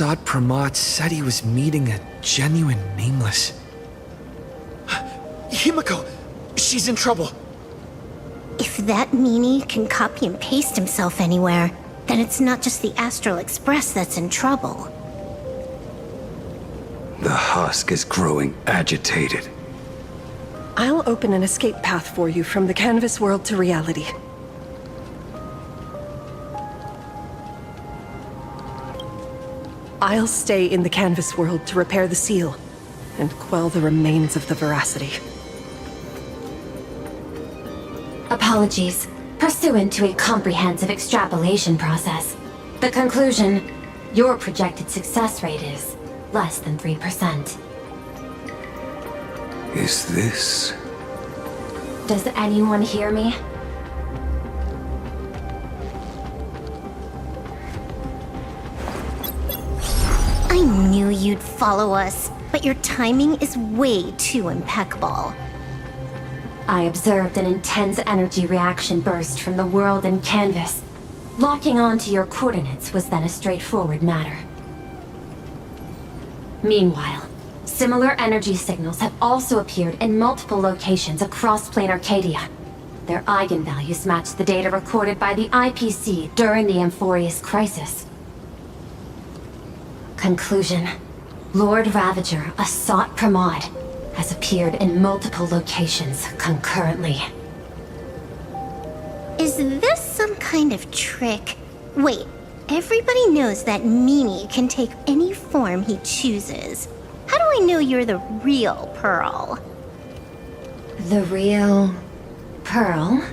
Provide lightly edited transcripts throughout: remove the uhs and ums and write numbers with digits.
Asat Pramad said he was meeting a genuine nameless. Himiko! She's in trouble! If that meanie can copy and paste himself anywhere, then it's not just the Astral Express that's in trouble. The husk is growing agitated. I'll open an escape path for you from the canvas world to reality. I'll stay in the canvas world to repair the seal and quell the remains of the veracity. Apologies. Pursuant to a comprehensive extrapolation process, the conclusion, your projected success rate is less than 3%. Is this... Does anyone hear me? I knew you'd follow us, but your timing is way too impeccable. I observed an intense energy reaction burst from the world in canvas. Locking onto your coordinates was then a straightforward matter. Meanwhile, similar energy signals have also appeared in multiple locations across Planacardia. Their eigenvalues match the data recorded by the IPC during the Amphorius crisis. Conclusion. Lord Ravager Asat Pramad has appeared in multiple locations concurrently. Is this some kind of trick? Wait, everybody knows that meanie can take any form he chooses. How do I know you're the real Pearl? The real... Pearl?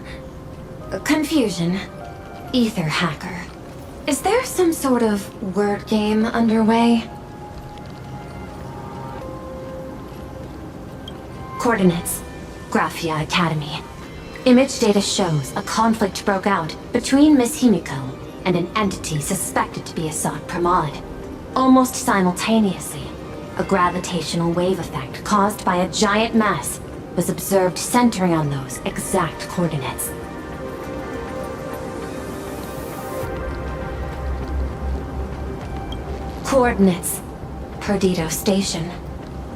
Confusion. Ether hacker. Is there some sort of word game underway? Coordinates. Graphia Academy. Image data shows a conflict broke out between Miss Himiko and an entity suspected to be Asat Pramad. Almost simultaneously, a gravitational wave effect caused by a giant mass was observed centering on those exact coordinates. Coordinates. Perdido Station.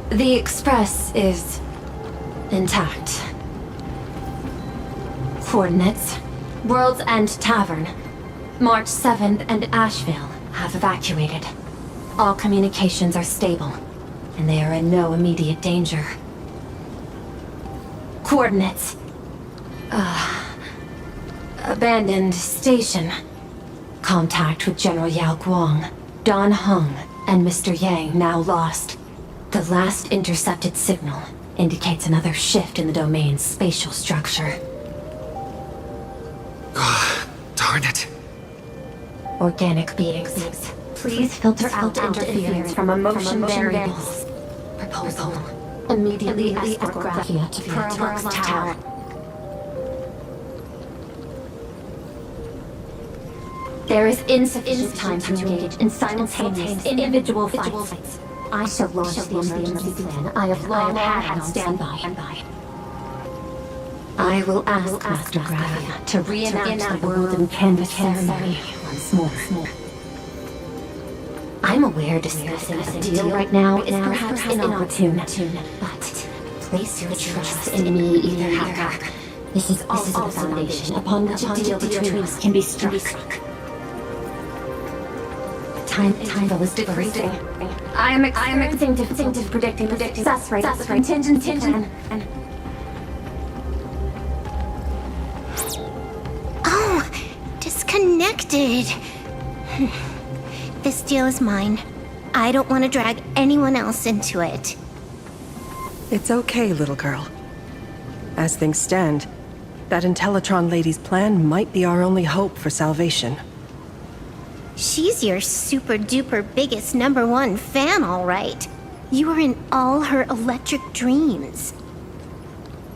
The Express is... intact. Coordinates. World's End Tavern. March 7th and Asheville have evacuated. All communications are stable, and they are in no immediate danger. Coordinates. Abandoned station. Contact with General Yao Guang, Don Hung, and Mr. Yang now lost. The last intercepted signal indicates another shift in the domain's spatial structure. Darn it. Organic beings, please filter out interference from emotion variables. Proposal. Immediately escort Graphia to Pearl's Tower. There is insufficient time to engage in simultaneous individual fights. I shall launch the emergency plan I have long had on standby. I will ask Master Graphia to reenact the world in canvas ceremony once more. I'm aware discussing a deal right now is perhaps inopportune, but place your trust in me, Ether Hacker. This is also the foundation upon which a deal between us can be struck. Time is decreasing. I am experiencing difficulty predicting the success rate of the contingency plan. Oh, disconnected. This deal is mine. I don't want to drag anyone else into it. It's okay, little girl. As things stand, that Intellitron lady's plan might be our only hope for salvation. She's your super-duper biggest #1 fan, all right. You are in all her electric dreams.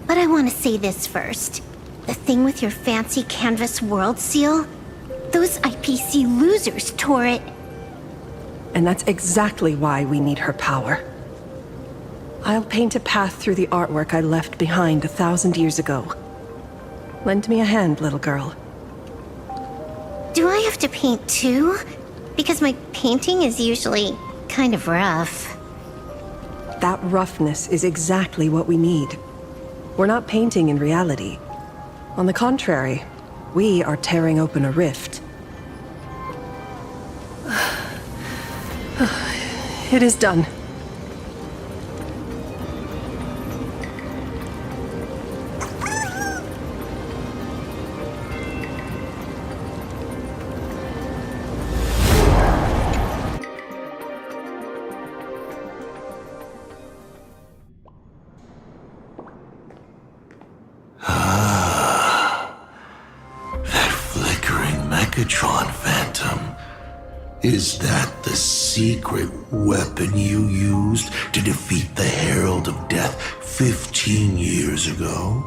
But I want to say this first. The thing with your fancy canvas world seal? Those IPC losers tore it. And that's exactly why we need her power. I'll paint a path through the artwork I left behind 1,000 years ago. Lend me a hand, little girl. Do I have to paint too? Because my painting is usually kind of rough. That roughness is exactly what we need. We're not painting in reality. On the contrary, we are tearing open a rift. It is done. Phantom. Is that the secret weapon you used to defeat the Herald of Death 15 years ago?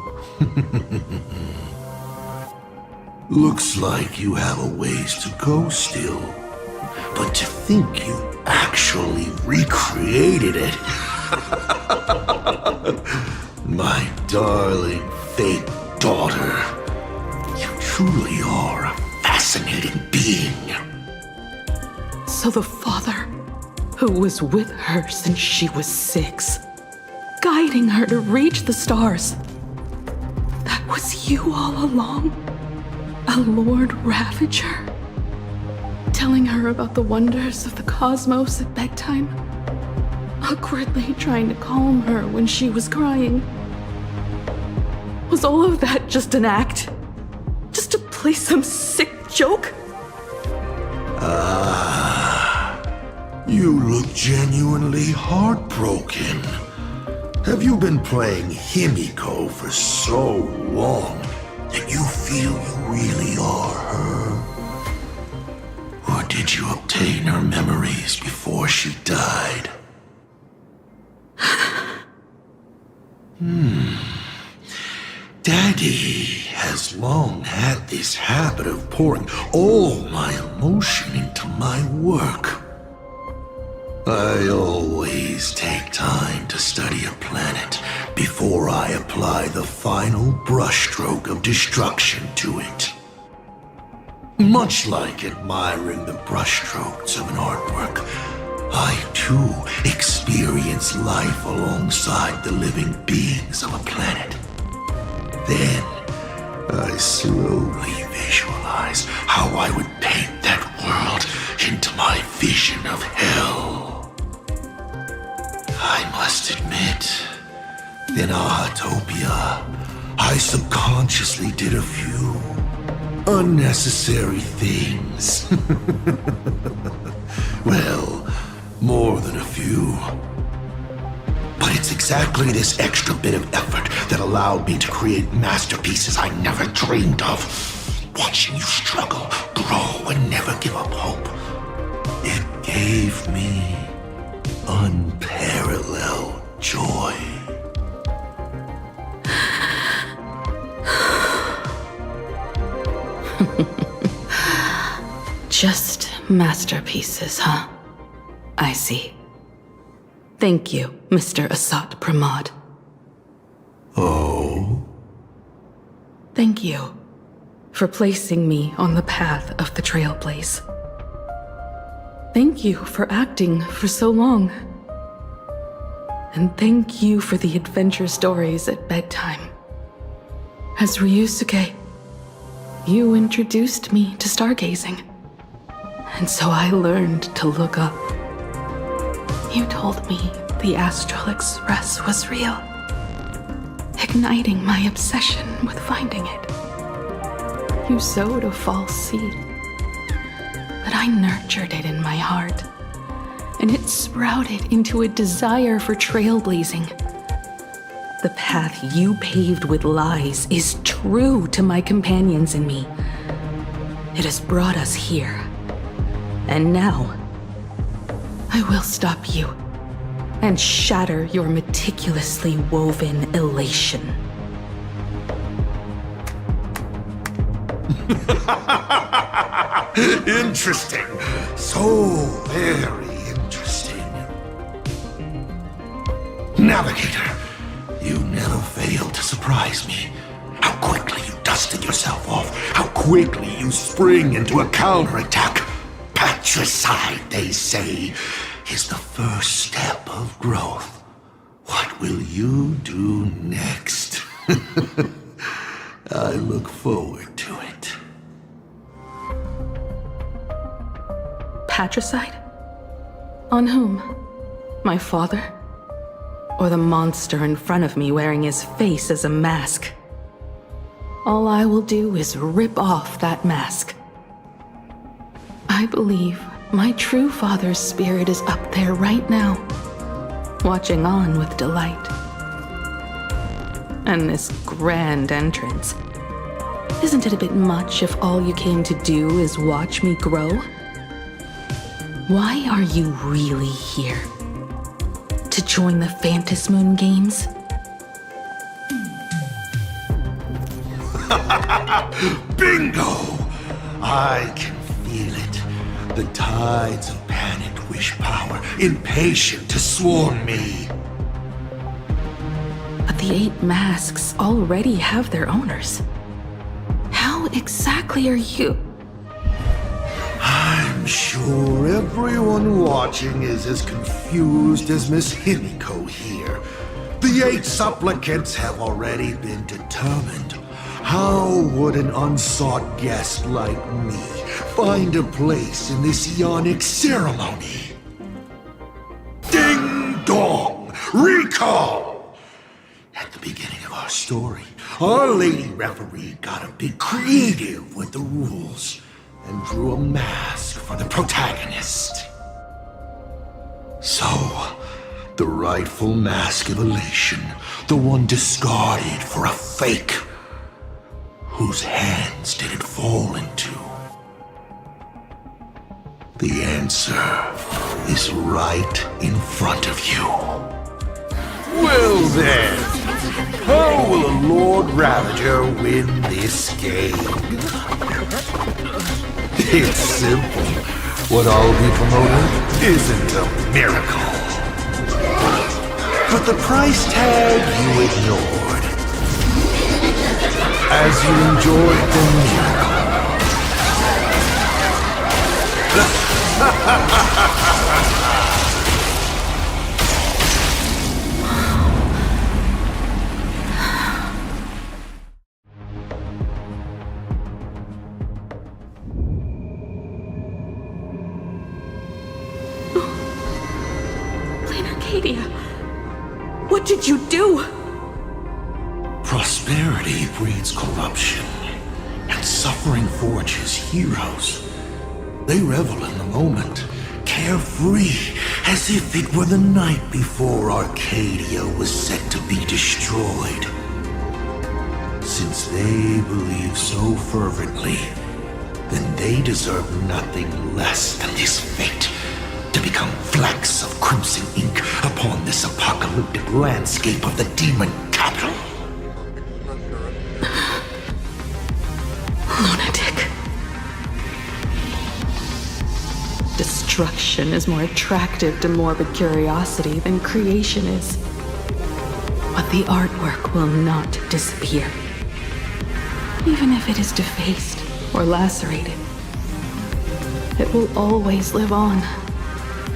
Looks like you have a ways to go still. But to think you actually recreated it. My darling fake daughter. You truly are a fascinating being. So the father, who was with her since she was 6, guiding her to reach the stars, that was you all along? A Lord Ravager? Telling her about the wonders of the cosmos at bedtime? Awkwardly trying to calm her when she was crying? Was all of that just an act? Just to play some sick joke? You look genuinely heartbroken. Have you been playing Himiko for so long that you feel you really are her? Or did you obtain her memories before she died? Daddy has long had this habit of pouring all my emotion into my work. I always take time to study a planet before I apply the final brushstroke of destruction to it. Much like admiring the brushstrokes of an artwork, I too experience life alongside the living beings of a planet. Then, I slowly visualize how I would paint that world into my vision of hell. I must admit, in Ahatopia, I subconsciously did a few unnecessary things. Well, more than a few. But it's exactly this extra bit of effort that allowed me to create masterpieces I never dreamed of. Watching you struggle, grow, and never give up hope. It gave me unparalleled joy. Just masterpieces, huh? I see. Thank you, Mr. Asat Pramad. Oh? Thank you for placing me on the path of the Trailblaze. Thank you for acting for so long. And thank you for the adventure stories at bedtime. As Ryusuke, you introduced me to stargazing. And so I learned to look up. You told me the Astral Express was real, igniting my obsession with finding it. You sowed a false seed, but I nurtured it in my heart, and it sprouted into a desire for trailblazing. The path you paved with lies is true to my companions and me. It has brought us here, and now I will stop you and shatter your meticulously woven elation. Interesting. So very interesting. Navigator, you never fail to surprise me. How quickly you dusted yourself off. How quickly you spring into a counterattack. Patch patricide, they say, is the first step of growth. What will you do next? I look forward to it. Patricide? On whom? My father? Or the monster in front of me wearing his face as a mask? All I will do is rip off that mask. I believe my true father's spirit is up there right now, watching on with delight. And this grand entrance, isn't it a bit much if all you came to do is watch me grow? Why are you really here? To join the Phantasmoon Games? Bingo! I can feel it. The tides of panicked wish power, impatient to swarm me. But the 8 masks already have their owners. How exactly are you? I'm sure everyone watching is as confused as Miss Himiko here. The 8 supplicants have already been determined. How would an unsought guest like me find a place in this Ionic ceremony? Ding dong! Recall! At the beginning of our story, our lady referee got a bit creative with the rules and drew a mask for the protagonist. So, the rightful mask of elation, the one discarded for a fake, whose hands did it fall into? The answer is right in front of you. Well then, how will a Lord Ravager win this game? It's simple. What I'll be promoting isn't a miracle. But the price tag you ignored, as you enjoyed the miracle. Planacardia, what did you do? Prosperity breeds corruption, and suffering forges heroes. They revel in the moment, carefree, as if it were the night before Arcadia was set to be destroyed. Since they believe so fervently, then they deserve nothing less than this fate, to become flecks of crimson ink upon this apocalyptic landscape of the demon capital. Lunatic. Destruction is more attractive to morbid curiosity than creation is. But the artwork will not disappear. Even if it is defaced or lacerated, it will always live on,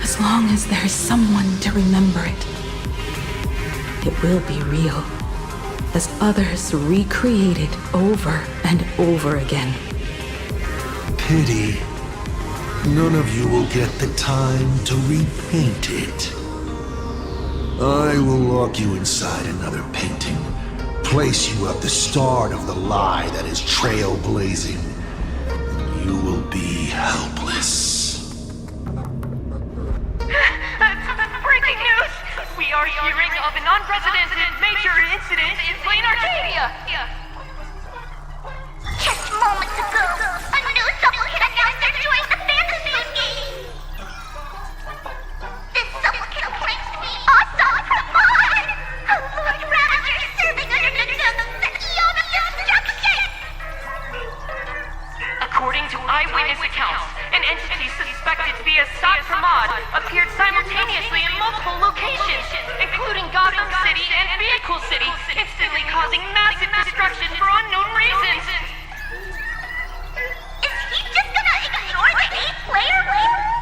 as long as there is someone to remember it. It will be real, as others recreate it over and over again. Pity. None of you will get the time to repaint it. I will lock you inside another painting, place you at the start of the lie that is trailblazing. You will be helpless. Breaking news! We are hearing of an unprecedented major incident in Planacardia! Just moments ago, a new supplicant announced they're joining the Phantasmoon Games. This supplicant claims to be Asat Pramad, a Lord Ravager serving under the Ionic destruction. According to eyewitness accounts, an entity suspected to be Asat Pramad appeared simultaneously in multiple locations, including Gotham City and Vehicle City, instantly causing massive destruction for unknown reasons. Is he just gonna ignore the 8-player wave?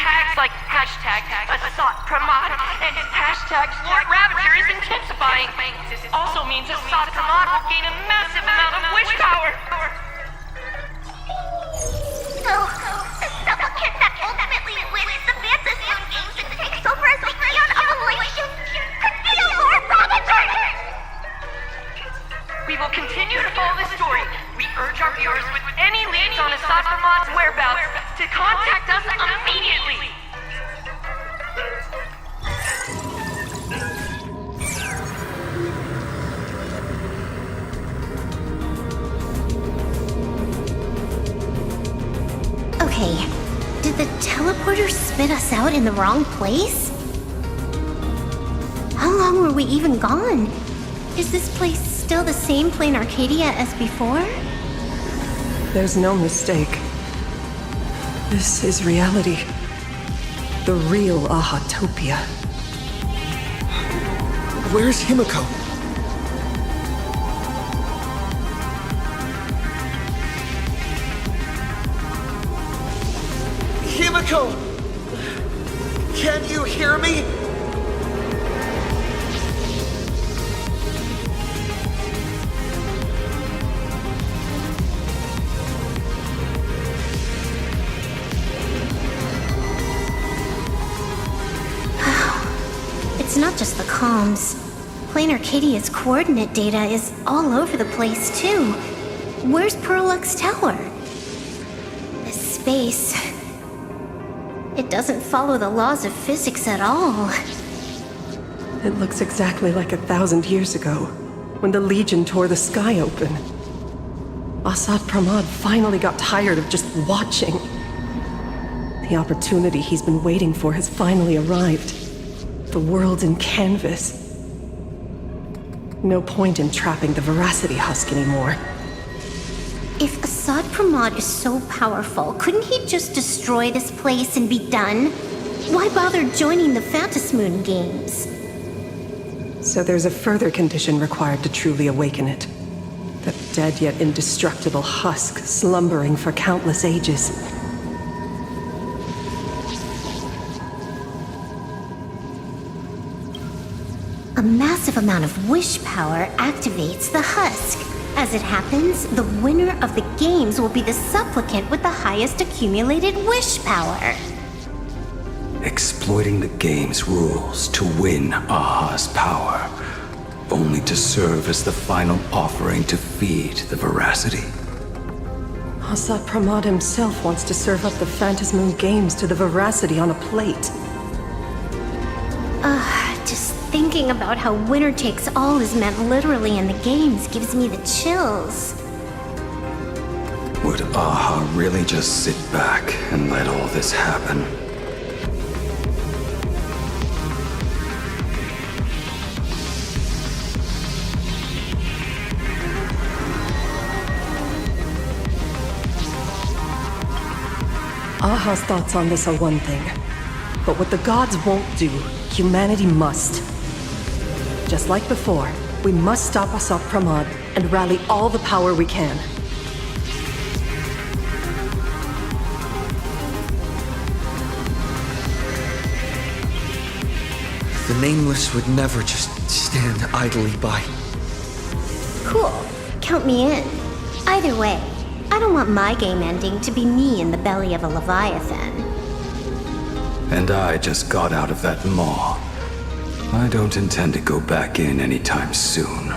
tags like hashtag Asat Pramad and hashtag Lord Ravager is intensifying. This also means Asat Pramad will gain a massive amount of wish power. So, the supplicant that ultimately wins the Phantasm Games and takes over as the Eon of Elation could be a Lord Ravager! We will continue to follow this story. We urge our viewers with any leads on Asat Pramad's whereabouts to contact us immediately. Okay, did the teleporter spit us out in the wrong place? How long were we even gone? Is this place still the same Planacardia as before? There's no mistake. This is reality. The real Ahatopia. Where's Himiko? Himiko! Can you hear me? It's not just the comms. Planacardia's coordinate data is all over the place, too. Where's Perlux Tower? This space... it doesn't follow the laws of physics at all. It looks exactly like 1,000 years ago, when the Legion tore the sky open. Asat Pramad finally got tired of just watching. The opportunity he's been waiting for has finally arrived. The world in canvas. No point in trapping the Veracity Husk anymore. If Asat Pramad is so powerful, couldn't he just destroy this place and be done? Why bother joining the Phantasmoon Games? So there's a further condition required to truly awaken it. That dead yet indestructible husk slumbering for countless ages. A massive amount of wish power activates the husk. As it happens, the winner of the games will be the supplicant with the highest accumulated wish power. Exploiting the game's rules to win Aha's power, only to serve as the final offering to feed the Veracity. Asat Pramad himself wants to serve up the Phantasmoon Games to the Veracity on a plate. Just thinking about how winner takes all is meant literally in the games gives me the chills. Would Aha really just sit back and let all this happen? Aha's thoughts on this are one thing. But what the gods won't do, humanity must. Just like before, we must stop Asat Pramad and rally all the power we can. The Nameless would never just stand idly by. Cool. Count me in. Either way, I don't want my game ending to be me in the belly of a Leviathan. And I just got out of that maw. I don't intend to go back in anytime soon.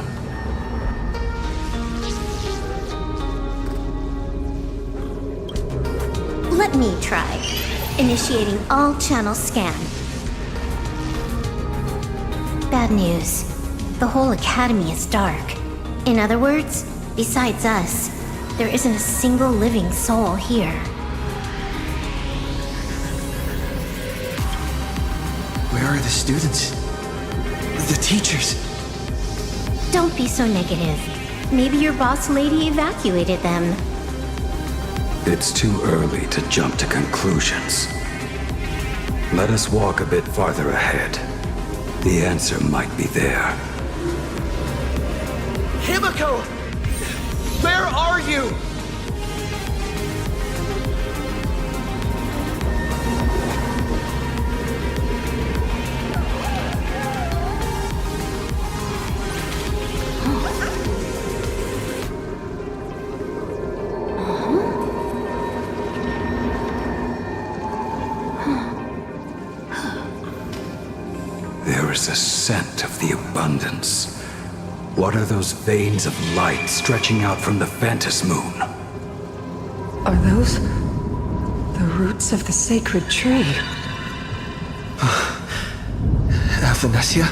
Let me try. Initiating all channel scan. Bad news. The whole academy is dark. In other words, besides us, there isn't a single living soul here. Where are the students? The teachers? Don't be so negative. Maybe your boss lady evacuated them. It's too early to jump to conclusions. Let us walk a bit farther ahead. The answer might be there. Himiko! Where are you? bears a scent of the abundance. What are those veins of light stretching out from the Phantom Moon? Are those the roots of the sacred tree? Athanasia?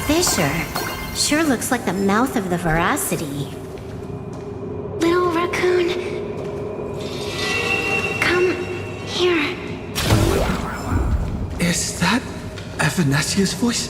fissure sure looks like the mouth of the Veracity. Little raccoon, come here. Is that Athanasia's voice?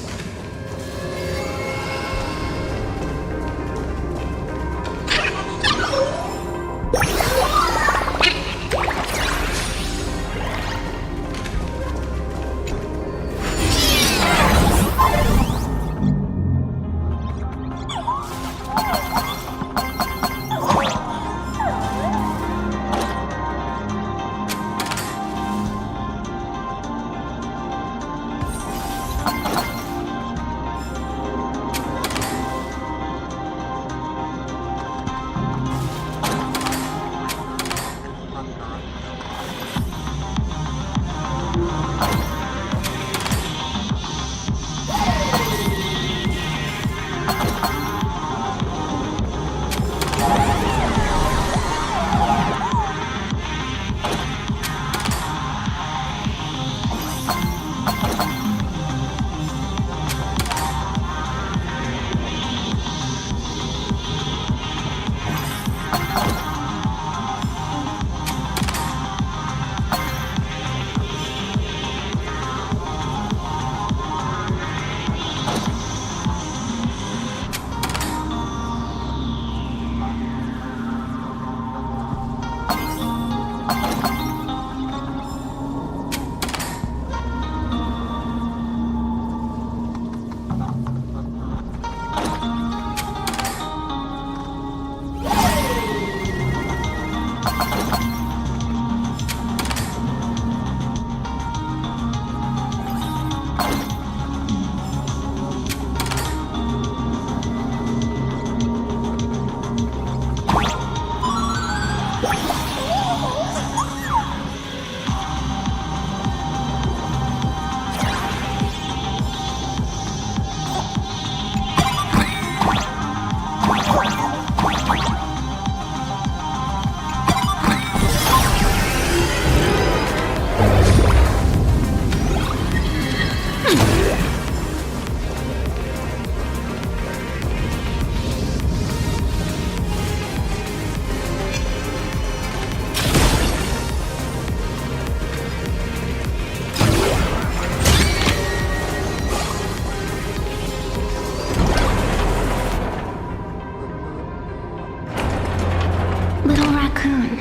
Little raccoon,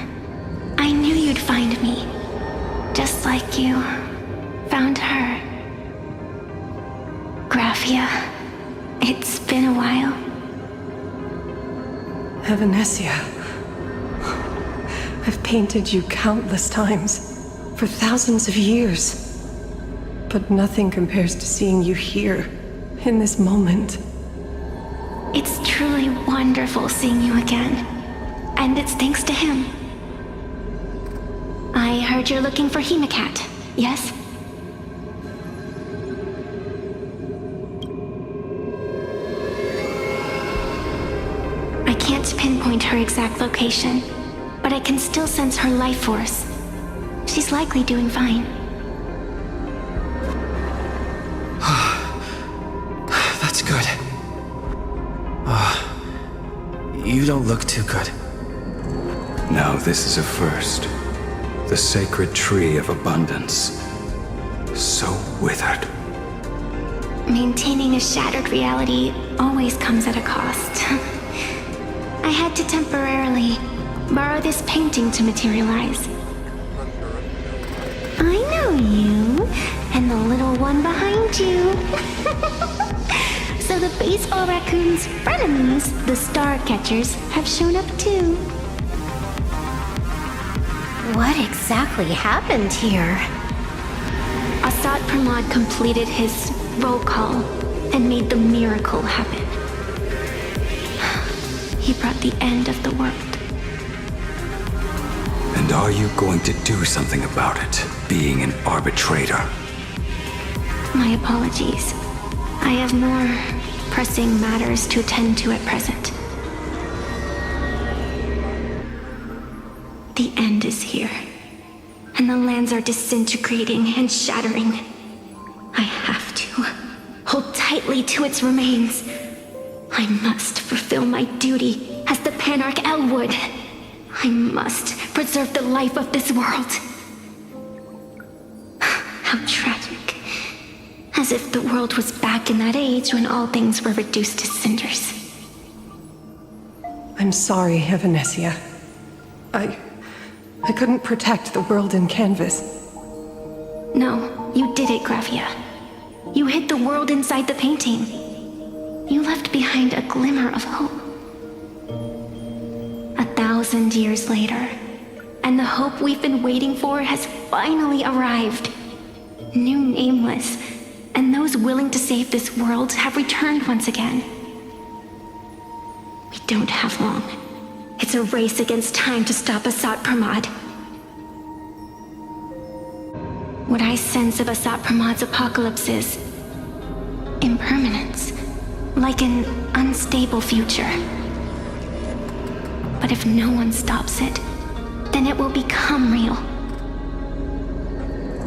I knew you'd find me. Just like you found her. Graphia, it's been a while. Evanesia. I've painted you countless times, for thousands of years. But nothing compares to seeing you here, in this moment. It's truly wonderful seeing you again. And it's thanks to him. I heard you're looking for Hemacat, yes? I can't pinpoint her exact location, but I can still sense her life force. She's likely doing fine. That's good. You don't look too good. Now this is a first. The sacred tree of abundance. So withered. Maintaining a shattered reality always comes at a cost. I had to temporarily borrow this painting to materialize. I know you, and the little one behind you. So the baseball raccoon's frenemies, the star catchers, have shown up too. What exactly happened here? Asat Pramad completed his roll call and made the miracle happen. He brought the end of the world. And are you going to do something about it, being an arbitrator? My apologies. I have more pressing matters to attend to at present. The end is here, and the lands are disintegrating and shattering. I have to hold tightly to its remains. I must fulfill my duty as the Panarch Elwood. I must preserve the life of this world. How tragic. As if the world was back in that age when all things were reduced to cinders. I'm sorry, Evanesia. I couldn't protect the world in canvas. No, you did it, Graphia. You hid the world inside the painting. You left behind a glimmer of hope. 1,000 years later, and the hope we've been waiting for has finally arrived. New Nameless, and those those willing to save this world have returned once again. We don't have long. It's a race against time to stop Asat Pramad. What I sense of Asat Pramad's apocalypse is impermanence, like an unstable future. But if no one stops it, then it will become real.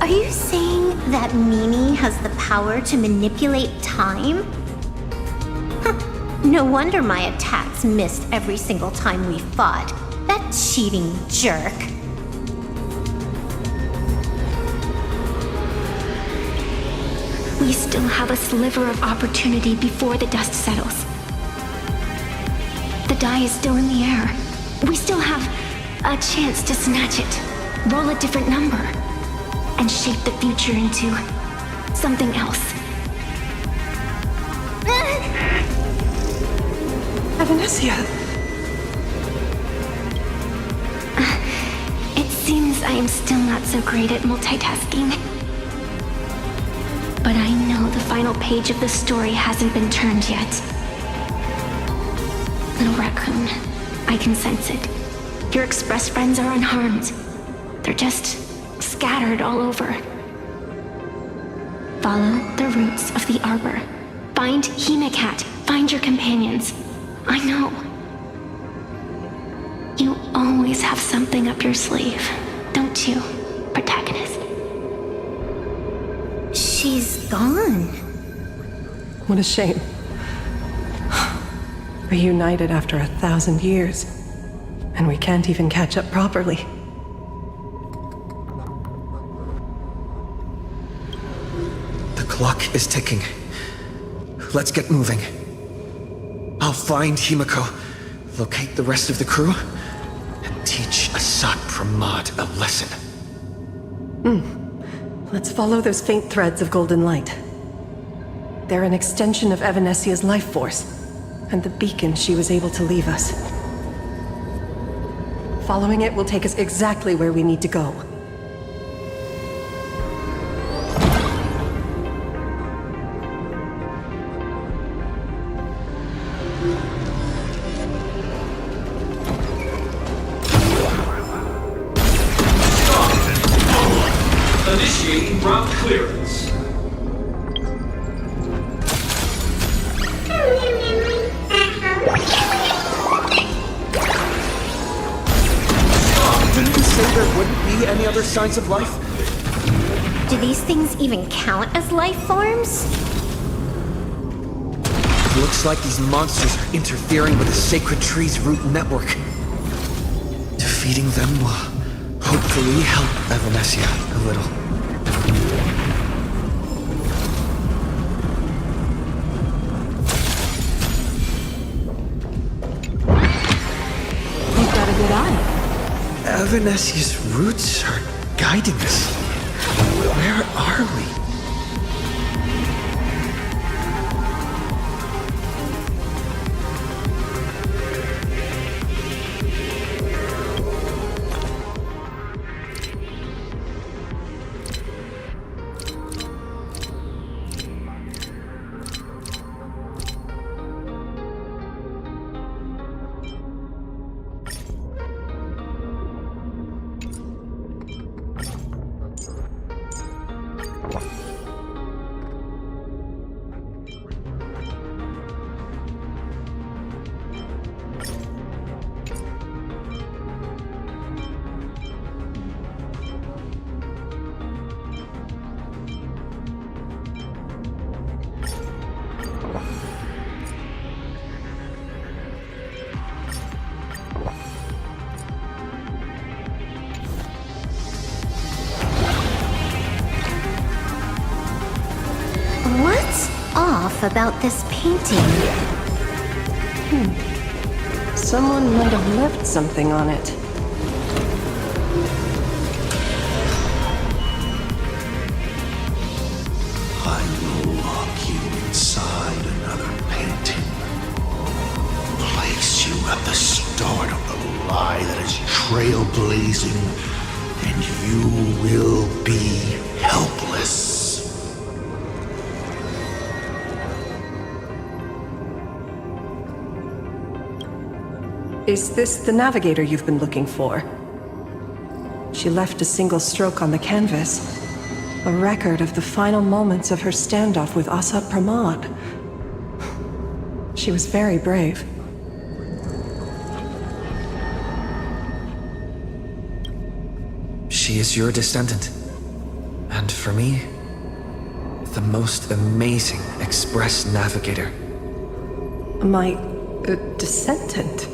Are you saying that Mimi has the power to manipulate time? No wonder my attacks missed every single time we fought. That cheating jerk. We still have a sliver of opportunity before the dust settles. The die is still in the air. We still have a chance to snatch it, roll a different number, and shape the future into something else. Venetia. It seems I am still not so great at multitasking. But I know the final page of the story hasn't been turned yet. Little raccoon, I can sense it. Your express friends are unharmed. They're just scattered all over. Follow the roots of the arbor. Find Hemacat. Find your companions. I know. You always have something up your sleeve, don't you, protagonist? She's gone. What a shame. Reunited after 1,000 years, and we can't even catch up properly. The clock is ticking. Let's get moving. I'll find Himiko, locate the rest of the crew, and teach Asat Pramad a lesson. Let's follow those faint threads of golden light. They're an extension of Evanesia's life force, and the beacon she was able to leave us. Following it will take us exactly where we need to go. Initiating route clearance. Didn't you say there wouldn't be any other signs of life? Do these things even count as life forms? Looks like these monsters are interfering with the sacred tree's root network. Defeating them will hopefully help Evanesia a little. You've got a good eye. Evanesia's roots are guiding us. Where are we? What's off about this painting? Someone might have left something on it. I will lock you inside another painting. Place you at the start of the lie that is trailblazing, and you will be helpless. Is this the navigator you've been looking for? She left a single stroke on the canvas. A record of the final moments of her standoff with Asat Pramad. She was very brave. She is your descendant. And for me, the most amazing Express navigator. My descendant?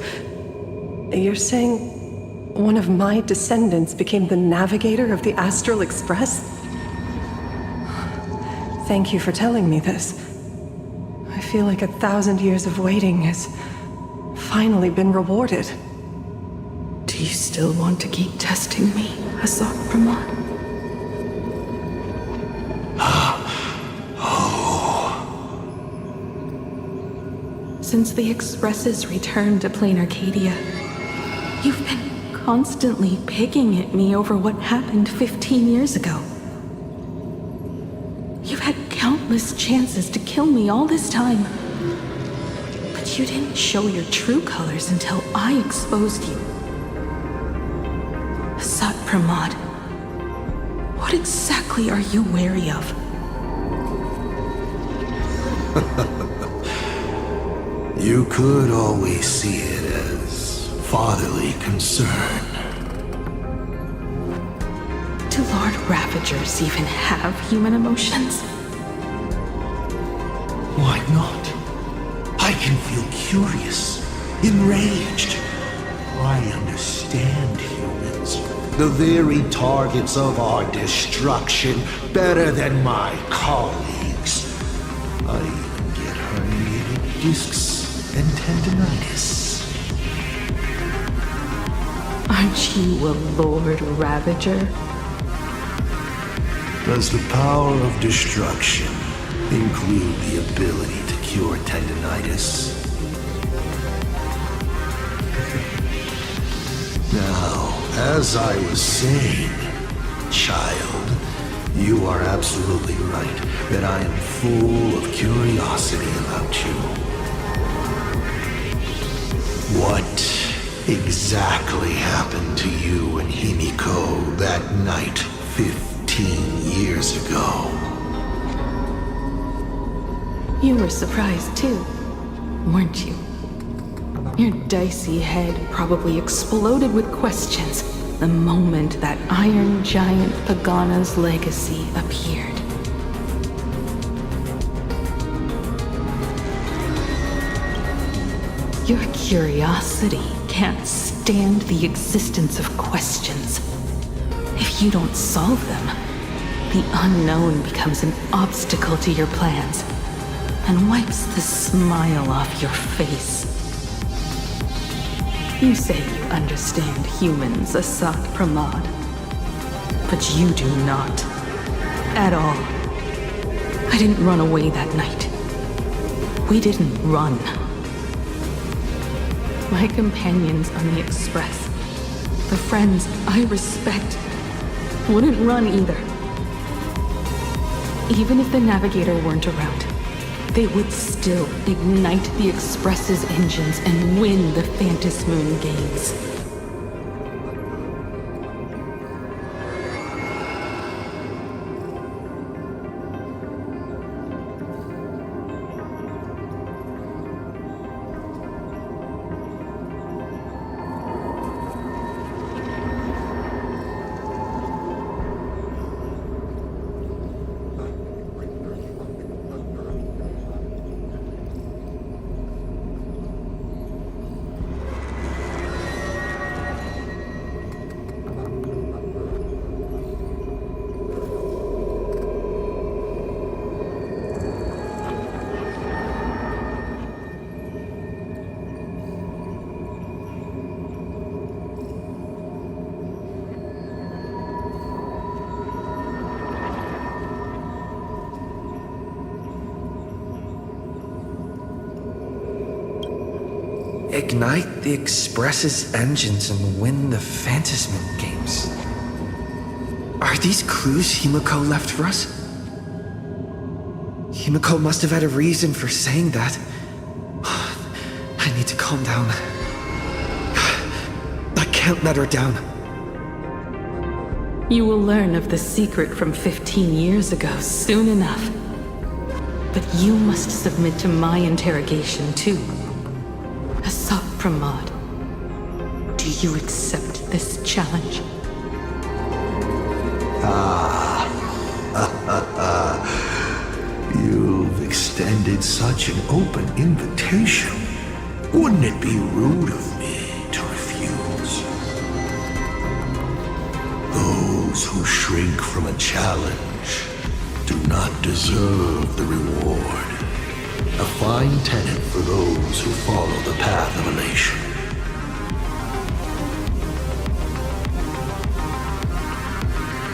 You're saying one of my descendants became the navigator of the Astral Express? Thank you for telling me this. I feel like 1,000 years of waiting has finally been rewarded. Do you still want to keep testing me, Asat Pramad? Since the Expresses returned to Planacardia, you've been constantly picking at me over what happened 15 years ago. You've had countless chances to kill me all this time. But you didn't show your true colors until I exposed you. Asat Pramad, what exactly are you wary of? You could always see it as fatherly concern. Do Lord Ravagers even have human emotions? Why not? I can feel curious, enraged. I understand humans, the very targets of our destruction, better than my colleagues. I even get herniated discs and tendinitis. Aren't you a Lord Ravager? Does the power of destruction include the ability to cure tendinitis? Now, as I was saying, child, you are absolutely right that I am full of curiosity about you. What exactly happened to you and Himiko that night 15 years ago? You were surprised too, weren't you? Your dicey head probably exploded with questions the moment that Iron Giant Pagana's legacy appeared. Your curiosity can't stand the existence of questions. If you don't solve them, the unknown becomes an obstacle to your plans and wipes the smile off your face. You say you understand humans, Asat Pramad, but you do not. At all. I didn't run away that night. We didn't run. My companions on the Express, the friends I respect, wouldn't run either. Even if the Navigator weren't around, they would still ignite the Express's engines and win the Phantom Moon Games. Ignite the Express's engines and win the Phantom Moon Games. Are these clues Himiko left for us? Himiko must have had a reason for saying that. I need to calm down. can't let her down. You will learn of the secret from 15 years ago soon enough. But you must submit to my interrogation too. Asat Pramad, do you accept this challenge? You've extended such an open invitation. Wouldn't it be rude of me to refuse? Those who shrink from a challenge do not deserve the reward. A fine tenet for those who follow the path of elation.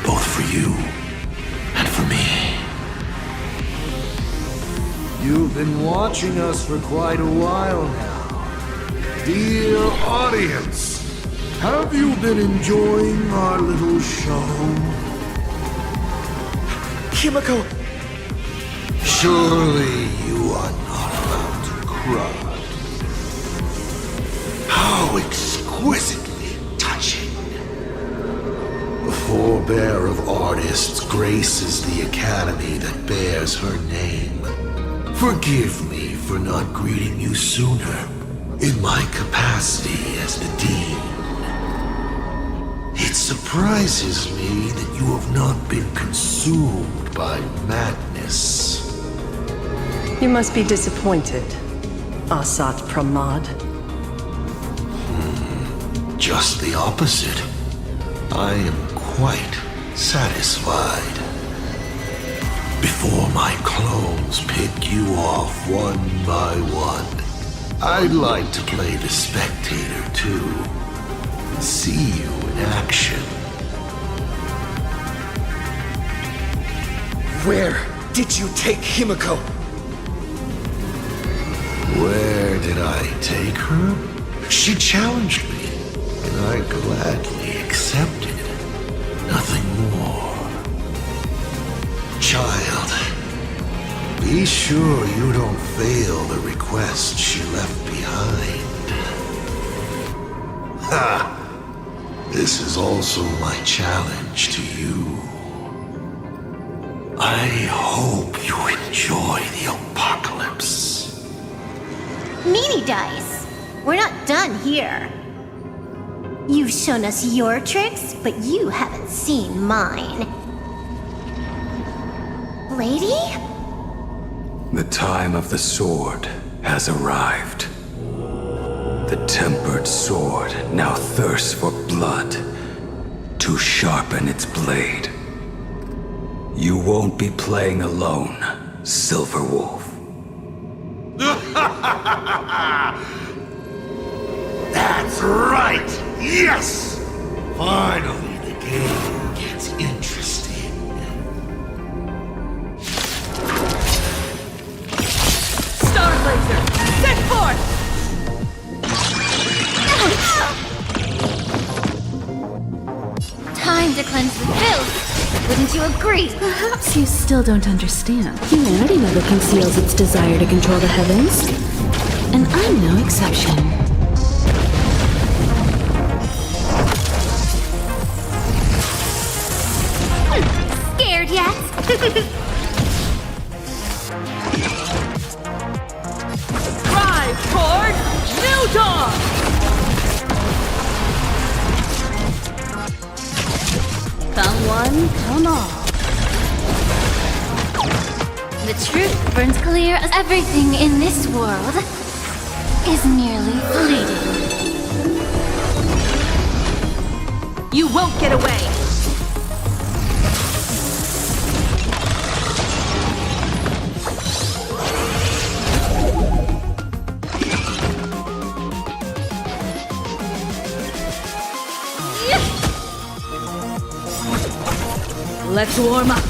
Both for you and for me. You've been watching us for quite a while now. Dear audience, have you been enjoying our little show? Himiko! Surely you are not about to cry. How exquisitely touching. The forebear of artists graces the academy that bears her name. Forgive me for not greeting you sooner in my capacity as the Dean. It surprises me that you have not been consumed by madness. You must be disappointed, Asat Pramad. Just the opposite. I am quite satisfied. Before my clones pick you off one by one, I'd like to play the spectator too. See you in action. Where did you take Himiko? Where did I take her? She challenged me, and I gladly accepted. Nothing more. Child, be sure you don't fail the request she left behind. Ha! This is also my challenge to you. I hope you enjoy the apocalypse. Meanie Dice! We're not done here. You've shown us your tricks, but you haven't seen mine. Lady? The time of the sword has arrived. The tempered sword now thirsts for blood to sharpen its blade. You won't be playing alone, Silver Wolf. That's right! Yes! Finally, the game gets interesting. Star Blazer, set forth! Time to cleanse the filth. Wouldn't you agree? Perhaps you still don't understand. Humanity never conceals its desire to control the heavens. And I'm no exception. Scared yet? Drive toward New Dawn! Come one, come all. The truth burns clear as everything in this world is merely fleeting. You won't get away! Let's warm up.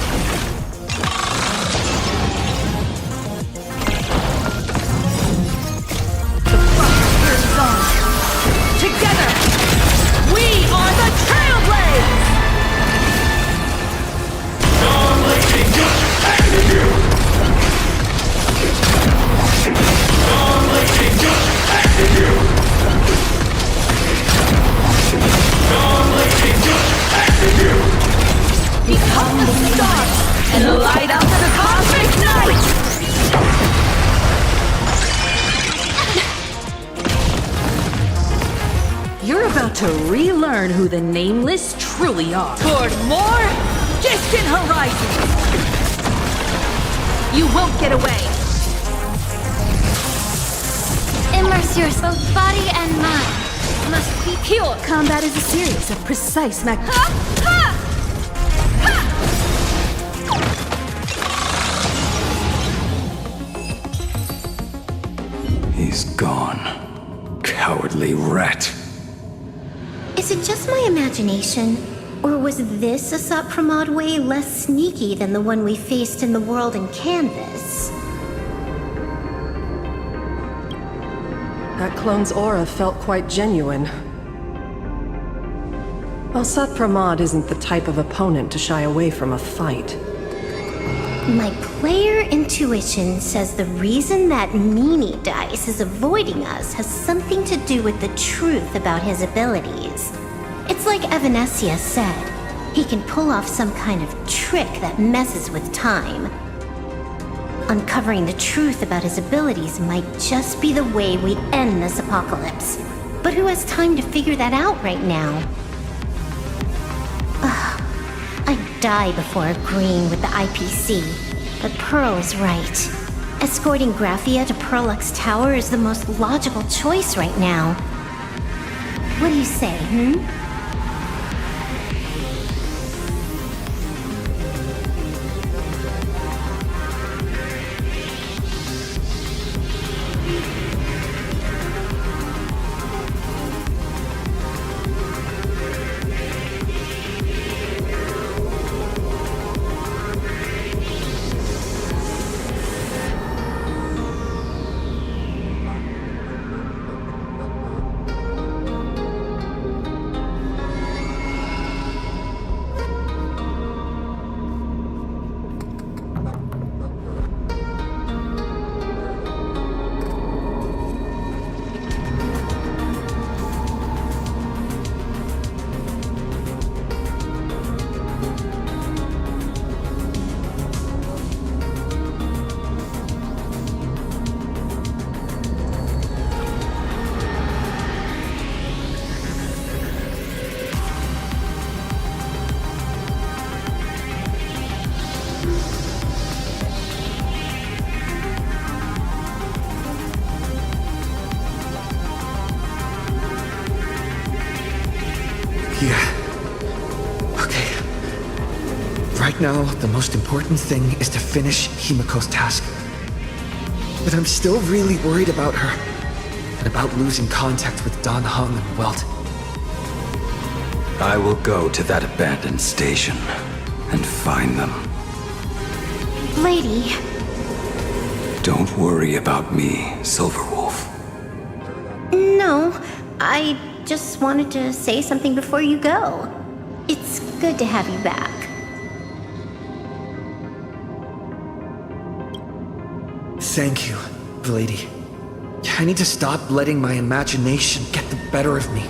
The frontier is on. Together, we are the Trailblades! to relearn who the Nameless truly are. Toward more distant horizons! You won't get away! Immerse yours, both body and mind. Must be pure. Combat is a series of precise He's gone. Cowardly rat. Is it just my imagination? Or was this Asat Pramad way less sneaky than the one we faced in the world in Canvas? That clone's aura felt quite genuine. Asat Pramad isn't the type of opponent to shy away from a fight. My player intuition says the reason that meanie dice is avoiding us has something to do with the truth about his abilities. It's like Evanescia said, he can pull off some kind of trick that messes with time. Uncovering the truth about his abilities might just be the way we end this apocalypse. But who has time to figure that out right now? Ugh, I'd die before agreeing with the IPC. But Pearl is right. Escorting Graphia to Perlux Tower is the most logical choice right now. What do you say, Yeah. Okay. Right now, the most important thing is to finish Himiko's task. But I'm still really worried about her. And about losing contact with Dan Heng and Welt. I will go to that abandoned station and find them. Lady? Don't worry about me, Silverwolf. No, I just wanted to say something before you go. It's good to have you back. Thank you, lady. I need to stop letting my imagination get the better of me.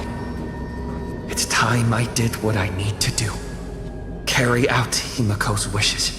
It's time I did what I need to do. Carry out Himiko's wishes.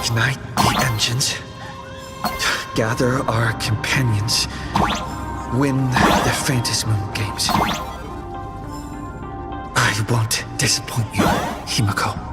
Ignite the engines. Gather our companions. Win the Phantasmoon games. I won't disappoint you, Himiko.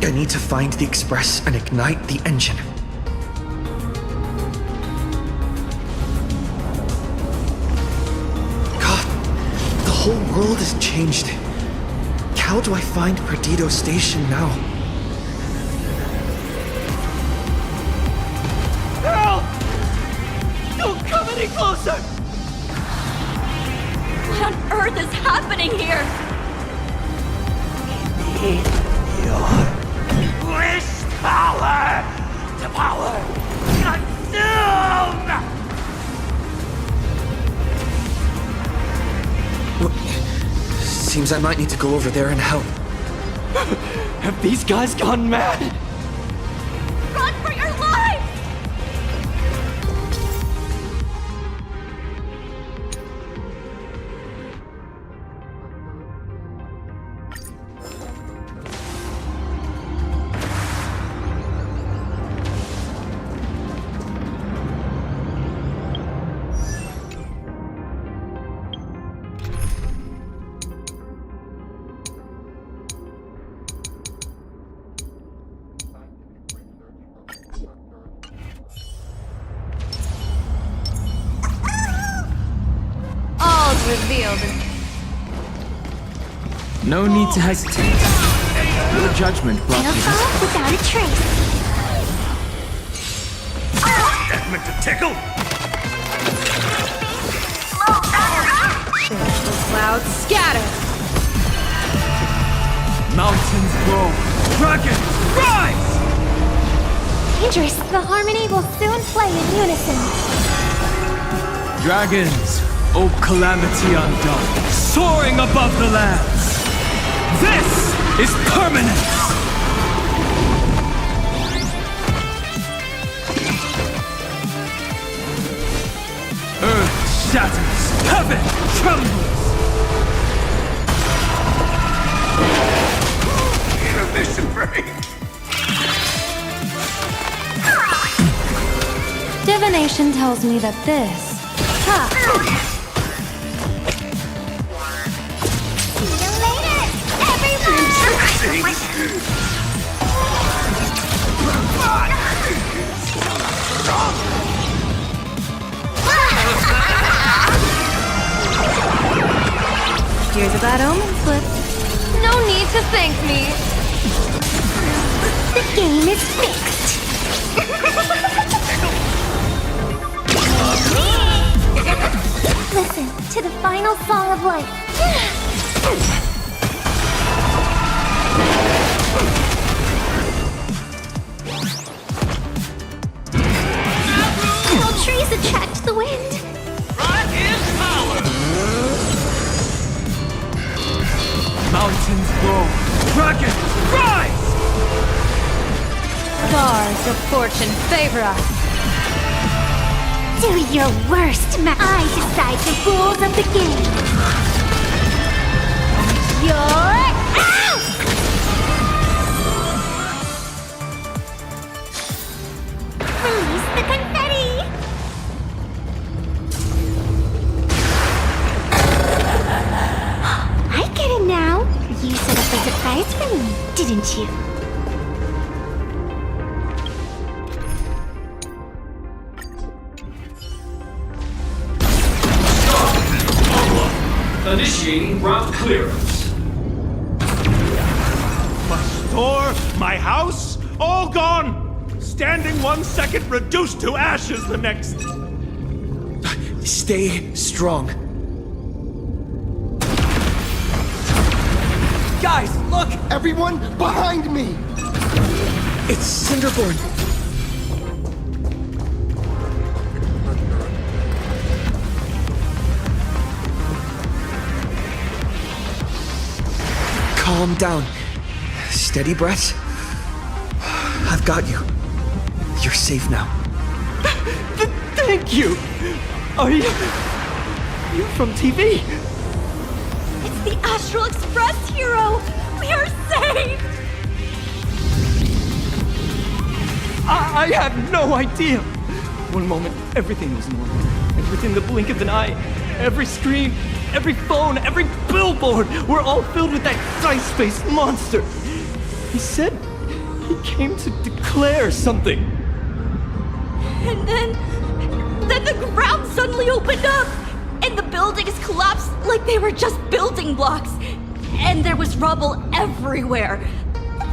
I need to find the express and ignite the engine. God, the whole world has changed. How do I find Perdido Station now? Girl! Don't come any closer! What on earth is happening here? Wish power to power! Consume! Seems I might need to go over there and help. Have these guys gone mad? Run for your lives! Revealed. No need to hesitate. Your judgment brought me this far. Without a trace. That meant to tickle! Clouds scatter. Mountains grow. Dragons rise! Dangerous. The harmony will soon play in unison. Dragons, O calamity undone, soaring above the lands. This is permanence! Earth shatters, heaven trembles. Intermission break! Divination tells me that this... Here's a bad omen slip. No need to thank me. The game is fixed. Listen to the final song of life. All trees attract the wind. Right is power! Mountains grow. Dragons rise! Stars of fortune favor us. Do your worst, I decide the rules of the game. You're out! Release the confetti! I get it now. You set up a surprise for me, didn't you? Initiating route clearance. My store, my house, all gone! Standing 1 second, reduced to ashes the next. Stay strong. Guys, look! Everyone behind me! It's Cinderborn. Calm down. Steady breaths. I've got you. You're safe now. Thank you! Are you from TV? It's the Astral Express, hero! We are saved! I had no idea! One moment, everything was normal. And within the blink of an eye, every screen, every phone, every billboard were all filled with that dice-faced monster. He said came to declare something. And then the ground suddenly opened up, and the buildings collapsed like they were just building blocks. And there was rubble everywhere.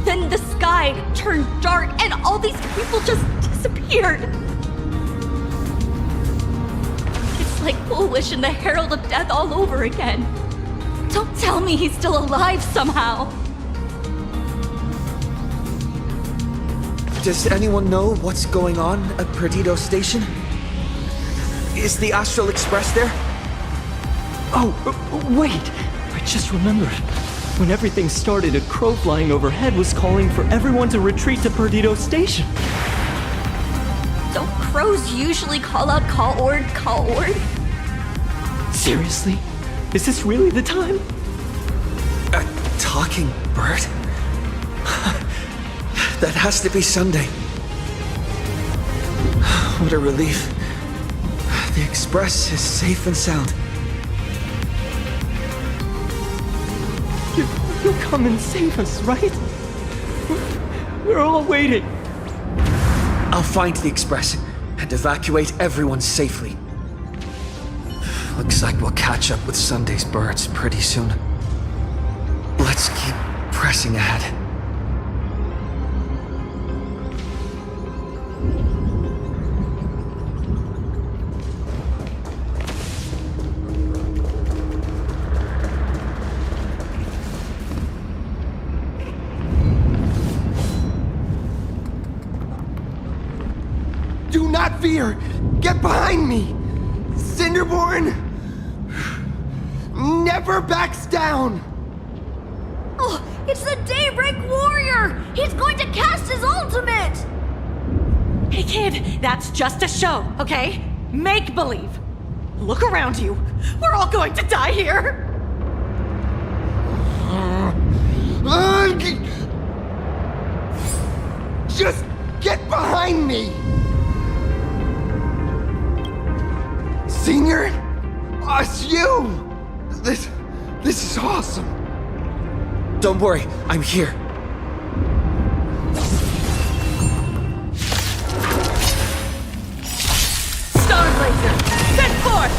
Then the sky turned dark, and all these people just disappeared. It's like Foolish and the Herald of Death all over again. Don't tell me he's still alive somehow. Does anyone know what's going on at Perdido Station? Is the Astral Express there? Oh, wait! I just remembered. When everything started, a crow flying overhead was calling for everyone to retreat to Perdido Station. Don't crows usually call out call ord, call ord? Seriously? Is this really the time? A talking bird? That has to be Sunday. What a relief. The Express is safe and sound. You'll come and save us, right? We're all waiting. I'll find the Express and evacuate everyone safely. Looks like we'll catch up with Sunday's birds pretty soon. Let's keep pressing ahead. Do not fear! Get behind me! Cinderborn never backs down! Oh, it's the Daybreak Warrior! He's going to cast his ultimate! Hey kid, that's just a show, okay? Make believe. Look around you. We're all going to die here! Just get behind me! Senior? It's you! This is awesome. Don't worry, I'm here. Starblazer, send forth!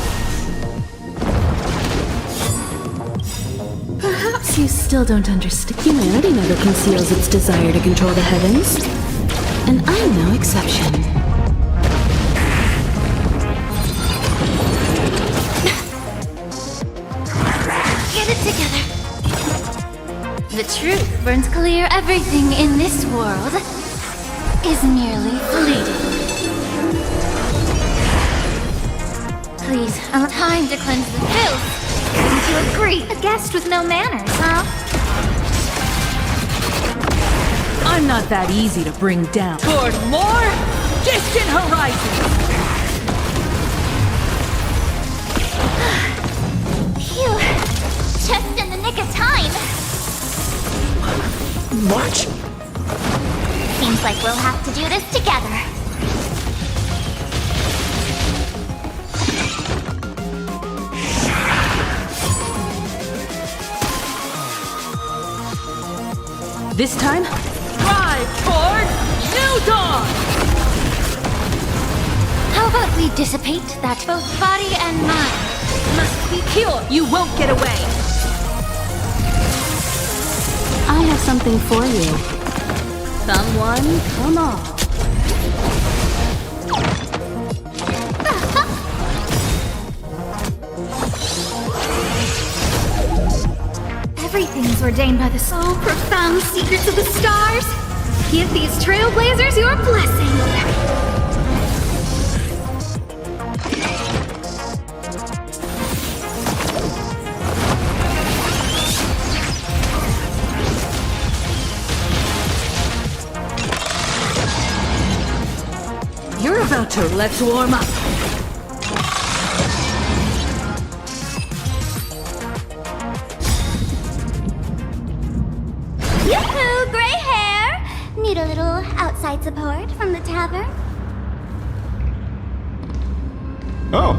Perhaps you still don't understand. Humanity never conceals its desire to control the heavens. And I'm no exception. Together. The truth burns clear. Everything in this world is merely fleeting. Please, time to cleanse the filth. Wouldn't you agree? A guest with no manners, huh? I'm not that easy to bring down. Toward more distant horizons! Phew. Just in the nick of time. March? Seems like we'll have to do this together. This time, Drive toward New Dawn! How about we dissipate that both body and mind Must be pure! You won't get away! I have something for you. Someone, come on. Everything's ordained by the soul, profound secrets of the stars. Give these trailblazers your blessing. you're about to let's warm up. Yoo-hoo, gray hair! Need a little outside support from the tavern? Oh,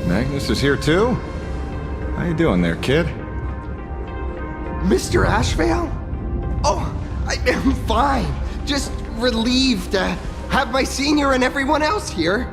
Magnus is here too? How you doing there, kid? Mr. Ashvale? Oh, I am fine. Just relieved to have my senior and everyone else here.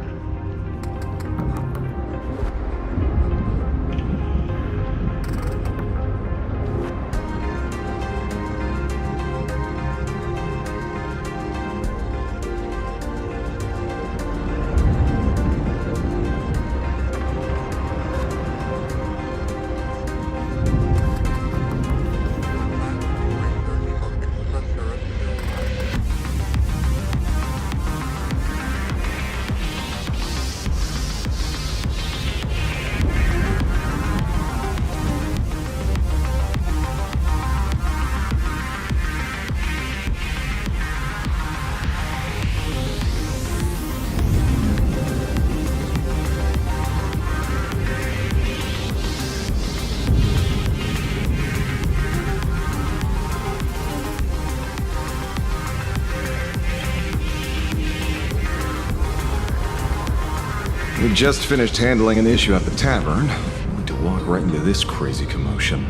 We just finished handling an issue at the tavern. Only to walk right into this crazy commotion.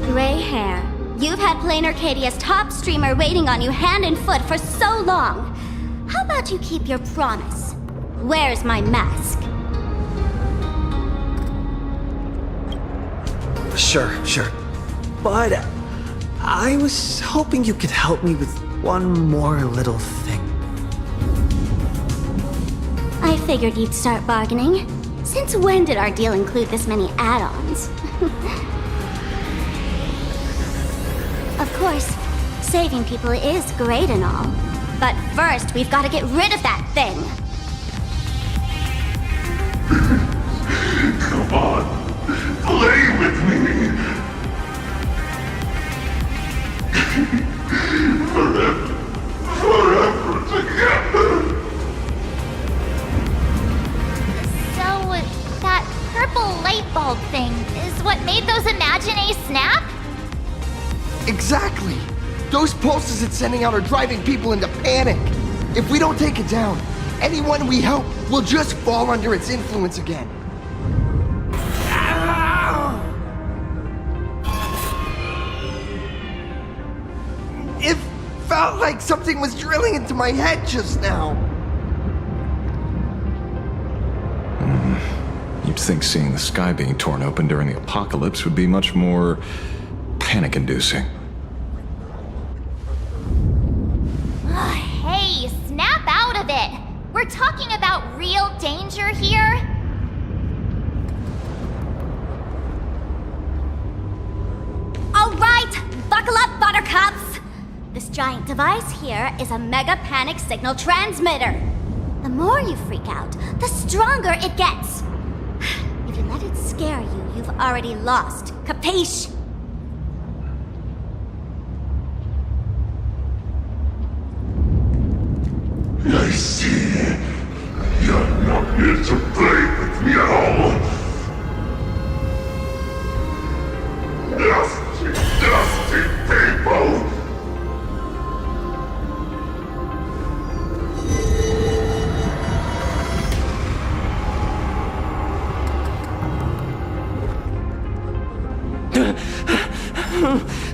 Gray hair, you've had Planarcadia's top streamer waiting on you hand and foot for so long. How about you keep your promise? Where's my mask? Sure. But I was hoping you could help me with one more little thing. I figured you'd start bargaining. Since when did our deal include this many add-ons? Of course, saving people is great and all. But first, we've got to get rid of that thing. Come on, play with me. Forever together. So, that purple light bulb thing is what made those Imaginae snap? Exactly! Those pulses it's sending out are driving people into panic. If we don't take it down, anyone we help will just fall under its influence again. It felt like something was drilling into my head just now. You'd think seeing the sky being torn open during the apocalypse would be much more panic-inducing. Hey, snap out of it! We're talking about real danger here. All right, buckle up, buttercups! This giant device here is a mega panic signal transmitter. The more you freak out, the stronger it gets. If you let it scare you, you've already lost. Capiche? I see. You're not here to play with me at all. Dusty people!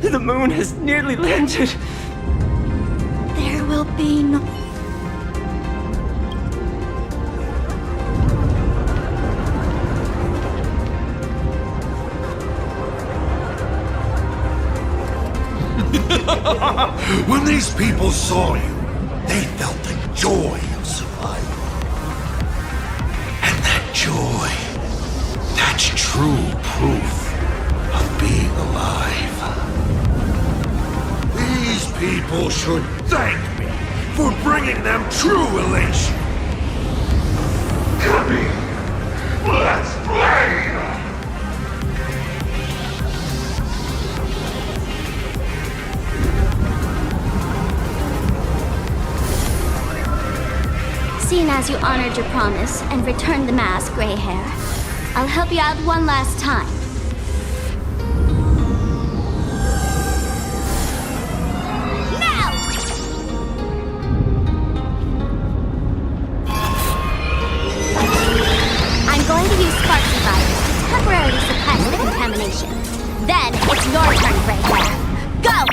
The moon has nearly landed. There will be no... When these people saw you, they felt the joy of survival. And that joy, that's true proof of being alive. These people should thank me for bringing them true elation. Come in, let's play! Seeing as you honored your promise and returned the mask, Gray Hair, I'll help you out one last time. Now! I'm going to use Sparks Virus to temporarily suppress the contamination. Then it's your turn, Gray Hair. Go!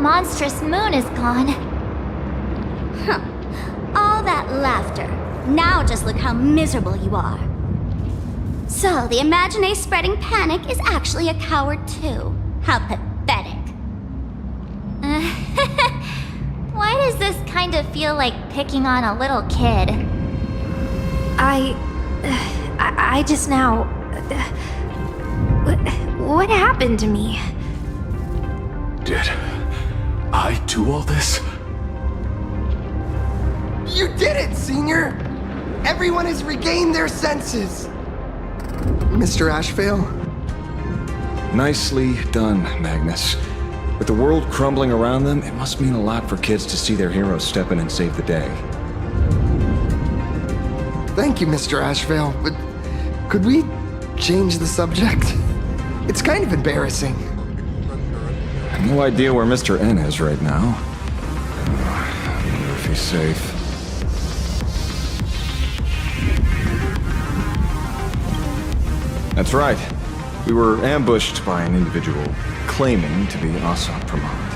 monstrous moon is gone. Huh. All that laughter. Now just look how miserable you are. So, the Imagine spreading panic is actually a coward too. How pathetic. Why does this kind of feel like picking on a little kid? I just now... What happened to me? Did I do all this? You did it, Senior! Everyone has regained their senses! Mr. Ashvale? Nicely done, Magnus. With the world crumbling around them, it must mean a lot for kids to see their heroes step in and save the day. Thank you, Mr. Ashvale, but could we change the subject? It's kind of embarrassing. I have no idea where Mr. N is right now. I wonder if he's safe. That's right. We were ambushed by an individual claiming to be Asat Pramad.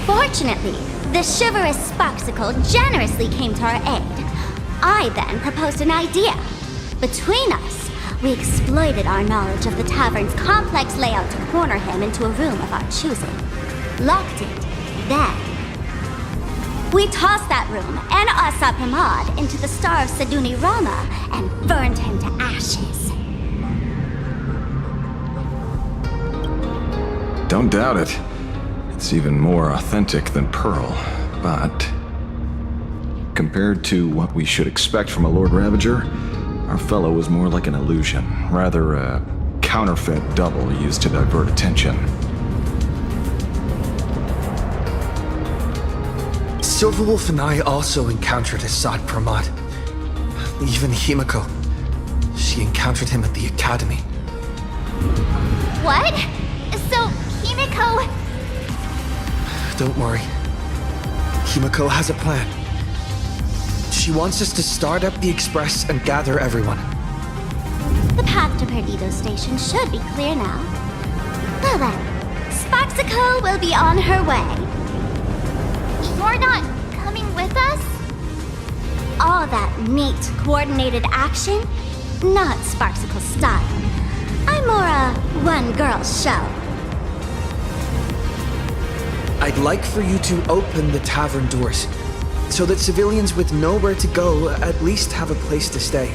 Fortunately, the chivalrous Sparksicle generously came to our aid. I then proposed an idea. Between us, we exploited our knowledge of the tavern's complex layout to corner him into a room of our choosing. Locked it. Then, we tossed that room and Asat Pramad into the Star of Seduni Rama and burned him to ashes. Don't doubt it. It's even more authentic than Pearl, but... compared to what we should expect from a Lord Ravager, our fellow was more like an illusion, rather a counterfeit double used to divert attention. Silverwolf and I also encountered Asat Pramad. Even Himiko. She encountered him at the academy. What? So, Himiko... Don't worry. Himiko has a plan. She wants us to start up the Express and gather everyone. The path to Perdido Station should be clear now. Well then, Sparksicle will be on her way. You're not coming with us? All that neat, coordinated action? Not Sparksicle style. I'm more a one-girl show. I'd like for you to open the tavern doors, so that civilians with nowhere to go at least have a place to stay.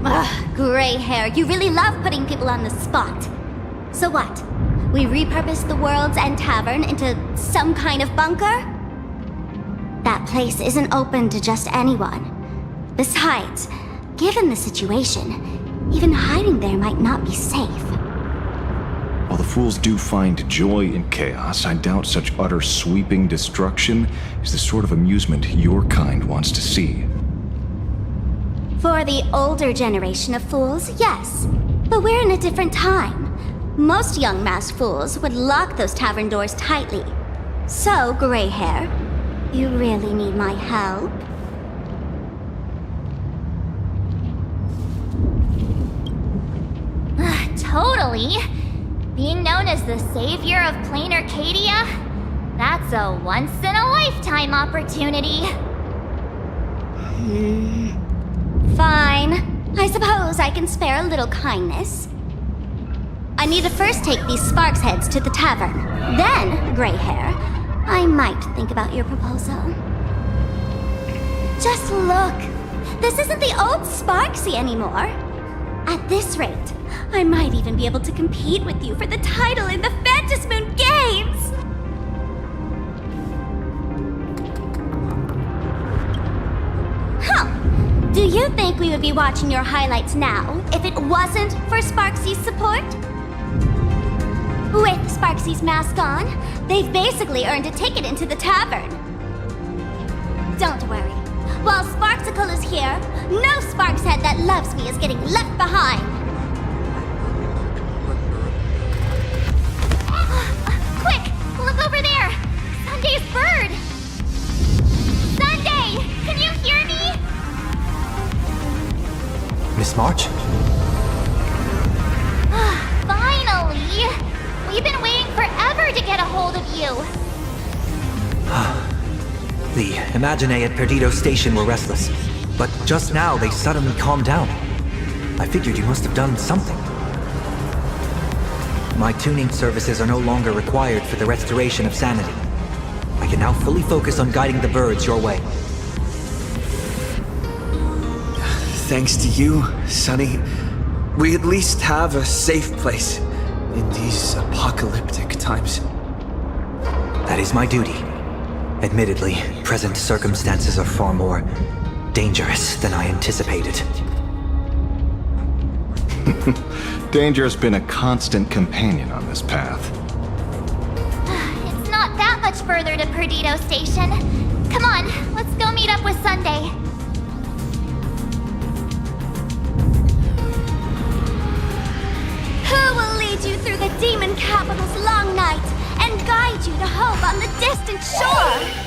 Ugh, gray hair, you really love putting people on the spot. So what? We repurpose the World's End Tavern into some kind of bunker? That place isn't open to just anyone. Besides, given the situation, even hiding there might not be safe. While the fools do find joy in chaos, I doubt such utter sweeping destruction is the sort of amusement your kind wants to see. For the older generation of fools, yes. But we're in a different time. Most young masked fools would lock those tavern doors tightly. So, gray hair, you really need my help? Totally. Being known as the savior of Planacardia? That's a once-in-a-lifetime opportunity. Fine. I suppose I can spare a little kindness. I need to first take these Sparks heads to the tavern. Then, gray hair, I might think about your proposal. Just look. This isn't the old Sparksy anymore. At this rate, I might even be able to compete with you for the title in the Phantasmoon Games! Huh. Do you think we would be watching your highlights now if it wasn't for Sparksy's support? With Sparksy's mask on, they've basically earned a ticket into the tavern. Don't worry. While Sparksicle is here, no Sparkshead that loves me is getting left behind. Quick! Look over there! Sunday's bird! Sunday! Can you hear me? Miss March? Finally! We've been waiting forever to get a hold The Imaginae at Perdido Station were restless, but just now they suddenly calmed down. I figured you must have done something. My tuning services are no longer required for the restoration of sanity. I can now fully focus on guiding the birds your way. Thanks to you, Sonny, we at least have a safe place in these apocalyptic times. That is my duty. Admittedly, present circumstances are far more dangerous than I anticipated. Danger has been a constant companion on this path. It's not that much further to Perdido Station. Come on, let's go meet up with Sunday. Who will lead you through the demon capital's long night and guide you to hope on the distant shore?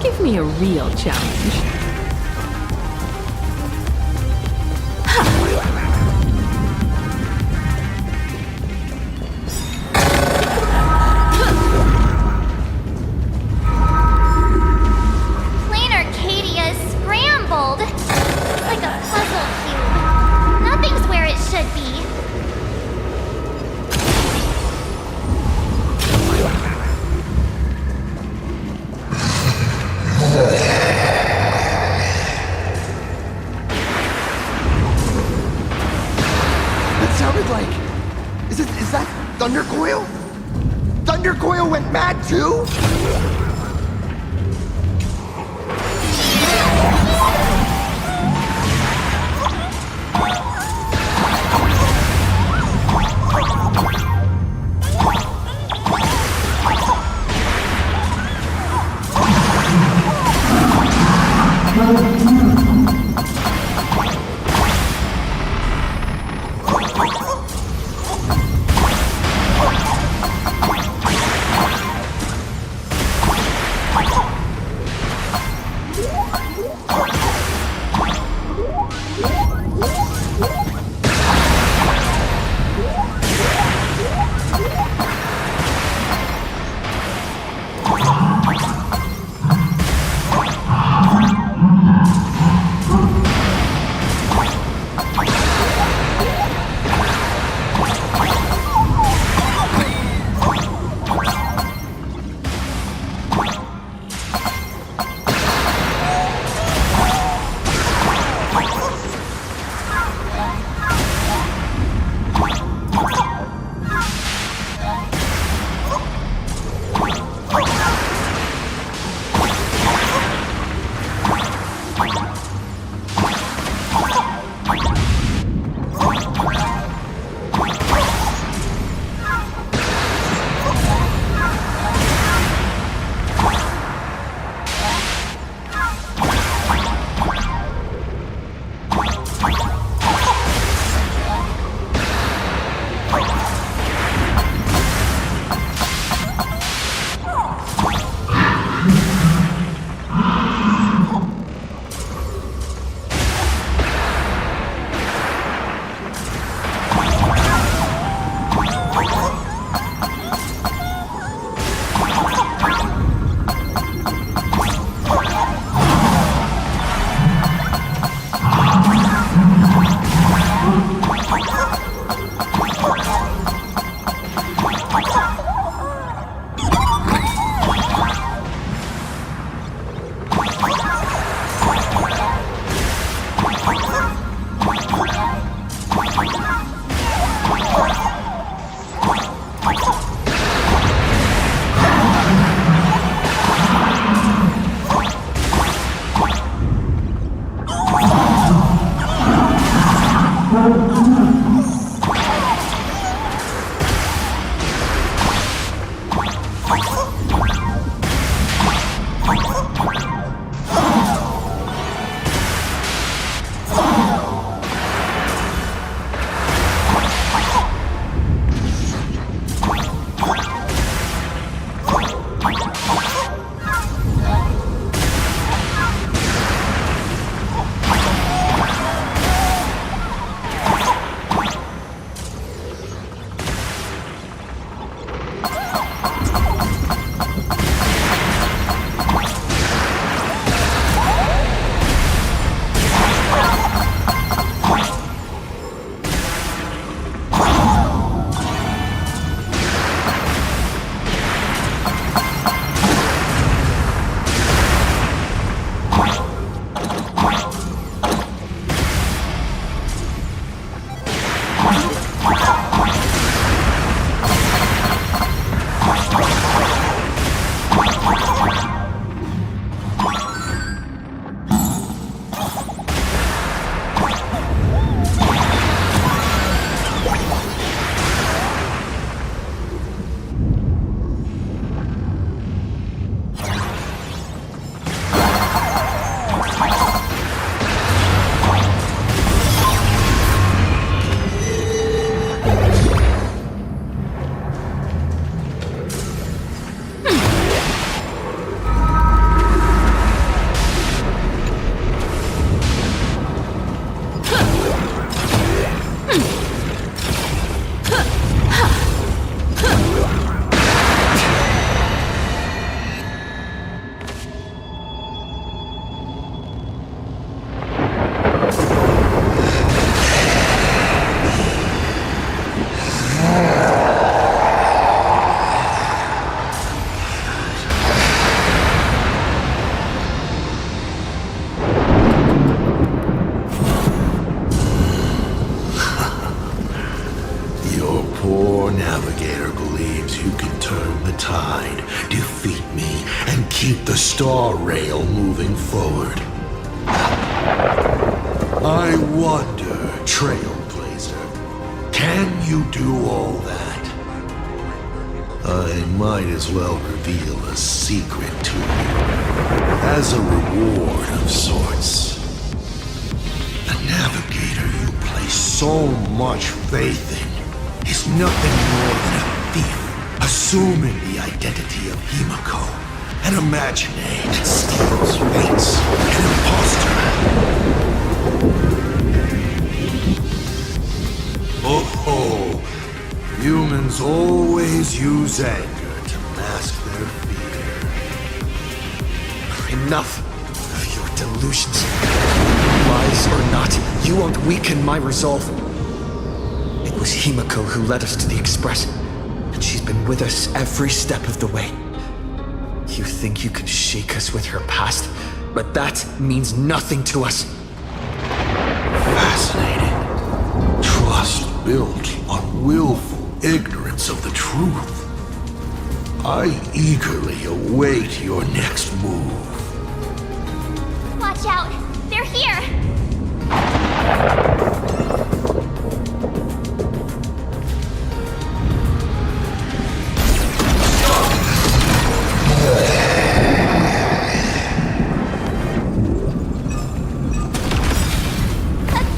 Give me a real challenge. Planarcadia is scrambled. It's like a puzzle cube. Nothing's where it should be. That sounded like... Is that Thundercoil? Thundercoil went mad too? star rail moving forward. I wonder, Trailblazer, can you do all that? I might as well reveal a secret to you, as a reward of sorts. The navigator you place so much faith in is nothing more than a thief, assuming the identity of Himiko, an imaginary that steals fates, an imposter. Oh, humans always use anger to mask their fear. Enough of your delusions. Lies or not, you won't weaken my resolve. It was Himiko who led us to the Express, and she's been with us every step of the way. You think you can shake us with her past, but that means nothing to us. Fascinating. Trust built on willful ignorance of the truth. I eagerly await your next move. Watch out! They're here!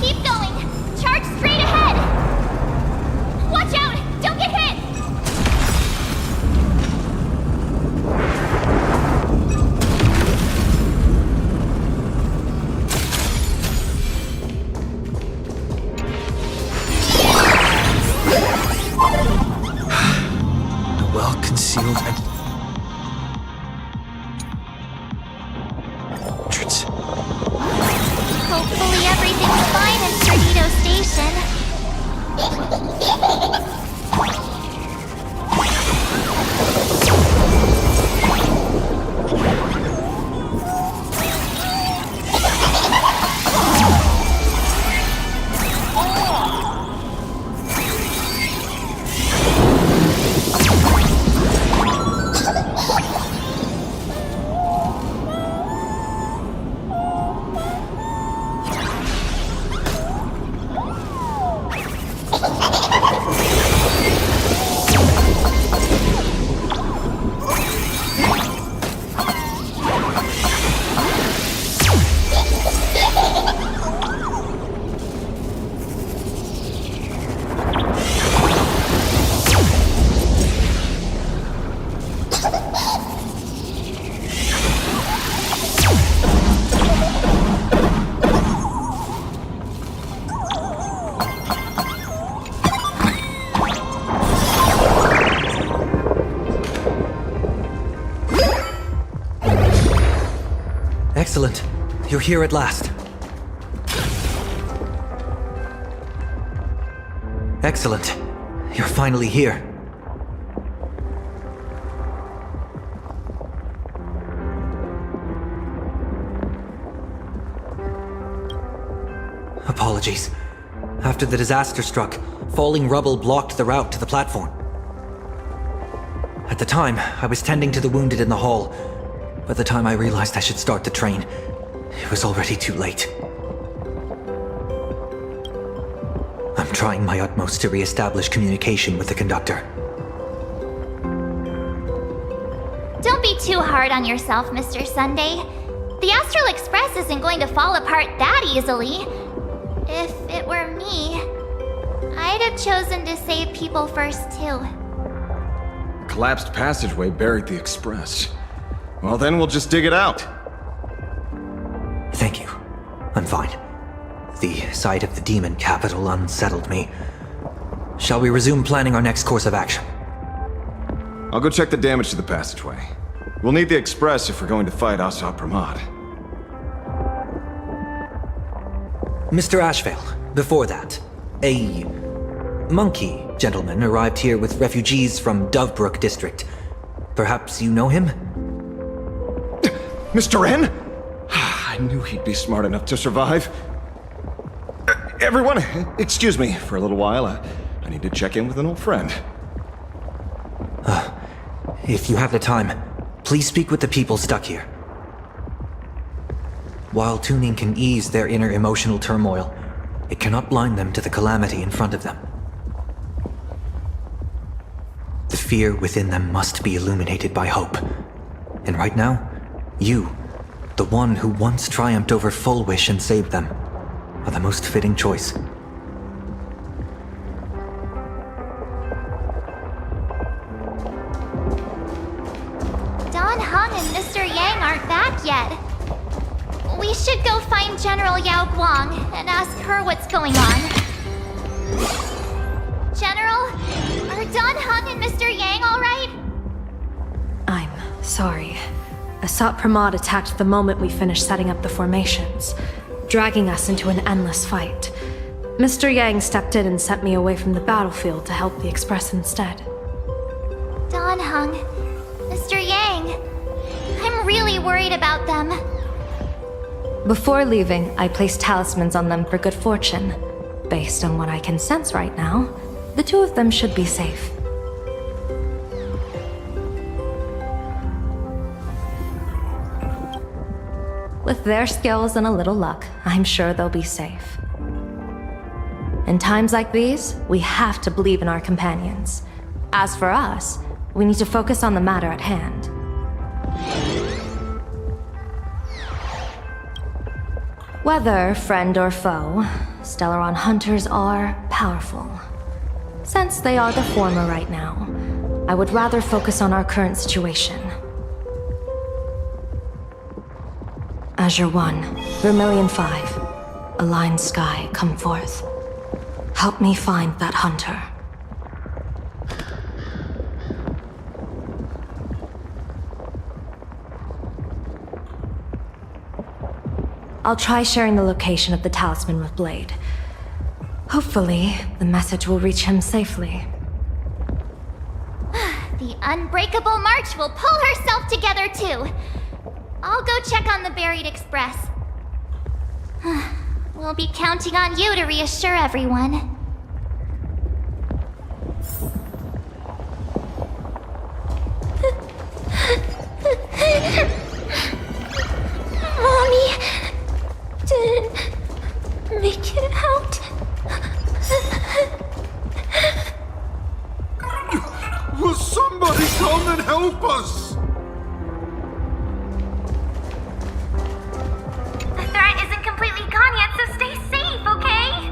Keep going! Charge straight ahead! Watch out! Don't get hit! A well-concealed entrance. Hopefully everything's fine in Perdido Station. Excellent. You're here at last. Excellent. You're finally here. Apologies. After the disaster struck, falling rubble blocked the route to the platform. At the time, I was tending to the wounded in the hall. By the time I realized I should start the train, it was already too late. I'm trying my utmost to re-establish communication with the conductor. Don't be too hard on yourself, Mr. Sunday. The Astral Express isn't going to fall apart that easily. If it were me, I'd have chosen to save people first, too. A collapsed passageway buried the express. Well, then we'll just dig it out. Thank you. I'm fine. The sight of the demon capital unsettled me. Shall we resume planning our next course of action? I'll go check the damage to the passageway. We'll need the express if we're going to fight Asat Pramad. Mr. Ashvale, before that, a monkey gentleman arrived here with refugees from Dovebrook district. Perhaps you know him? Mr. N? I knew he'd be smart enough to survive. Everyone, excuse me for a little while. I need to check in with an old friend. If you have the time, please speak with the people stuck here. While tuning can ease their inner emotional turmoil, it cannot blind them to the calamity in front of them. The fear within them must be illuminated by hope. And right now, you, the one who once triumphed over Full Wish and saved them, are the most fitting choice. Don Hung and Mr. Yang aren't back yet. We should go find General Yao Guang and ask her what's going on. General, are Don Hung and Mr. Yang all right? I'm sorry. Asat Pramad attacked the moment we finished setting up the formations, dragging us into an endless fight. Mr. Yang stepped in and sent me away from the battlefield to help the Express instead. Don Hung, Mr. Yang, I'm really worried about them. Before leaving, I placed talismans on them for good fortune. Based on what I can sense right now, the two of them should be safe. With their skills and a little luck, I'm sure they'll be safe. In times like these, we have to believe in our companions. As for us, we need to focus on the matter at hand. Whether friend or foe, Stellaron hunters are powerful. Since they are the former right now, I would rather focus on our current situation. Azure 1, Vermilion 5, Aligned Sky, come forth. Help me find that hunter. I'll try sharing the location of the talisman with Blade. Hopefully, the message will reach him safely. The Unbreakable March will pull herself together too. I'll go check on the buried Express. We'll be counting on you to reassure everyone. Mommy didn't make it out. Will somebody come and help us? The threat isn't completely gone yet, so stay safe, okay?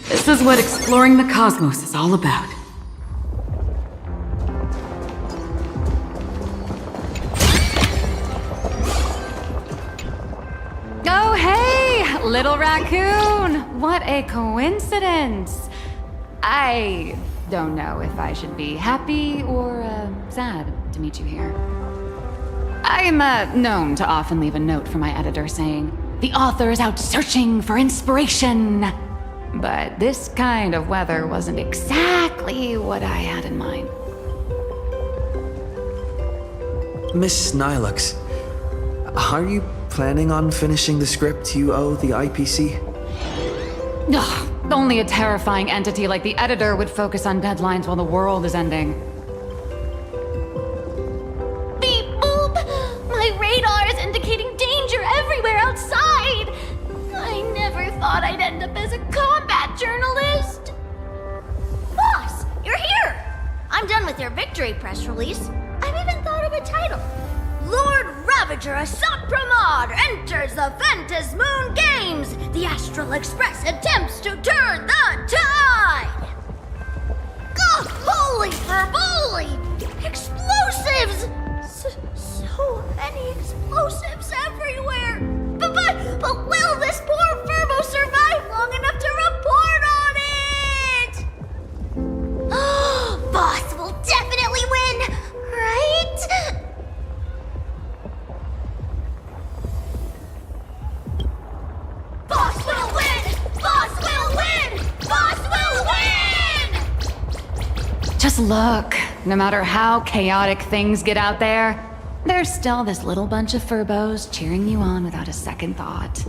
This is what exploring the cosmos is all about. Oh, hey! Little raccoon! What a coincidence! I don't know if I should be happy or sad to meet you here. I'm known to often leave a note for my editor saying, "The author is out searching for inspiration." But this kind of weather wasn't exactly what I had in mind. Miss Nilux, are you planning on finishing the script you owe the IPC? Ugh, only a terrifying entity like the editor would focus on deadlines while the world is ending. Beep boop! My radar is indicating danger everywhere outside! I never thought I'd end up as a combat journalist! Boss, you're here! I'm done with your victory press release. I've even thought of a title. Lord Ravager Asat Pramad enters the Phantasmoon Games! The Astral Express attempts to turn the tide! Ugh, holy fervoli! Explosives! So many explosives everywhere! But will this poor Furbo survive long enough to report on it? Boss will definitely win, right? Boss will win! Boss will win! Boss will win! Just look, no matter how chaotic things get out there, there's still this little bunch of furbos cheering you on without a second thought.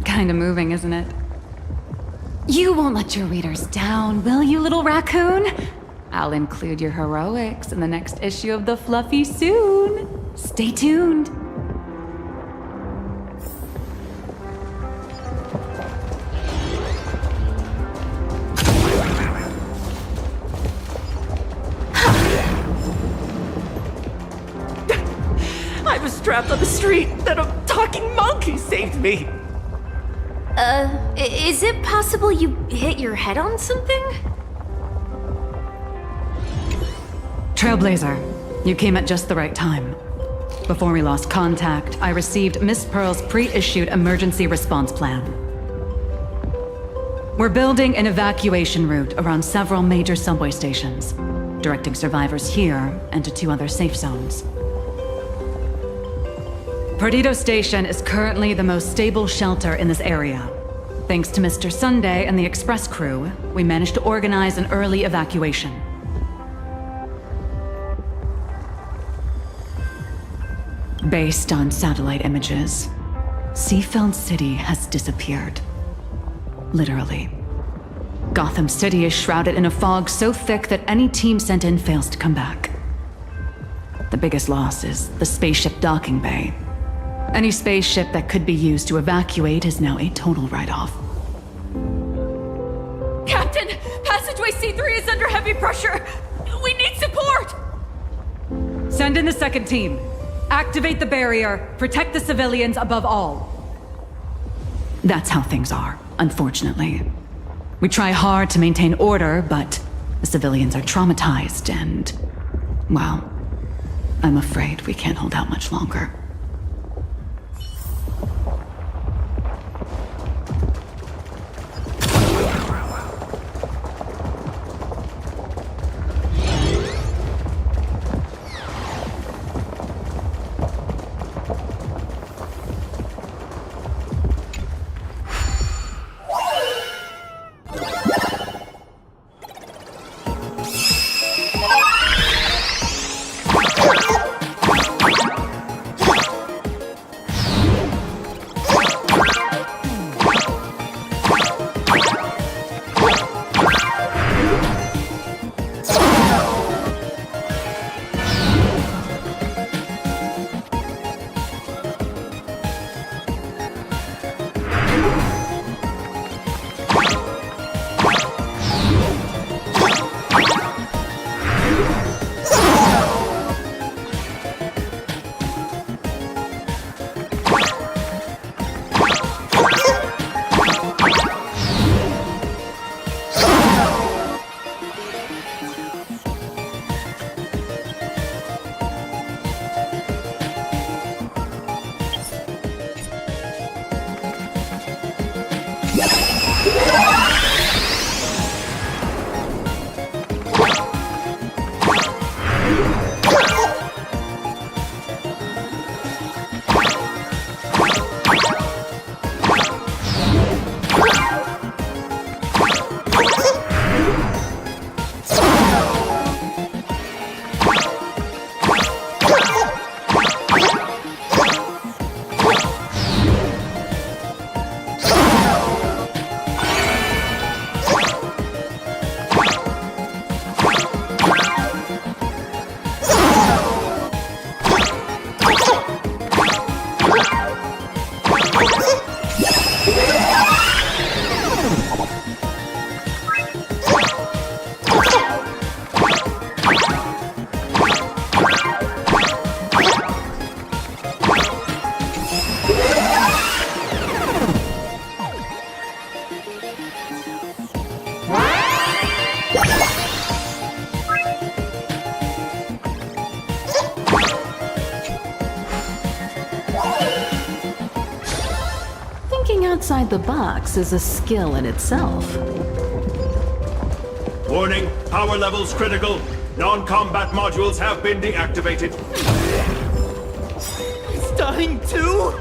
Kinda moving, isn't it? You won't let your readers down, will you, little raccoon? I'll include your heroics in the next issue of The Fluffy soon. Stay tuned. I was trapped on the street, then a talking monkey saved me. Is it possible you hit your head on something? Trailblazer, you came at just the right time. Before we lost contact, I received Miss Pearl's pre-issued emergency response plan. We're building an evacuation route around several major subway stations, directing survivors here and to 2 other safe zones. Perdido Station is currently the most stable shelter in this area. Thanks to Mr. Sunday and the express crew, we managed to organize an early evacuation. Based on satellite images, Seafeld City has disappeared. Literally. Gotham City is shrouded in a fog so thick that any team sent in fails to come back. The biggest loss is the spaceship docking bay. Any spaceship that could be used to evacuate is now a total write-off. Captain, passageway C3 is under heavy pressure. We need support. Send in the second team. Activate the barrier. Protect the civilians above all. That's how things are, unfortunately. We try hard to maintain order, but the civilians are traumatized and, well, I'm afraid we can't hold out much longer. outside the box is a skill in itself. Warning, power levels critical. Non-combat modules have been deactivated. It's dying too?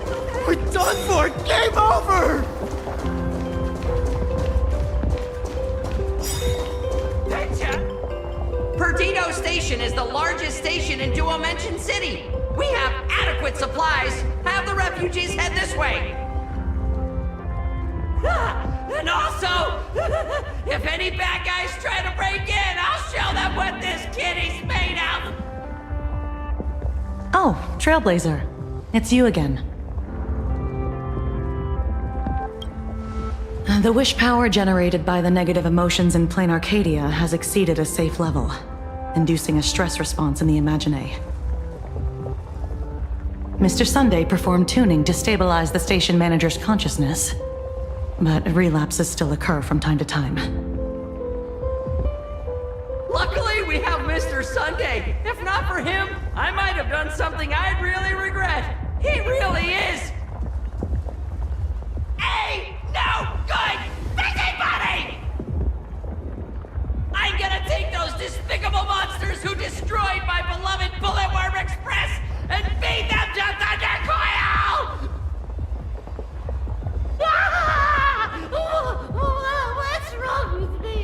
We're done for! Game over! Perdido Station is the largest station in Duomension City. We have adequate supplies. Have the refugees head this way. And also, if any bad guys try to break in, I'll show them what this kitty's made of. Oh, Trailblazer. It's you again. The wish power generated by the negative emotions in Planacardia has exceeded a safe level, inducing a stress response in the Imagine. Mr. Sunday performed tuning to stabilize the station manager's consciousness, but relapses still occur from time to time. Luckily, we have Mr. Sunday. If not for him, I might have done something I'd really regret. He really is a no good busybody! I'm gonna take those despicable monsters who destroyed my beloved Bulletworm Express and feed them to Thundercoil! What's wrong with me?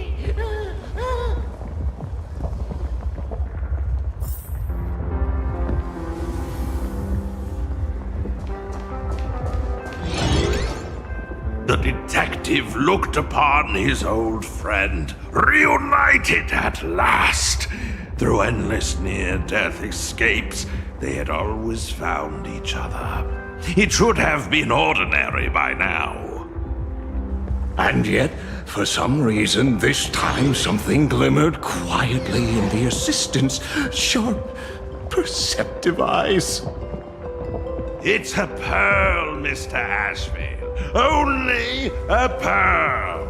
The detective looked upon his old friend, reunited at last. Through endless near-death escapes, they had always found each other. It should have been ordinary by now. And yet, for some reason, this time something glimmered quietly in the assistant's sharp, perceptive eyes. It's a pearl, Mr. Ashfield. Only a pearl.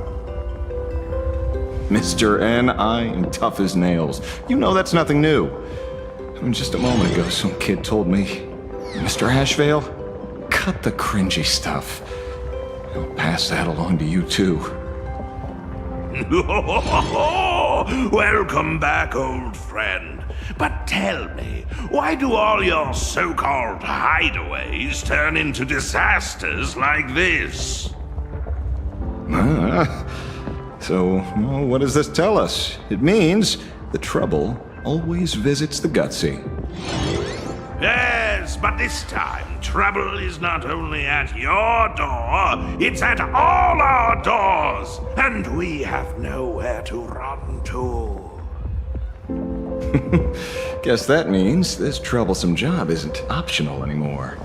Mr. N, I am tough as nails. You know that's nothing new. I mean, just a moment ago, some kid told me, Mr. Ashvale, cut the cringy stuff. I'll pass that along to you, too. Welcome back, old friend. But tell me, why do all your so-called hideaways turn into disasters like this? So, well, what does this tell us? It means the trouble always visits the gutsy. Yes, but this time, trouble is not only at your door, it's at all our doors, and we have nowhere to run to. Guess that means this troublesome job isn't optional anymore.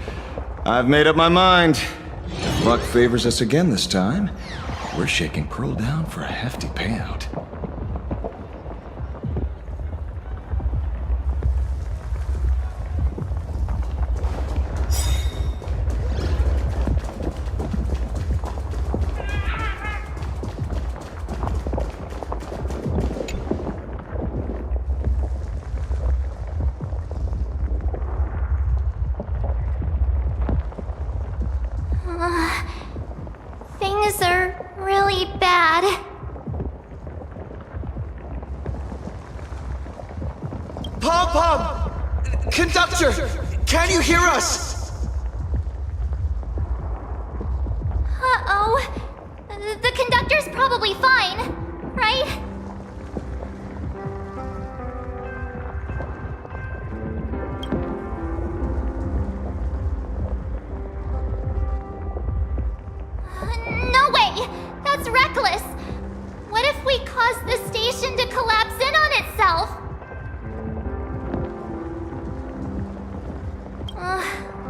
I've made up my mind. If luck favors us again this time, we're shaking Pearl down for a hefty payout. Things are really bad. Pom-Pom! Conductor! Can you hear us? Uh-oh. The conductor's probably fine, right? No way! That's reckless! What if we cause the station to collapse in on itself?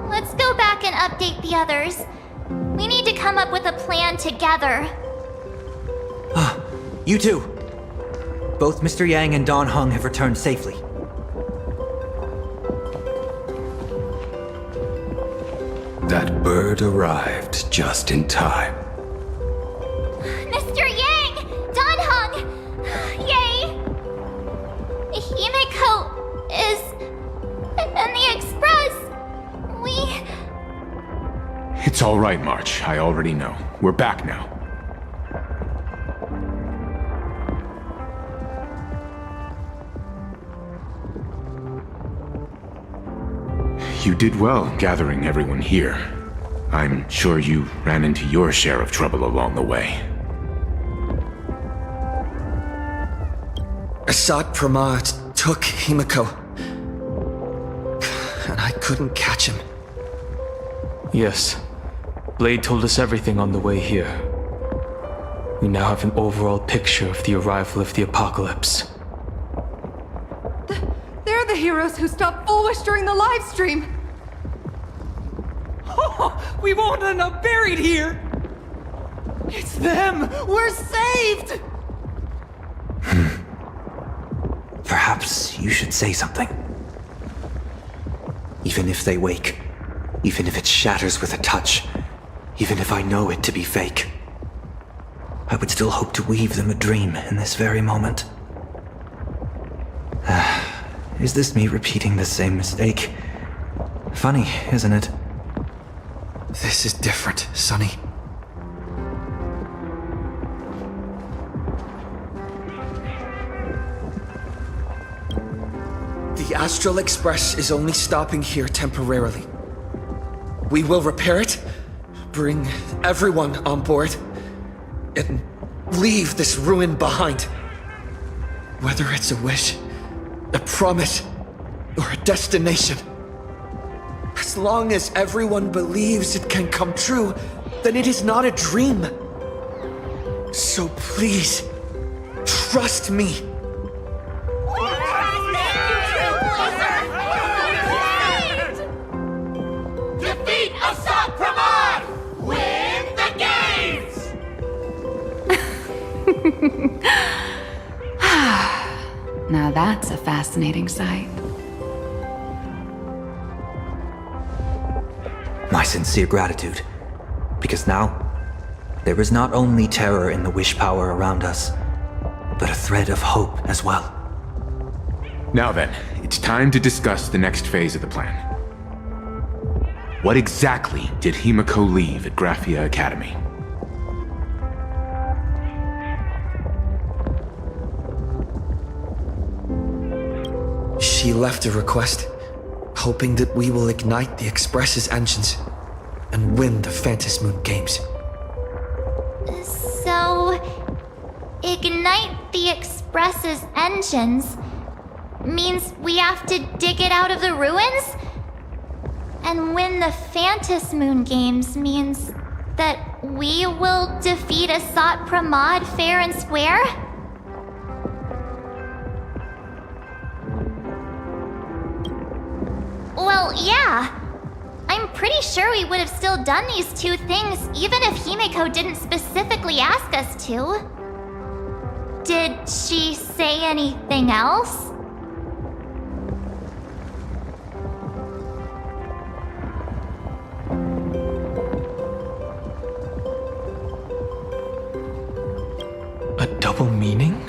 Let's go back and update the others. We need to come up with a plan together. You two! Both Mr. Yang and Don Hung have returned safely. That bird arrived just in time. Mr. Yang! Don Hung! Yay! Himiko is... in the Express! It's all right, March. I already know. We're back now. You did well gathering everyone here. I'm sure you ran into your share of trouble along the way. Asat Pramad took Himiko, and I couldn't catch him. Yes. Blade told us everything on the way here. We now have an overall picture of the arrival of the apocalypse. They're the heroes who stopped Fullwish during the live stream! Oh, we won't end up buried here! It's them! We're saved! Perhaps you should say something. Even if they wake, even if it shatters with a touch, even if I know it to be fake, I would still hope to weave them a dream in this very moment. Is this me repeating the same mistake? Funny, isn't it? This is different, Sonny. The Astral Express is only stopping here temporarily. We will repair it, bring everyone on board, and leave this ruin behind. Whether it's a wish, a promise, or a destination. As long as everyone believes it can come true, then it is not a dream. So please, trust me. Defeat Asat Pramad! Win the games! Now that's a fascinating sight. My sincere gratitude. Because now, there is not only terror in the wish power around us, but a thread of hope as well. Now then, it's time to discuss the next phase of the plan. What exactly did Himiko leave at Graphia Academy? She left a request, hoping that we will ignite the Express's engines and win the Phantasmoon Games. So, ignite the Express's engines means we have to dig it out of the ruins? And win the Phantasmoon Games means that we will defeat Asat Pramad fair and square? Well, yeah. I'm pretty sure we would have still done these two things even if Himiko didn't specifically ask us to. Did she say anything else? A double meaning?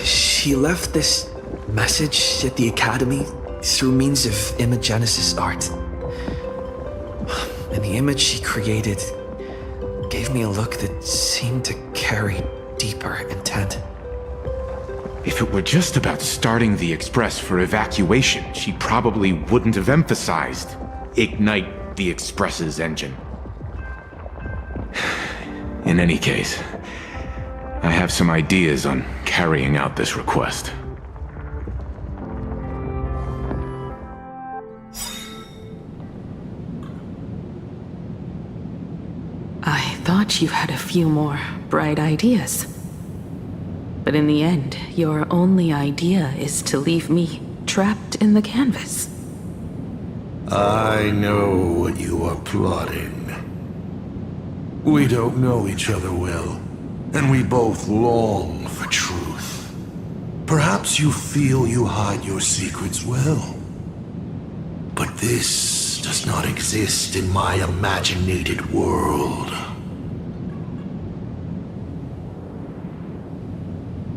She left this message at the Academy through means of imagenesis art. And the image she created gave me a look that seemed to carry deeper intent. If it were just about starting the Express for evacuation, she probably wouldn't have emphasized ignite the Express's engine. In any case, I have some ideas on carrying out this request. I thought you had a few more bright ideas. But in the end, your only idea is to leave me trapped in the canvas. I know what you are plotting. We don't know each other well, and we both long for truth. Perhaps you feel you hide your secrets well. But this does not exist in my imaginated world.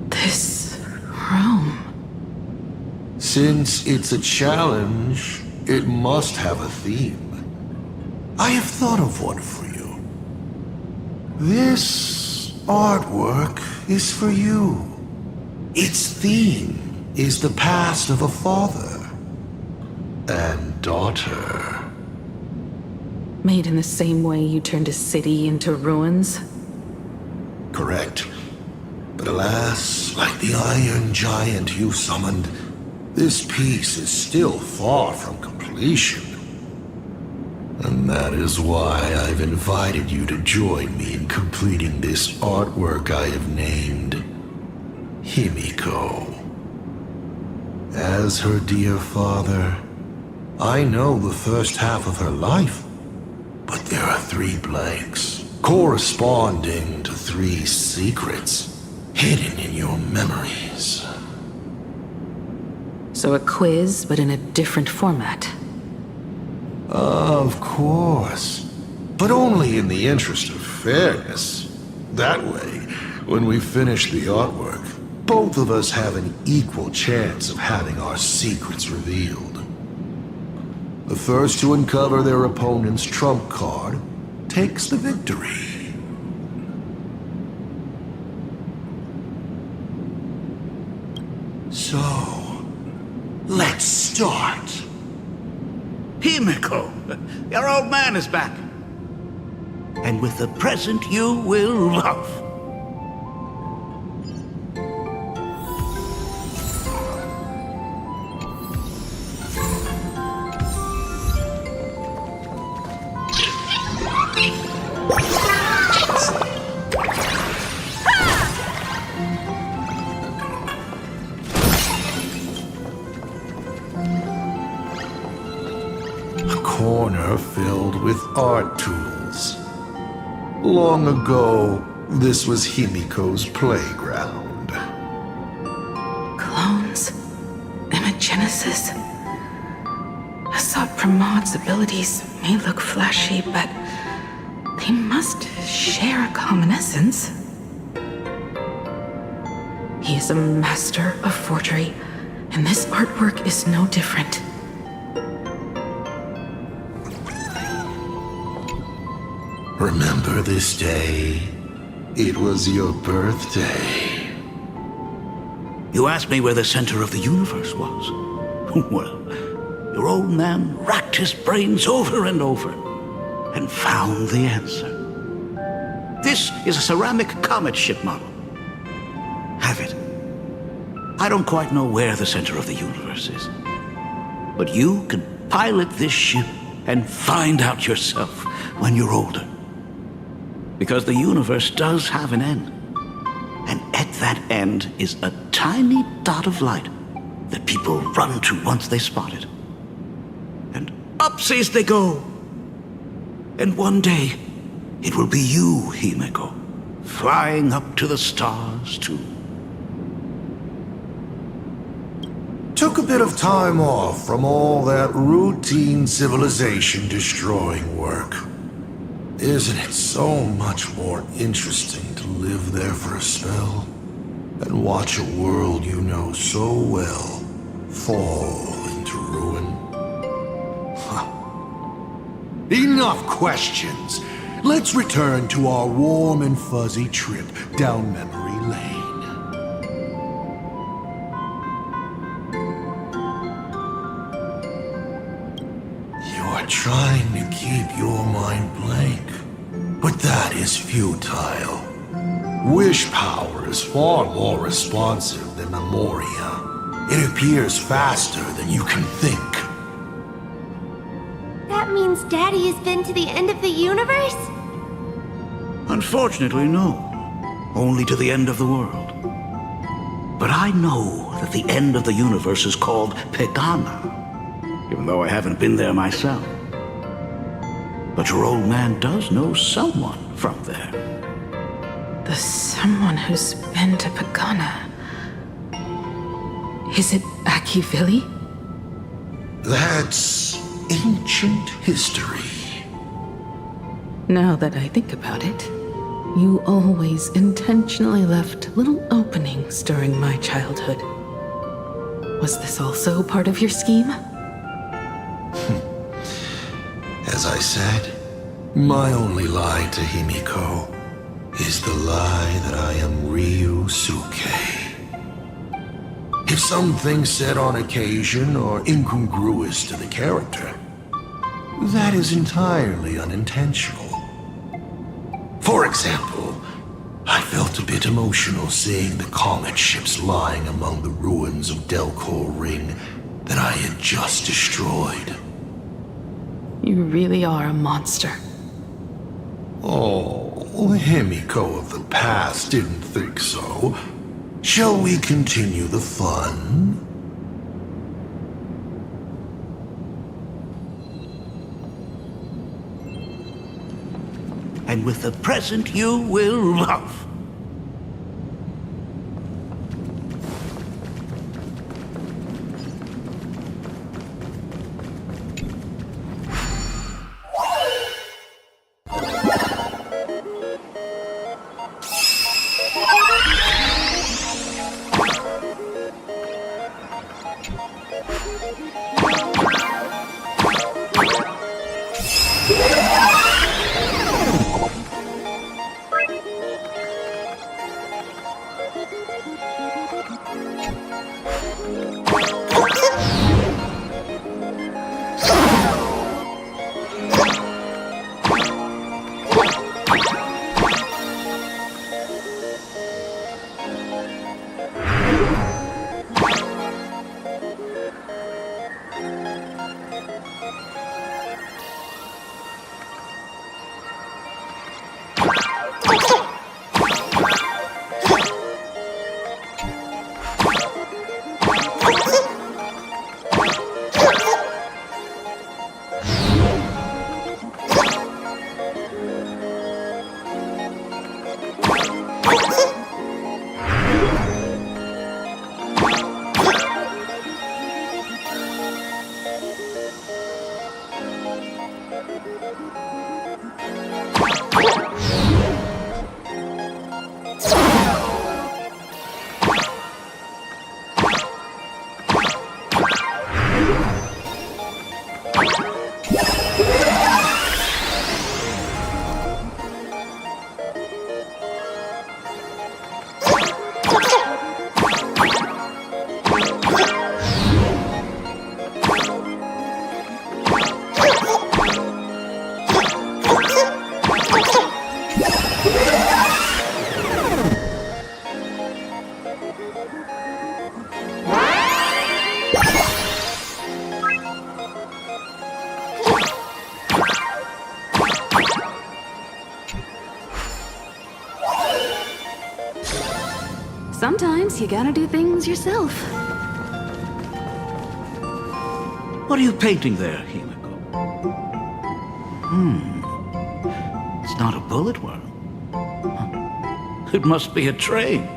This room. Since it's a challenge, it must have a theme. I have thought of one for you. This artwork is for you. Its theme is the past of a father and daughter. Made in the same way you turned a city into ruins? Correct. But alas, like the iron giant you summoned, this piece is still far from completion. And that is why I've invited you to join me in completing this artwork I have named Himiko. As her dear father, I know the first half of her life, but there are 3 blanks, corresponding to 3 secrets hidden in your memories. So a quiz, but in a different format. Of course. But only in the interest of fairness. That way, when we finish the artwork, both of us have an equal chance of having our secrets revealed. The first to uncover their opponent's trump card takes the victory. So, let's start. Himiko, your old man is back. And with the present you will love. Corner filled with art tools. Long ago, this was Himiko's playground. Clones? Imagenesis? Asat Pramad's abilities may look flashy, but they must share a common essence. He is a master of forgery, and this artwork is no different. Remember this day? It was your birthday. You asked me where the center of the universe was. Well, your old man racked his brains over and over and found the answer. This is a ceramic comet ship model. Have it. I don't quite know where the center of the universe is, but you can pilot this ship and find out yourself when you're older. Because the universe does have an end. And at that end is a tiny dot of light that people run to once they spot it. And upsies they go. And one day, it will be you, Himiko, flying up to the stars too. Took a bit of time off from all that routine civilization-destroying work. Isn't it so much more interesting to live there for a spell and watch a world you know so well fall into ruin? Huh. Enough questions. Let's return to our warm and fuzzy trip down memory lane. You're trying to keep your mind blank, but that is futile. Wish power is far more responsive than Memoria. It appears faster than you can think. That means Daddy has been to the end of the universe? Unfortunately, no. Only to the end of the world. But I know that the end of the universe is called Pegana, even though I haven't been there myself. But your old man does know someone from there. The someone who's been to Pagana. Is it Akivili? That's ancient history. Now that I think about it, you always intentionally left little openings during my childhood. Was this also part of your scheme? As I said, My only lie to Himiko is the lie that I am Ryusuke. If something said on occasion are incongruous to the character, that is entirely unintentional. For example, I felt a bit emotional seeing the comet ships lying among the ruins of Delcor Ring that I had just destroyed. You really are a monster. Oh, Himiko of the past didn't think so. Shall we continue the fun? And with the present you will love. Sometimes you gotta do things yourself. What are you painting there, Himiko? It's not a bullet worm. It must be a train.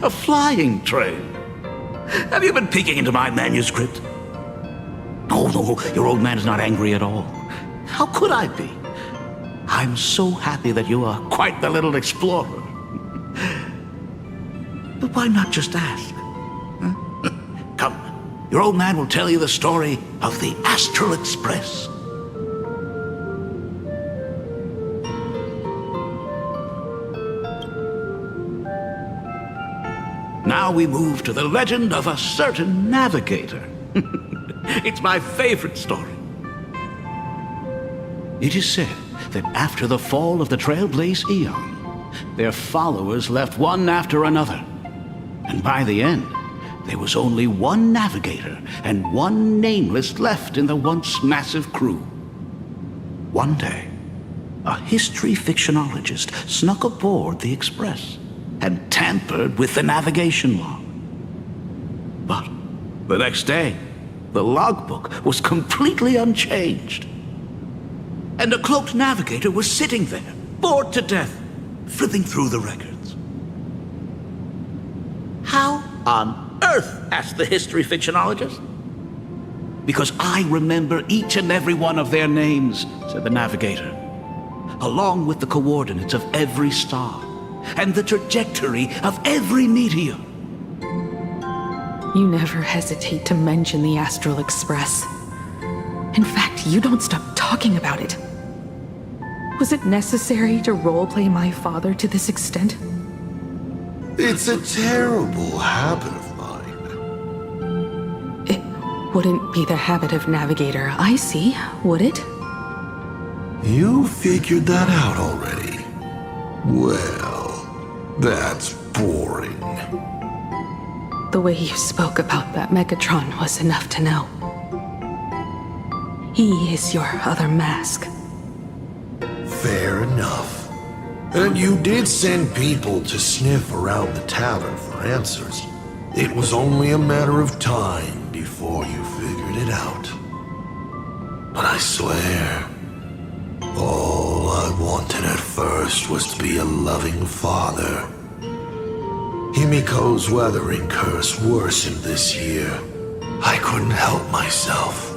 A flying train. Have you been peeking into my manuscript? Oh, no, your old man is not angry at all. How could I be? I'm so happy that you are quite the little explorer. But why not just ask? Huh? Come, your old man will tell you the story of the Astral Express. Now we move to the legend of a certain navigator. It's my favorite story. It is said that after the fall of the Trailblaze Eon, their followers left one after another. And by the end, there was only one navigator and one nameless left in the once massive crew. One day, a history fictionologist snuck aboard the Express and tampered with the navigation log. But the next day, the logbook was completely unchanged. And a cloaked navigator was sitting there, bored to death, flipping through the records. How on earth? Asked the history fictionologist. Because I remember each and every one of their names, said the navigator, along with the coordinates of every star and the trajectory of every meteor. You never hesitate to mention the Astral Express. In fact, you don't stop talking about it. Was it necessary to roleplay my father to this extent? It's a terrible habit of mine. It wouldn't be the habit of Navigator I see, would it? You figured that out already? Well, that's boring. The way you spoke about that Megatron was enough to know. He is your other mask. Fair enough. And you did send people to sniff around the tavern for answers. It was only a matter of time before you figured it out. But I swear, all I wanted at first was to be a loving father. Himiko's weathering curse worsened this year. I couldn't help myself.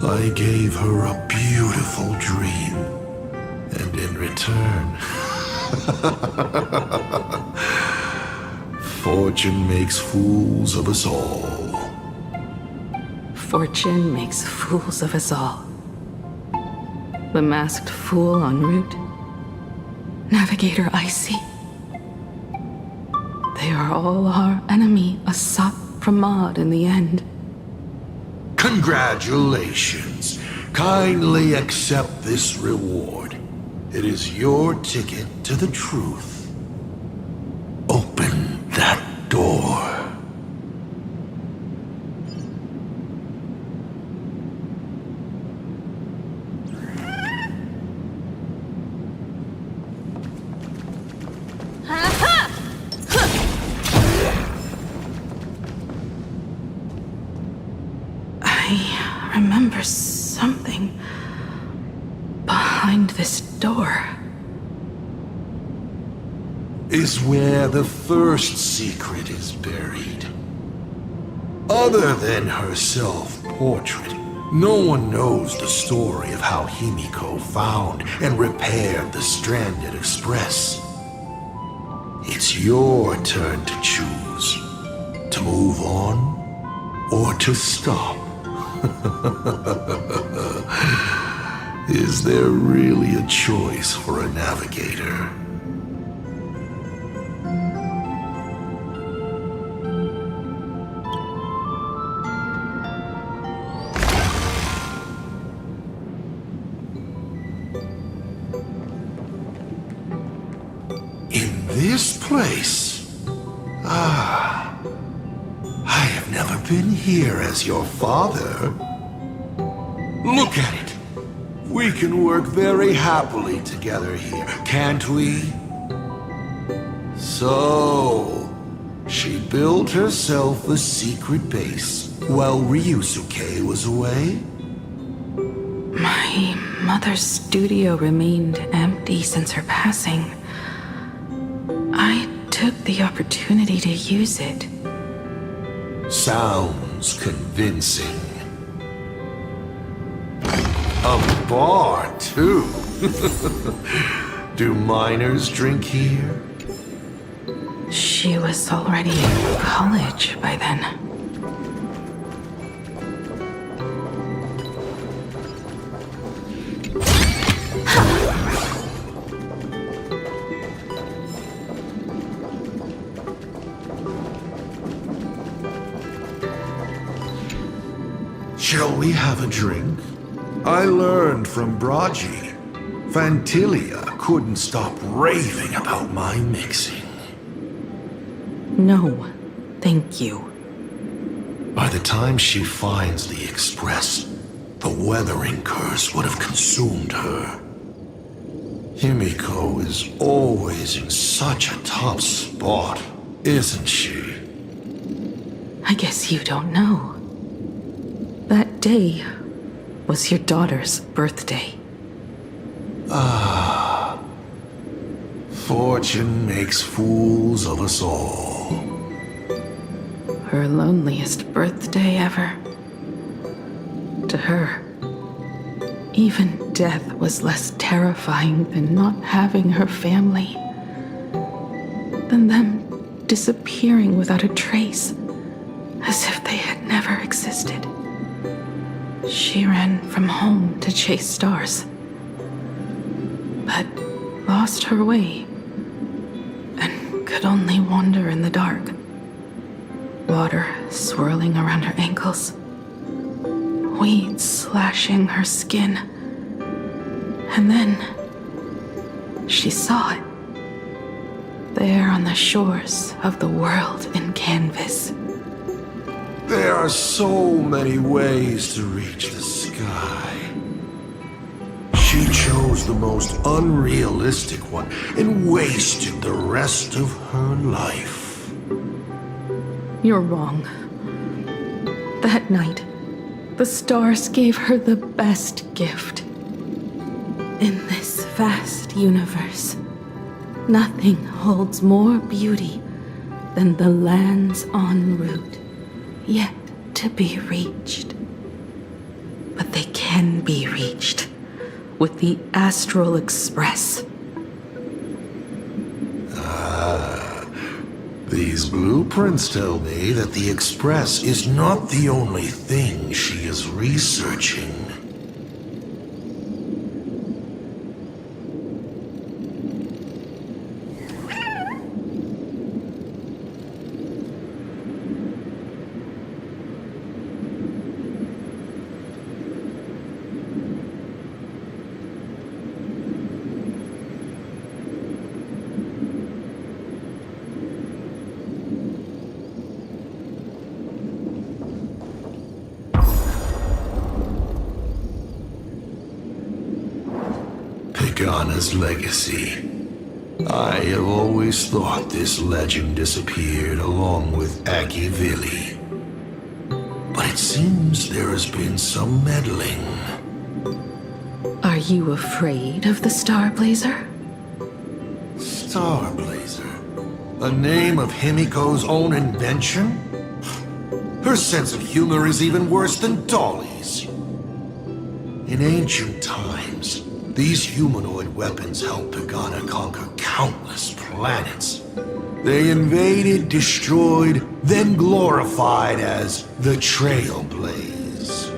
I gave her a beautiful dream. And in return, fortune makes fools of us all. Fortune makes fools of us all. The masked fool en route. Navigator Icy. They are all our enemy, Asat Pramad in the end. Congratulations. Kindly accept this reward. It is your ticket to the truth. Open that door. I remember something behind this door. Is where the first secret is buried. Other than her self-portrait, no one knows the story of how Himiko found and repaired the stranded express. It's your turn to choose. To move on, or to stop. Is there really a choice for a navigator? In this place? Ah, I have never been here as your father. Look at it. We can work very happily together here, can't we? So, she built herself a secret base while Ryusuke was away? My mother's studio remained empty since her passing. I took the opportunity to use it. Sounds convincing. A bar, too. Do minors drink here? She was already in college by then. Shall we have a drink? I learned from Braji. Fantilia couldn't stop raving about my mixing. No, thank you. By the time she finds the Express, the weathering curse would have consumed her. Himiko is always in such a top spot, isn't she? I guess you don't know. That day was your daughter's birthday. Ah. Fortune makes fools of us all. Her loneliest birthday ever. To her, even death was less terrifying than not having her family. Than them disappearing without a trace, as if they had never existed. She ran from home to chase stars. but lost her way and could only wander in the dark. Water swirling around her ankles, weeds slashing her skin, and then she saw it. There on the shores of the world in canvas. There are so many ways to reach the sky. She chose the most unrealistic one and wasted the rest of her life. You're wrong. That night, the stars gave her the best gift. In this vast universe, nothing holds more beauty than the lands en route, yet to be reached. But they can be reached with the Astral Express. These blueprints tell me that the Express is not the only thing she is researching. Pagana's legacy. I have always thought this legend disappeared along with Akivili. But it seems there has been some meddling. Are you afraid of the Starblazer? Starblazer? A name of Himiko's own invention? Her sense of humor is even worse than Dolly's. In ancient times, these humanoid weapons helped Pagana conquer countless planets. They invaded, destroyed, then glorified as the Trailblaze.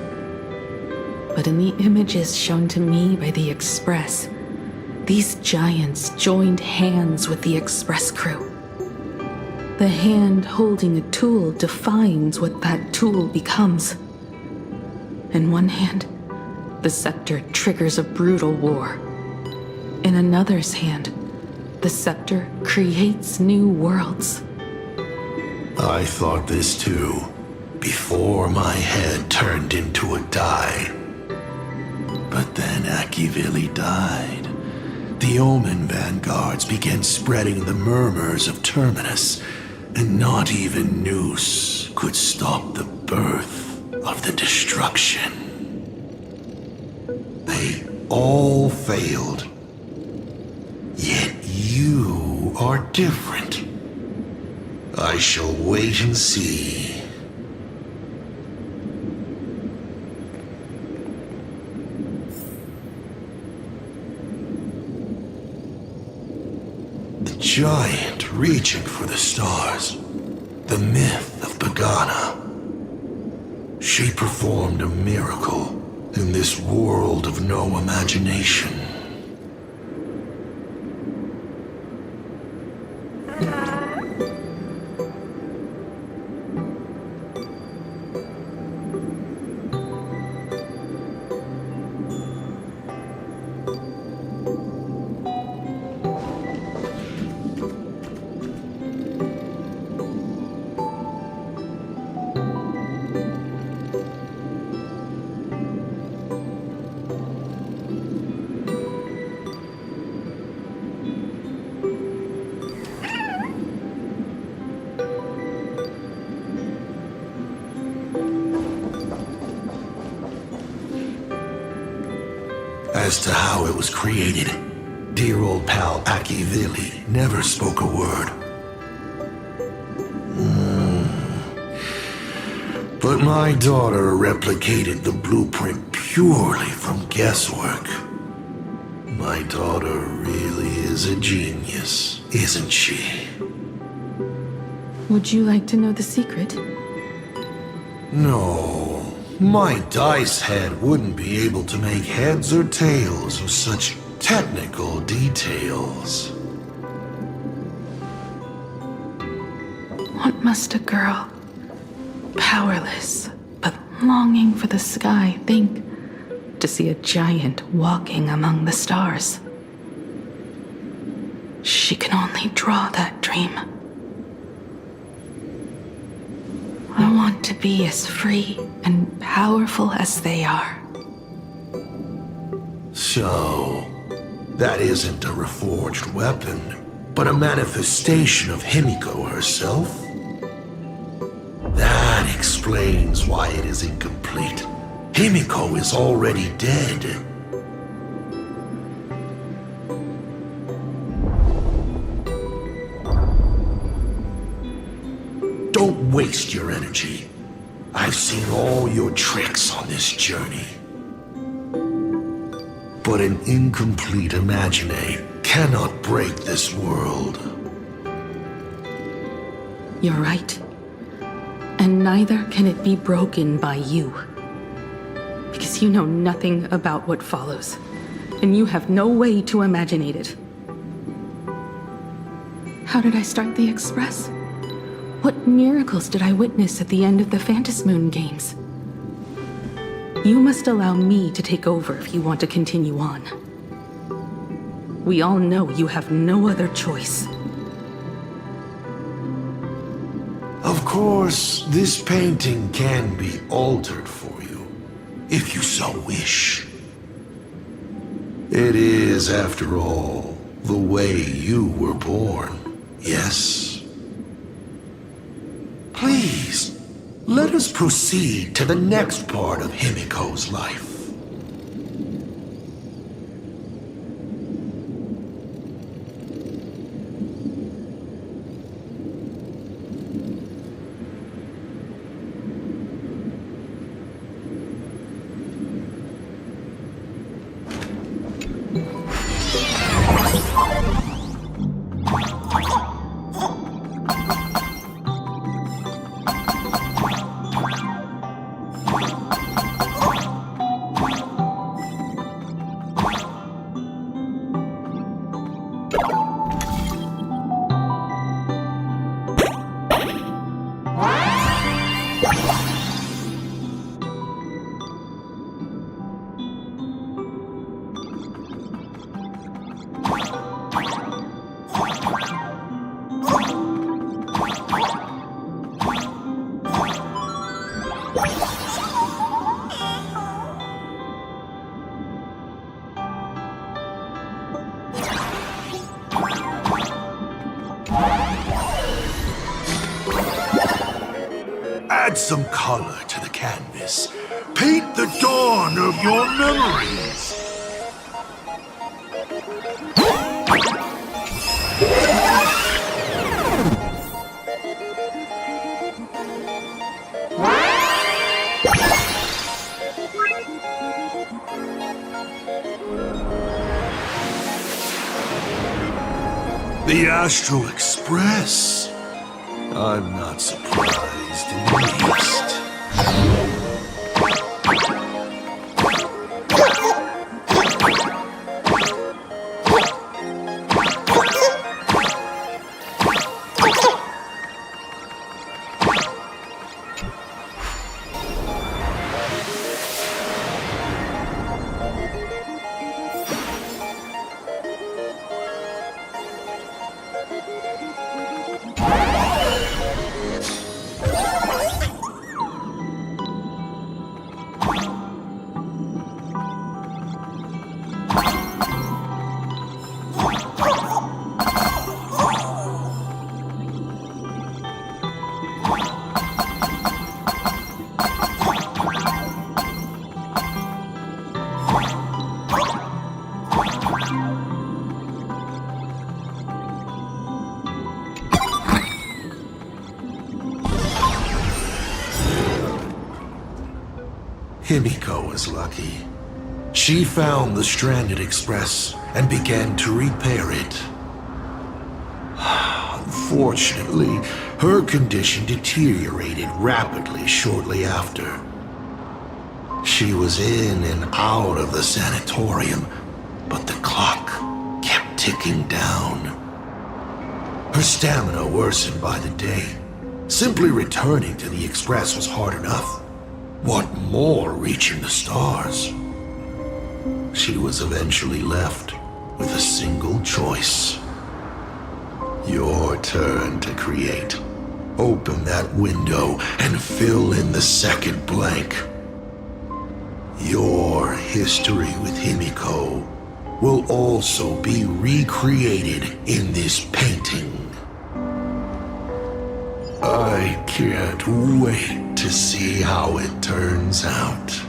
But in the images shown to me by the Express, these giants joined hands with the Express crew. The hand holding a tool defines what that tool becomes. In one hand, the scepter triggers a brutal war. In another's hand, the scepter creates new worlds. I thought this too, before my head turned into a die. But then Akivili died. The Omen vanguards began spreading the murmurs of Terminus, and not even Noose could stop the birth of the destruction. They all failed. Yet you are different. I shall wait and see. The giant reaching for the stars. The myth of Pagana. She performed a miracle in this world of no imagination. As to how it was created, dear old pal Akivili never spoke a word. But my daughter replicated the blueprint purely from guesswork. My daughter really is a genius, isn't she? Would you like to know the secret? No, my dice head wouldn't be able to make heads or tails of such technical details. What must a girl, powerless but longing for the sky, think to see a giant walking among the stars? She can only draw that dream. I want to be as free and powerful as they are. So, that isn't a reforged weapon, but a manifestation of Himiko herself? That explains why it is incomplete. Himiko is already dead. Don't waste your energy. I've seen all your tricks on this journey. But an incomplete imagine cannot break this world. You're right. And neither can it be broken by you. Because you know nothing about what follows, and you have no way to imaginate it. How did I start the Express? What miracles did I witness at the end of the Phantasmoon games? You must allow me to take over if you want to continue on. We all know you have no other choice. Of course, this painting can be altered for you, if you so wish. It is, after all, the way you were born, yes? Please, let us proceed to the next part of Himiko's life. Add some color to the canvas. Paint the dawn of your memories. The Astral Express. I'm not surprised in the least. Himiko was lucky. She found the stranded express and began to repair it. Unfortunately, her condition deteriorated rapidly shortly after. She was in and out of the sanatorium, But the clock kept ticking down. Her stamina worsened by the day. Simply returning to the Express was hard enough. What more reaching the stars? She was eventually left with a single choice. Your turn to create. Open that window and fill in the second blank. Your history with Himiko will also be recreated in this painting. I can't wait to see how it turns out.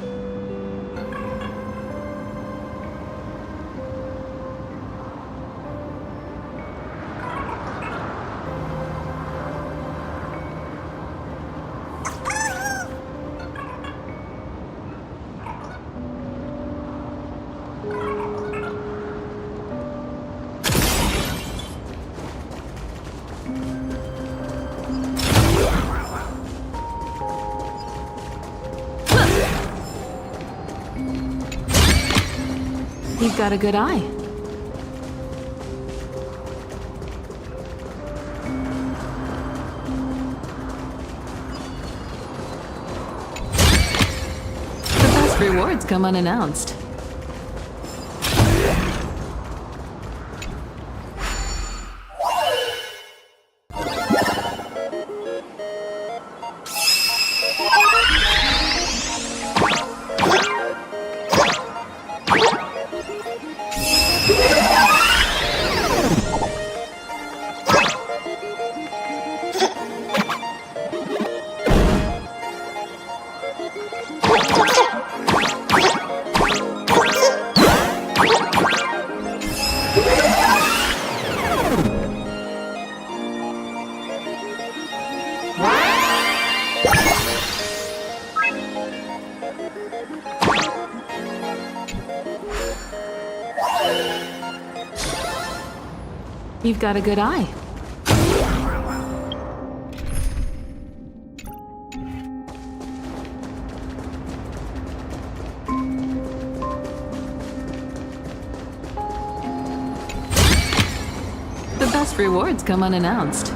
You've got a good eye. The best rewards come unannounced. You've got a good eye. The best rewards come unannounced.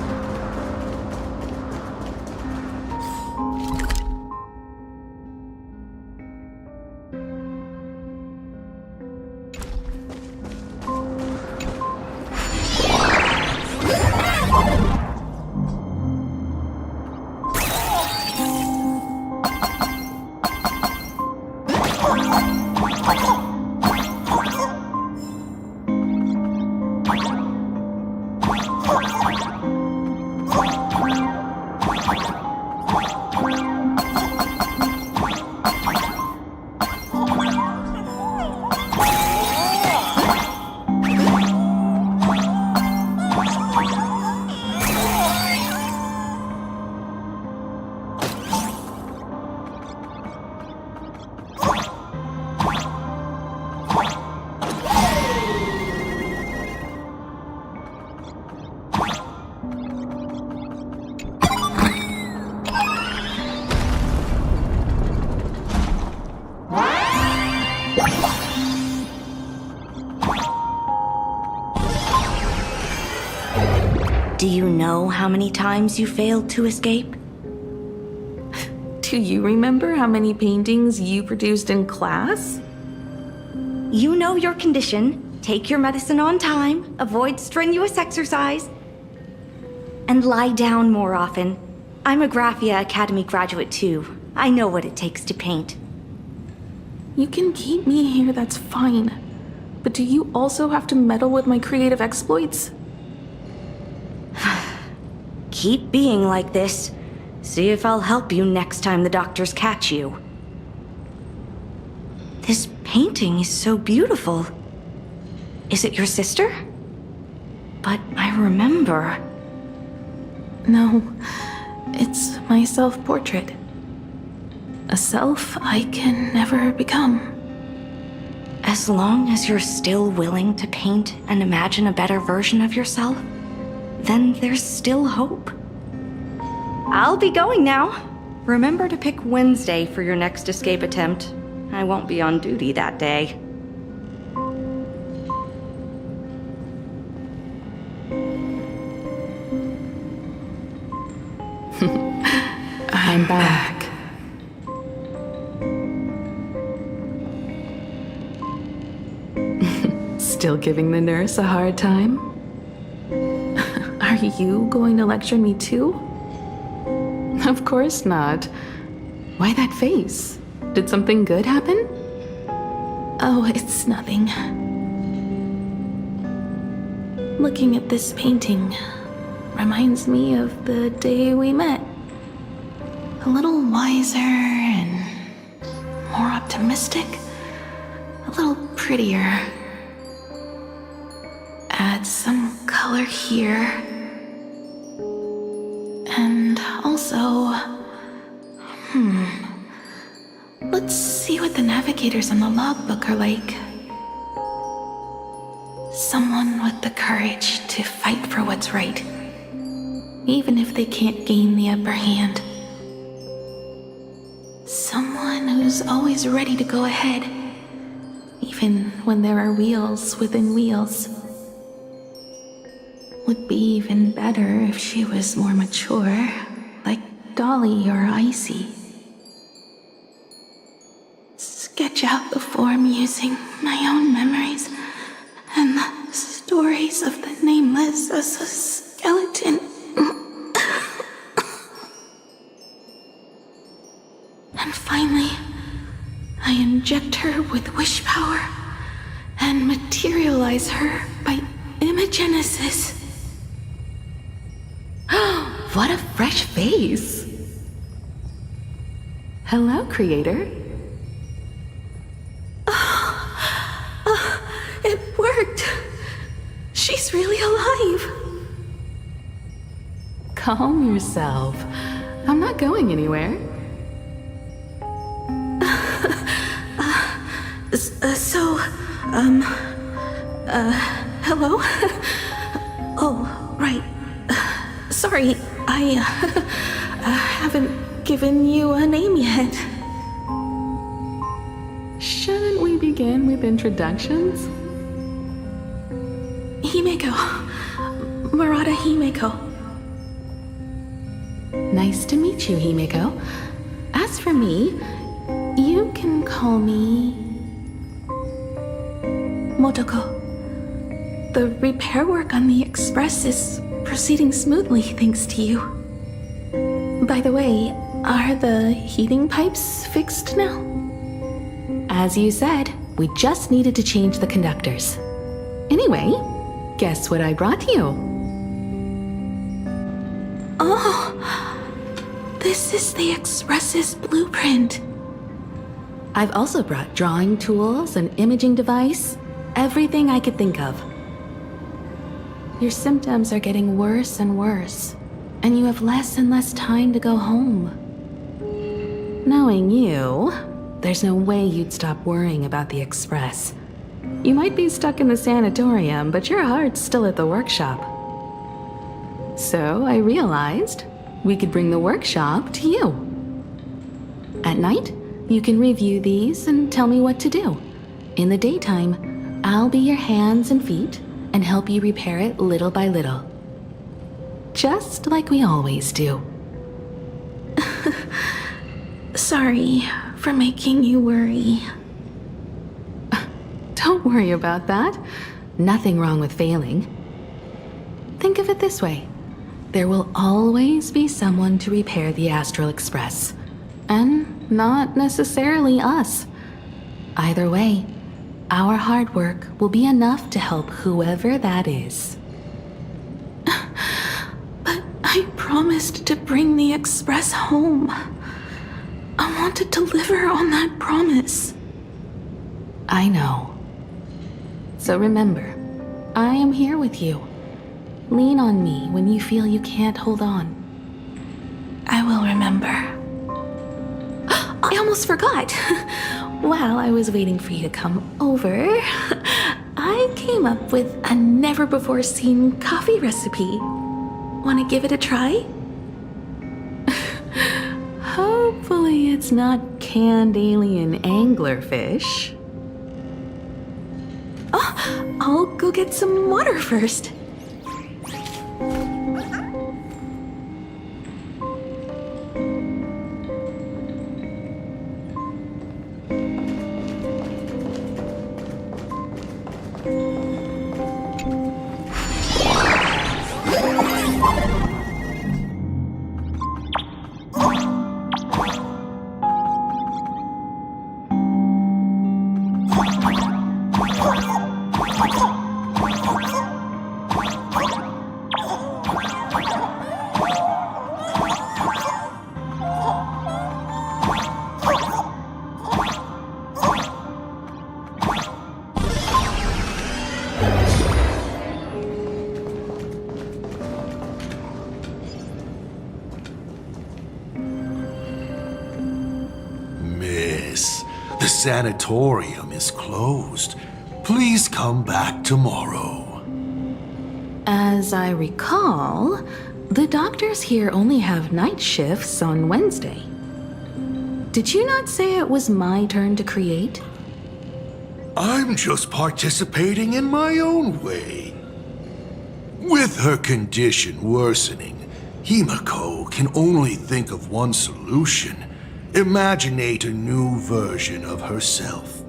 Do you know how many times you failed to escape? Do you remember how many paintings you produced in class? You know your condition. Take your medicine on time, avoid strenuous exercise, and lie down more often. I'm a Graphia Academy graduate too. I know what it takes to paint. You can keep me here, that's fine. But do you also have to meddle with my creative exploits? Keep being like this. See if I'll help you next time the doctors catch you. This painting is so beautiful. Is it your sister? But I remember. No, it's my self-portrait. A self I can never become. As long as you're still willing to paint and imagine a better version of yourself, then there's still hope. I'll be going now. Remember to pick Wednesday for your next escape attempt. I won't be on duty that day. I'm back. Still giving the nurse a hard time? Are you going to lecture me too? Of course not. Why that face? Did something good happen? Oh, it's nothing. Looking at this painting reminds me of the day we met. A little wiser and more optimistic. A little prettier. Add some color here. And also... Let's see what the navigators on the logbook are like. Someone with the courage to fight for what's right, even if they can't gain the upper hand. Someone who's always ready to go ahead, even when there are wheels within wheels. Would be even better if she was more mature, like Dolly or Icy. Sketch out the form using my own memories and the stories of the nameless as a skeleton. And finally, I inject her with wish power and materialize her by imagenesis. What a fresh face! Hello, creator. It worked! She's really alive! Calm yourself. I'm not going anywhere. Hello? Oh, right. Sorry, I haven't given you a name yet. Shouldn't we begin with introductions? Himeko. Murata Himeko. Nice to meet you, Himeko. As for me, you can call me... Motoko. The repair work on the Express is proceeding smoothly thanks to you. By the way, are the heating pipes fixed now? As you said, we just needed to change the conductors. Anyway, guess what I brought you? Oh, this is the Express's blueprint. I've also brought drawing tools, an imaging device, everything I could think of. Your symptoms are getting worse and worse, and you have less and less time to go home. Knowing you, there's no way you'd stop worrying about the Express. You might be stuck in the sanatorium, but your heart's still at the workshop. So I realized we could bring the workshop to you. At night, you can review these and tell me what to do. In the daytime, I'll be your hands and feet and help you repair it little by little. Just like we always do. Sorry for making you worry. Don't worry about that. Nothing wrong with failing. Think of it this way. There will always be someone to repair the Astral Express. And not necessarily us. Either way, our hard work will be enough to help whoever that is. But I promised to bring the Express home. I want to deliver on that promise. I know. So remember, I am here with you. Lean on me when you feel you can't hold on. I will remember. I almost forgot. While I was waiting for you to come over, I came up with a never-before-seen coffee recipe. Want to give it a try? Hopefully it's not canned alien anglerfish. Oh, I'll go get some water first. miss. The sanatorium is closed. Please come back tomorrow. As I recall, the doctors here only have night shifts on Wednesday. Did you not say it was my turn to create? I'm just participating in my own way. With her condition worsening, Himiko can only think of one solution. Imaginate a new version of herself.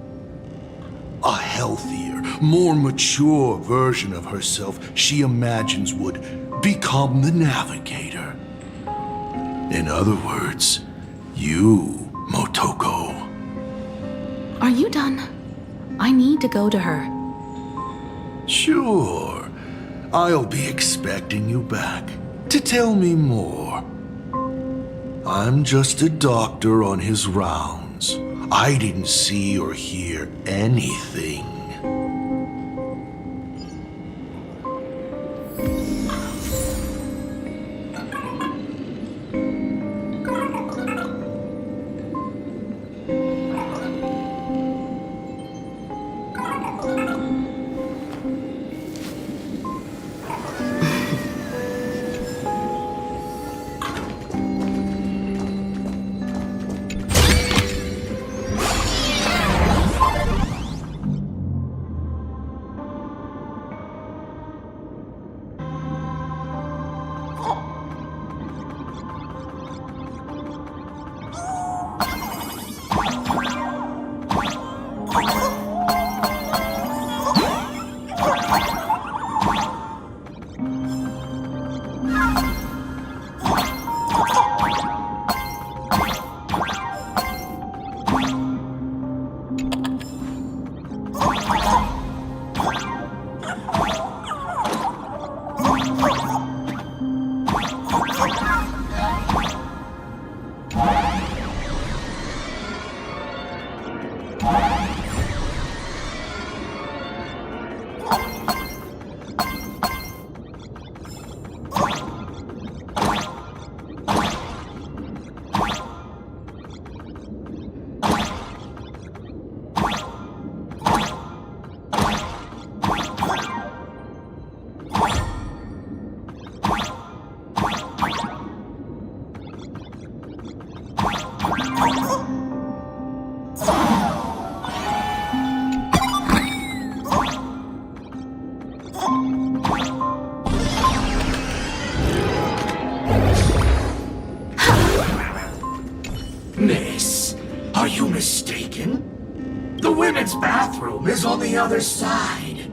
A healthier, more mature version of herself she imagines would become the Navigator. In other words, you, Motoko. Are you done? I need to go to her. Sure. I'll be expecting you back to tell me more. I'm just a doctor on his rounds. I didn't see or hear anything. Miss, are you mistaken? The women's bathroom is on the other side.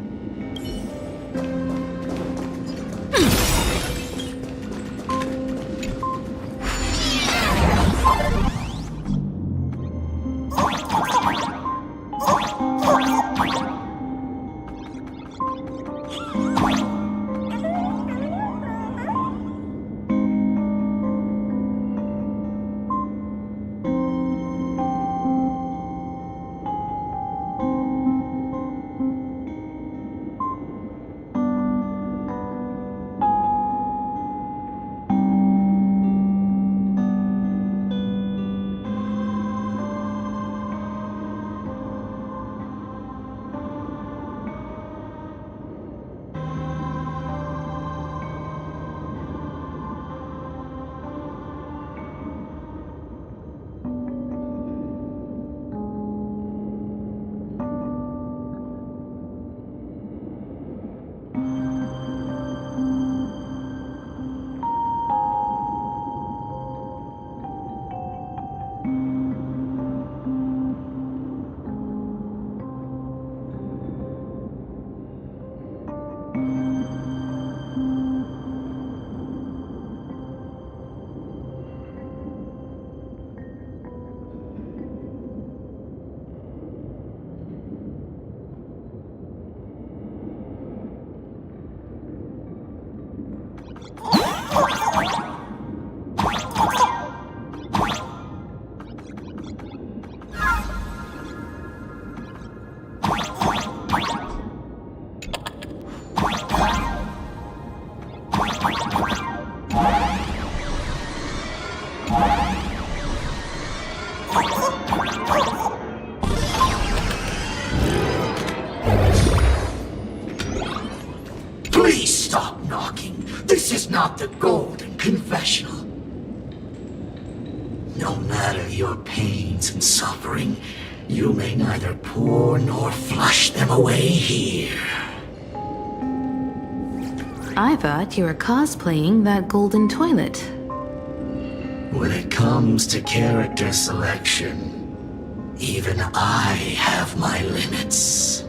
not the Golden Confessional. No matter your pains and suffering, you may neither pour nor flush them away here. I thought you were cosplaying that golden toilet. When it comes to character selection, even I have my limits.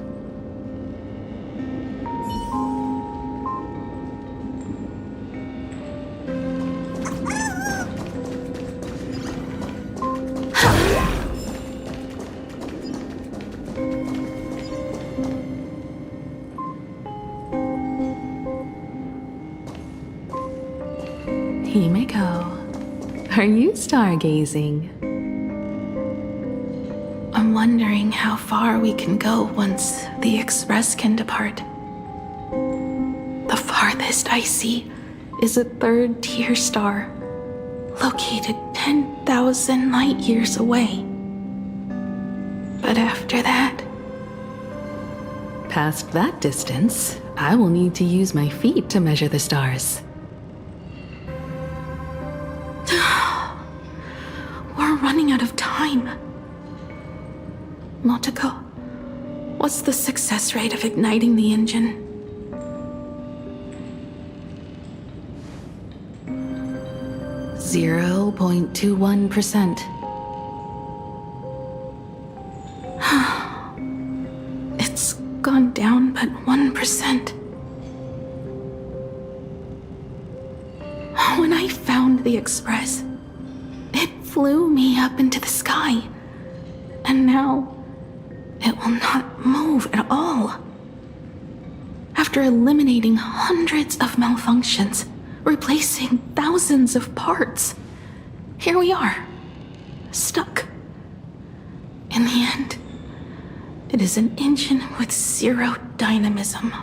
Himeko, are you stargazing? I'm wondering how far we can go once the Express can depart. The farthest I see is a third-tier star, located 10,000 light years away. But after that, past that distance, I will need to use my feet to measure the stars. We're running out of time. Motoko, what's the success rate of igniting the engine? .21%. It's gone down but 1%. When I found the Express, it flew me up into the sky. And now, it will not move at all. After eliminating hundreds of malfunctions, replacing thousands of parts, here we are, stuck. In the end, it is an engine with zero dynamism.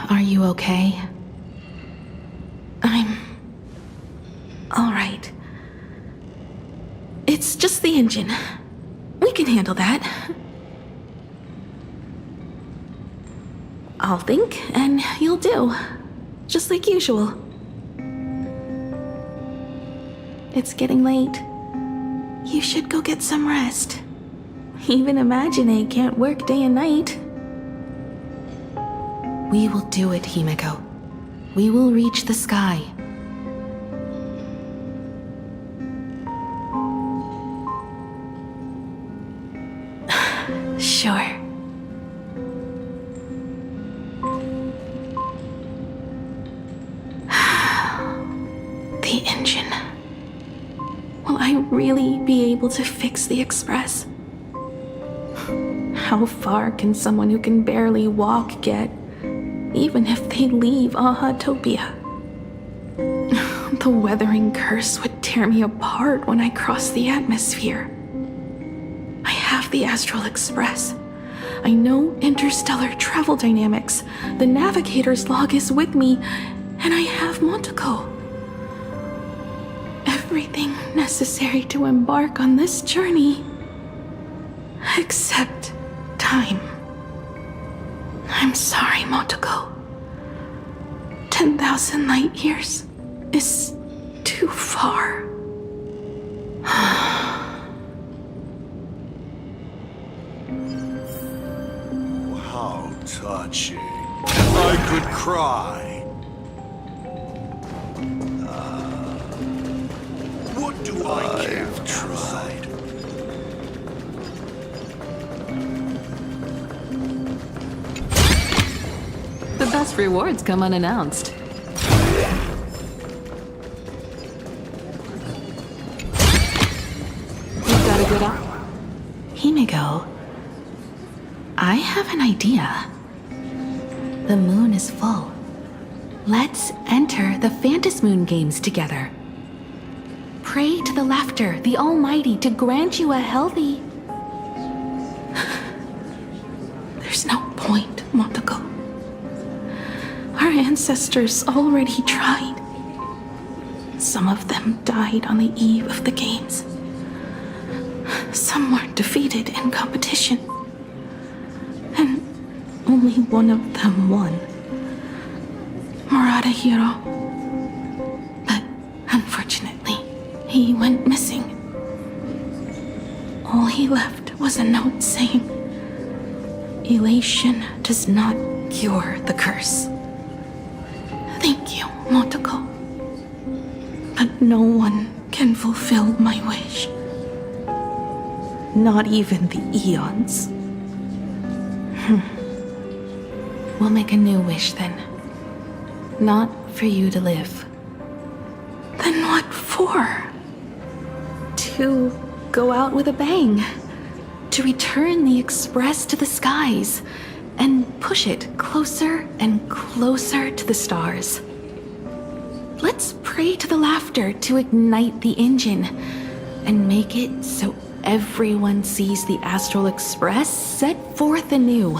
Are you okay? I'm all right. It's just the engine. We can handle that. I'll think, and you'll do. Just like usual. It's getting late. You should go get some rest. Even Imagine can't work day and night. We will do it, Himeko. We will reach the sky. Sure. The engine. Will I really be able to fix the Express? How far can someone who can barely walk get, even if they leave Ahatopia? The weathering curse would tear me apart when I cross the atmosphere. I have the Astral Express. I know interstellar travel dynamics. The navigator's log is with me, and I have Motoko. Everything necessary to embark on this journey. Except time. I'm sorry, Motoko. 10,000 light years is too far. How touching. I could cry. What do I've tried. The best rewards come unannounced. You've got a good eye. Himeko, I have an idea. The moon is full. Let's enter the Phantasmoon Moon games together. Pray to the Laughter, the Almighty, to grant you a healthy... There's no point, Motoko. Our ancestors already tried. Some of them died on the eve of the games. Some were defeated in competition. And only one of them won. Hiro. But unfortunately, he went missing. All he left was a note saying, "Elation does not cure the curse." Thank you, Motoko. But no one can fulfill my wish. Not even the eons. We'll make a new wish then. Not for you to live. Then what for? To go out with a bang. To return the Express to the skies. And push it closer and closer to the stars. Let's pray to the laughter to ignite the engine. And make it so everyone sees the Astral Express set forth anew.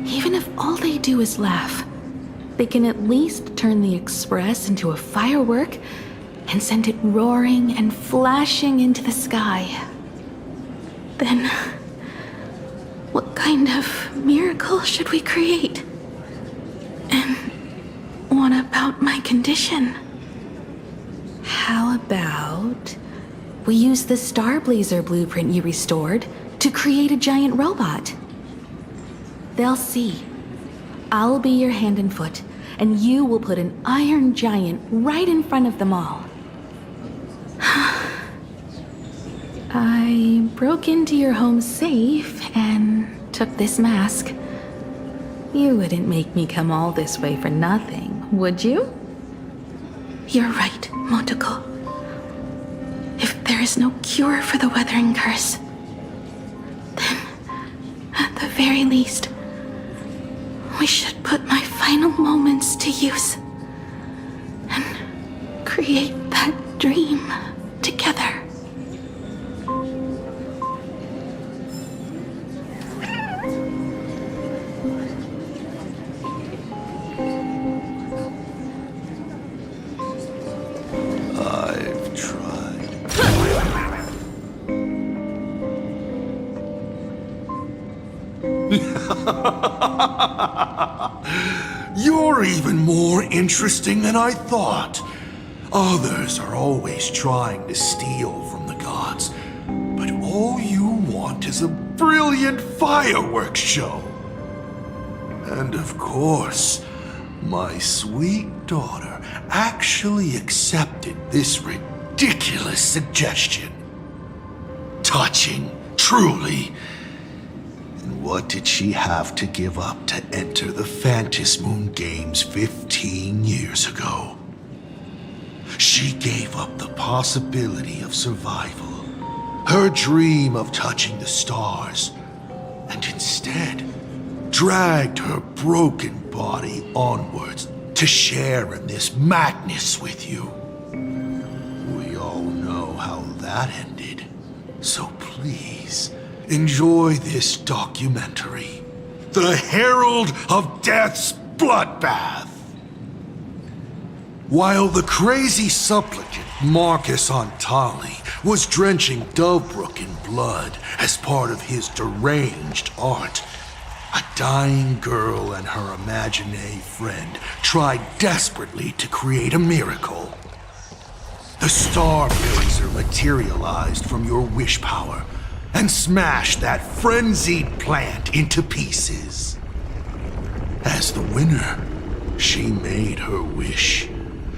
Even if all they do is laugh, they can at least turn the Express into a firework and send it roaring and flashing into the sky. Then, what kind of miracle should we create? And what about my condition? How about we use the Starblazer blueprint you restored to create a giant robot? They'll see. I'll be your hand and foot, and you will put an iron giant right in front of them all. I broke into your home safe and took this mask. You wouldn't make me come all this way for nothing, would you? You're right, Motoko. If there is no cure for the Weathering Curse, then, at the very least, we should put my final moments to use and create that dream together. I've tried. You're even more interesting than I thought. Others are always trying to steal from the gods, but all you want is a brilliant fireworks show. And of course, my sweet daughter actually accepted this ridiculous suggestion. Touching, truly. And what did she have to give up to enter the Phantasmoon Games 15 years ago? She gave up the possibility of survival, her dream of touching the stars, and instead dragged her broken body onwards to share in this madness with you. We all know how that ended, so please enjoy this documentary, The Herald of Death's Bloodbath. While the crazy supplicant Marcus Antali was drenching Dovebrook in blood as part of his deranged art, a dying girl and her imaginary friend tried desperately to create a miracle. The Starblazer materialized from your wish power and smashed that frenzied plant into pieces. As the winner, she made her wish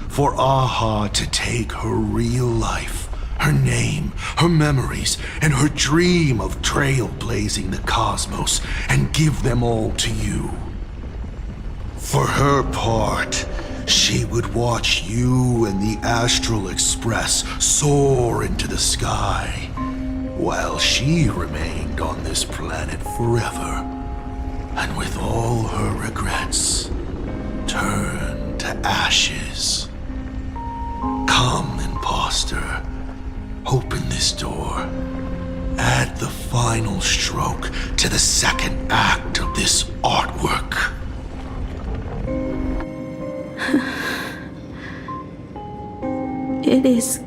for Aha to take her real life, her name, her memories, and her dream of trailblazing the cosmos and give them all to you. For her part, she would watch you and the Astral Express soar into the sky, while she remained on this planet forever, and with all her regrets, turned to ashes. Come, imposter. Open this door. Add the final stroke to the second act of this artwork. It is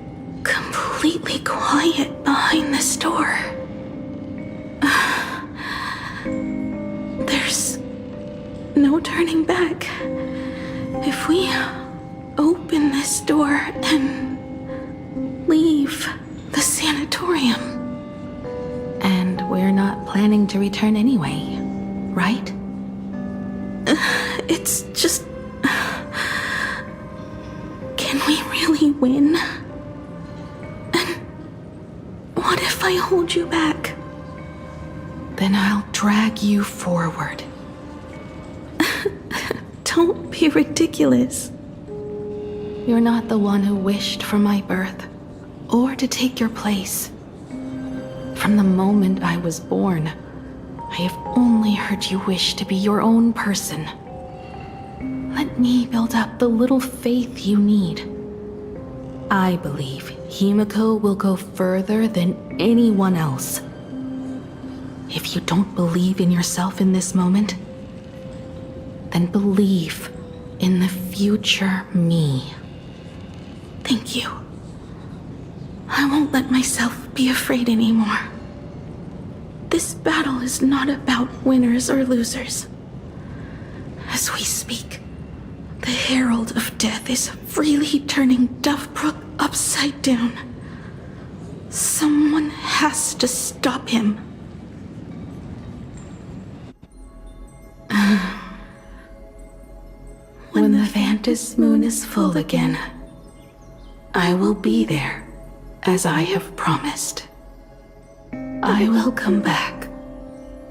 completely quiet behind this door. There's no turning back. If we open this door and leave the sanatorium. And we're not planning to return anyway, right? It's just... Can we really win? And what if I hold you back? Then I'll drag you forward. Don't be ridiculous. You're not the one who wished for my birth, or to take your place. From the moment I was born, I have only heard you wish to be your own person. Let me build up the little faith you need. I believe Himiko will go further than anyone else. If you don't believe in yourself in this moment, then believe in the future me. Thank you. I won't let myself be afraid anymore. This battle is not about winners or losers. As we speak, the Herald of Death is freely turning Dovebrook upside down. Someone has to stop him. When the Vantis moon is full again, I will be there, as I have promised. I will come back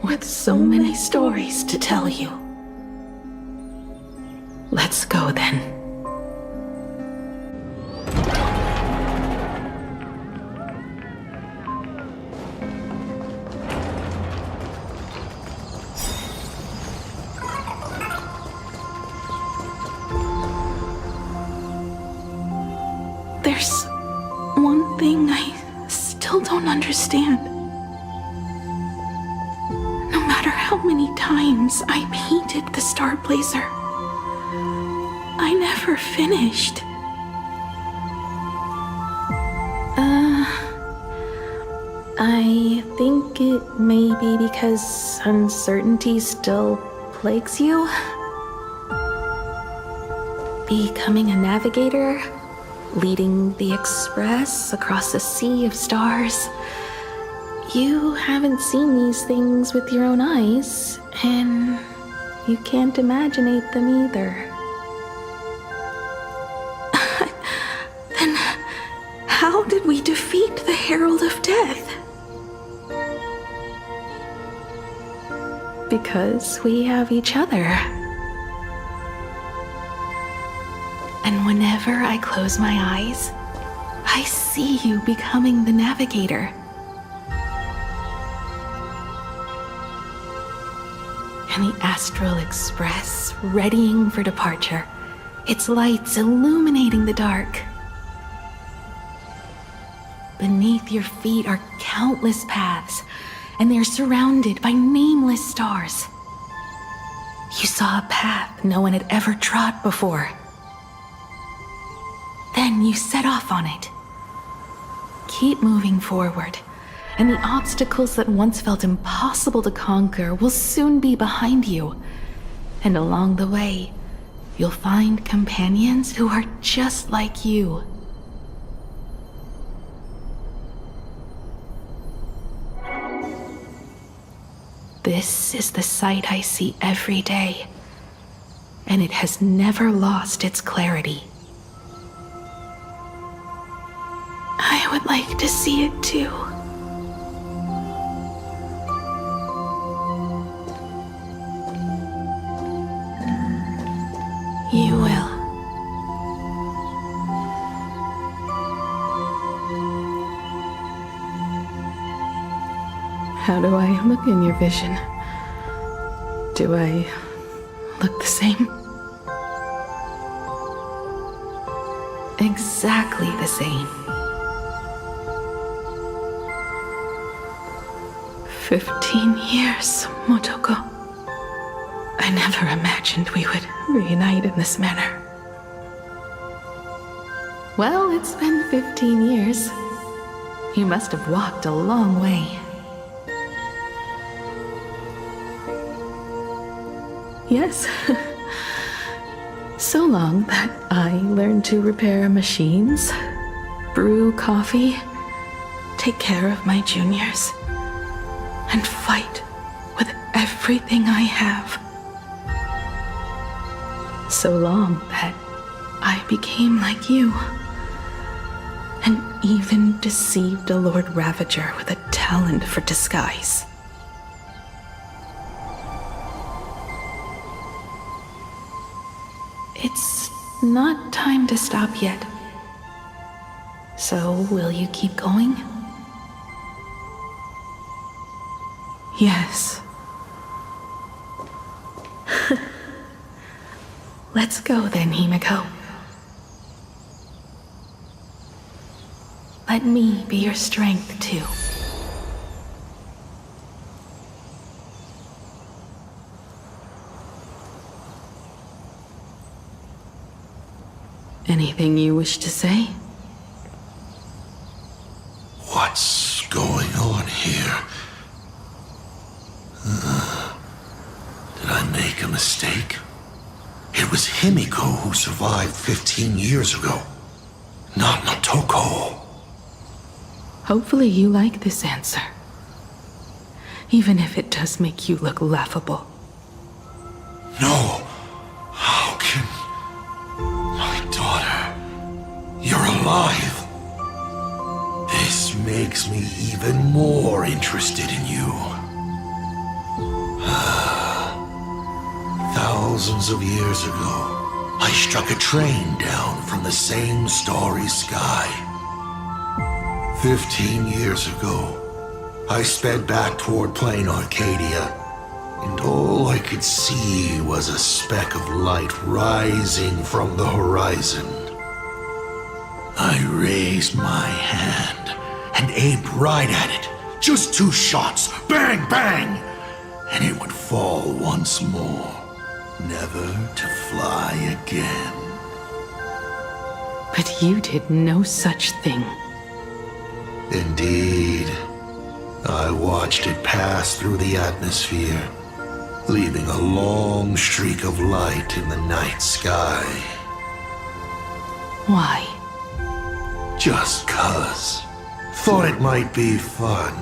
with so many stories to tell you. Let's go then. There's one thing I still don't understand. No matter how many times I painted the Star Blazer, I never finished. I think it may be because uncertainty still plagues you. Becoming a navigator, leading the Express across a sea of stars. You haven't seen these things with your own eyes, and you can't imaginate them either. Then how did we defeat the Herald of Death? Because we have each other. And whenever I close my eyes, I see you becoming the navigator. And the Astral Express readying for departure, its lights illuminating the dark. Beneath your feet are countless paths, and they're surrounded by nameless stars. You saw a path no one had ever trod before. Then you set off on it. Keep moving forward, and the obstacles that once felt impossible to conquer will soon be behind you. And along the way, you'll find companions who are just like you. This is the sight I see every day, and it has never lost its clarity. I would like to see it too. You will. How do I look in your vision? Do I look the same? Exactly the same. 15 years, Motoko. I never imagined we would reunite in this manner. Well, it's been 15 years. You must have walked a long way. Yes. So long that I learned to repair machines, brew coffee, take care of my juniors, and fight with everything I have. So long that I became like you, and even deceived a Lord Ravager with a talent for disguise. It's not time to stop yet. So, will you keep going? Yes. Let's go then, Himiko. Let me be your strength, too. Anything you wish to say? What's going on here? Did I make a mistake? It was Himiko who survived 15 years ago, not Motoko. Hopefully you like this answer. Even if it does make you look laughable. No. How can... My daughter... You're alive. This makes me even more interested in you. Thousands of years ago, I struck a train down from the same starry sky. 15 years ago, I sped back toward Planacardia, and all I could see was a speck of light rising from the horizon. I raised my hand and aimed right at it. Just 2 shots, bang, bang, and it would fall once more, never to fly again. But you did no such thing. Indeed. I watched it pass through the atmosphere, leaving a long streak of light in the night sky. Why? Just 'cause. Thought it might be fun.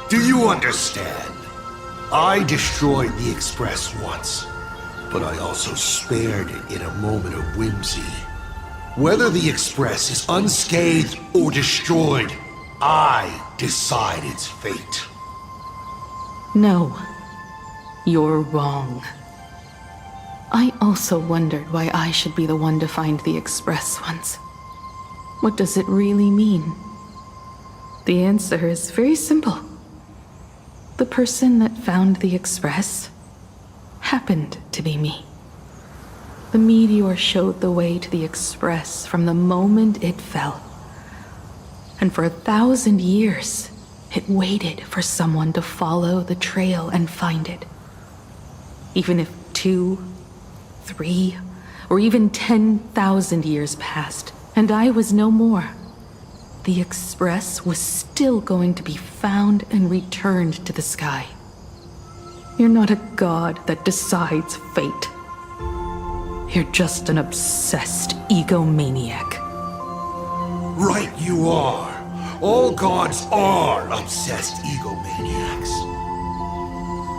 Do you understand? I destroyed the Express once, but I also spared it in a moment of whimsy. Whether the Express is unscathed or destroyed, I decide its fate. No. You're wrong. I also wondered why I should be the one to find the Express once. What does it really mean? The answer is very simple. The person that found the Express happened to be me. The meteor showed the way to the Express from the moment it fell. And for 1,000 years, it waited for someone to follow the trail and find it. Even if 2, 3, or even 10,000 years passed, and I was no more, the Express was still going to be found and returned to the sky. You're not a god that decides fate. You're just an obsessed egomaniac. Right you are. All gods are obsessed egomaniacs.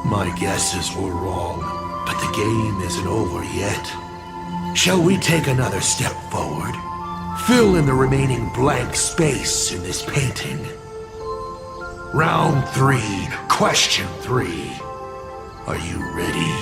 My guesses were wrong, but the game isn't over yet. Shall we take another step forward? Fill in the remaining blank space in this painting. Round 3, question 3. Are you ready?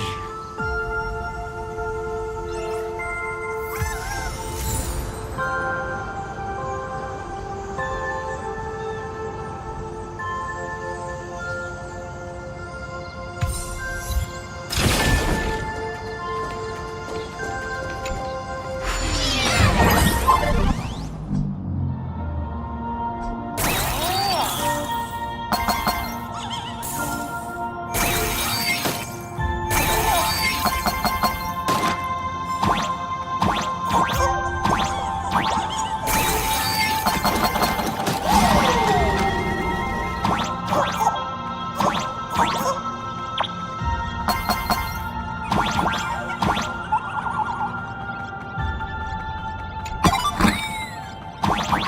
You